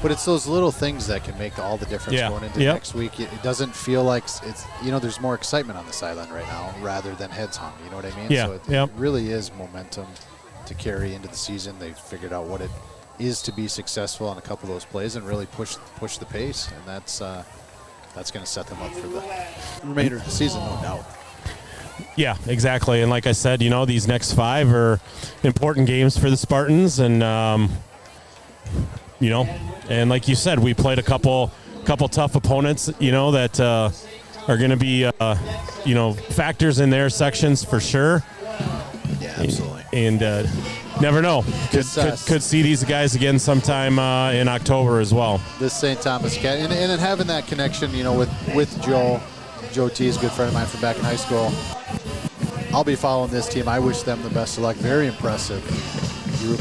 it's those little things that can make all the difference going into next week. It doesn't feel like it's there's more excitement on the sideline right now rather than heads hung. You know what I mean? Yeah. So it really is momentum to carry into the season. They've figured out what it is to be successful on a couple of those plays and really push the pace, and that's going to set them up for the remainder of the season, no doubt. Yeah, exactly. And like I said, these next 5 are important games for the Spartans, and and like you said, we played a couple tough opponents, that are going to be, factors in their sections for sure. Yeah, absolutely. And never know. Could see these guys again sometime in October as well. This St. Thomas cat, and then having that connection, with Joe. Joe T is a good friend of mine from back in high school. I'll be following this team. I wish them the best of luck. Very impressive group,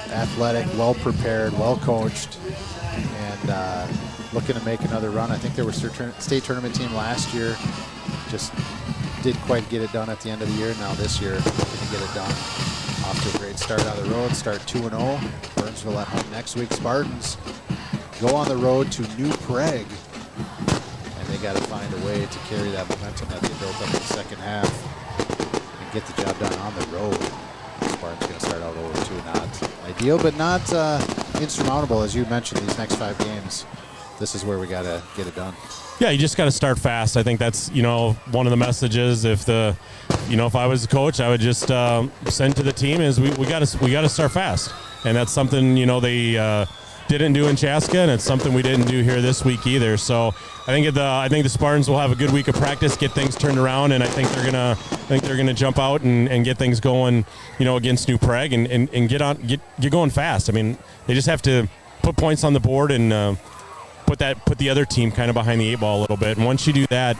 athletic, well prepared, well coached, and looking to make another run. I think they were state tournament team last year. Just didn't quite get it done at the end of the year. Now this year, looking to get it done. Off to a great start on the road. Start 2-0. Burnsville at home next week. Spartans go on the road to New Prague. And they got to find a way to carry that momentum that they built up in the second half and get the job done on the road. Spartans going to start out 0-2. Not ideal, but not insurmountable. As you mentioned, these next 5 games, this is where we got to get it done. Yeah, you just got to start fast. I think that's, one of the messages. If I was the coach, I would just send to the team is we got to start fast. And that's something, they didn't do in Chaska, and it's something we didn't do here this week either. So I think the Spartans will have a good week of practice, get things turned around, and I think they're gonna jump out and get things going, against New Prague and get going fast. I mean, they just have to put points on the board and put the other team kind of behind the 8 ball a little bit. And once you do that,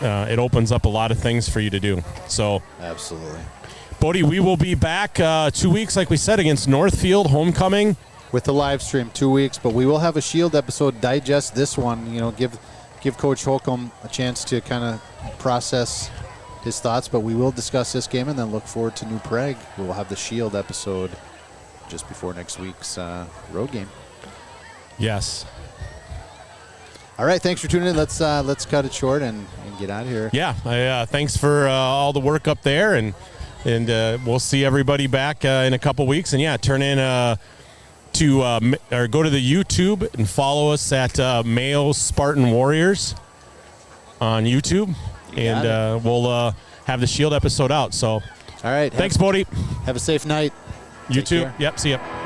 it opens up a lot of things for you to do. So absolutely, Bodie, we will be back 2 weeks, like we said, against Northfield homecoming. With the live stream 2 weeks, but we will have a Shield episode, digest this one, give Coach Holcomb a chance to kind of process his thoughts, but we will discuss this game and then look forward to New Prague. We will have the Shield episode just before next week's road game. Yes. All right, thanks for tuning in. Let's cut it short and get out of here. Yeah, thanks for all the work up there, and we'll see everybody back in a couple weeks. And turn in or go to the YouTube and follow us at Mayo Spartan Warriors on YouTube, and we'll have the Shield episode out. So, all right, thanks, Bodie. Have a safe night. You too. Yep. See ya.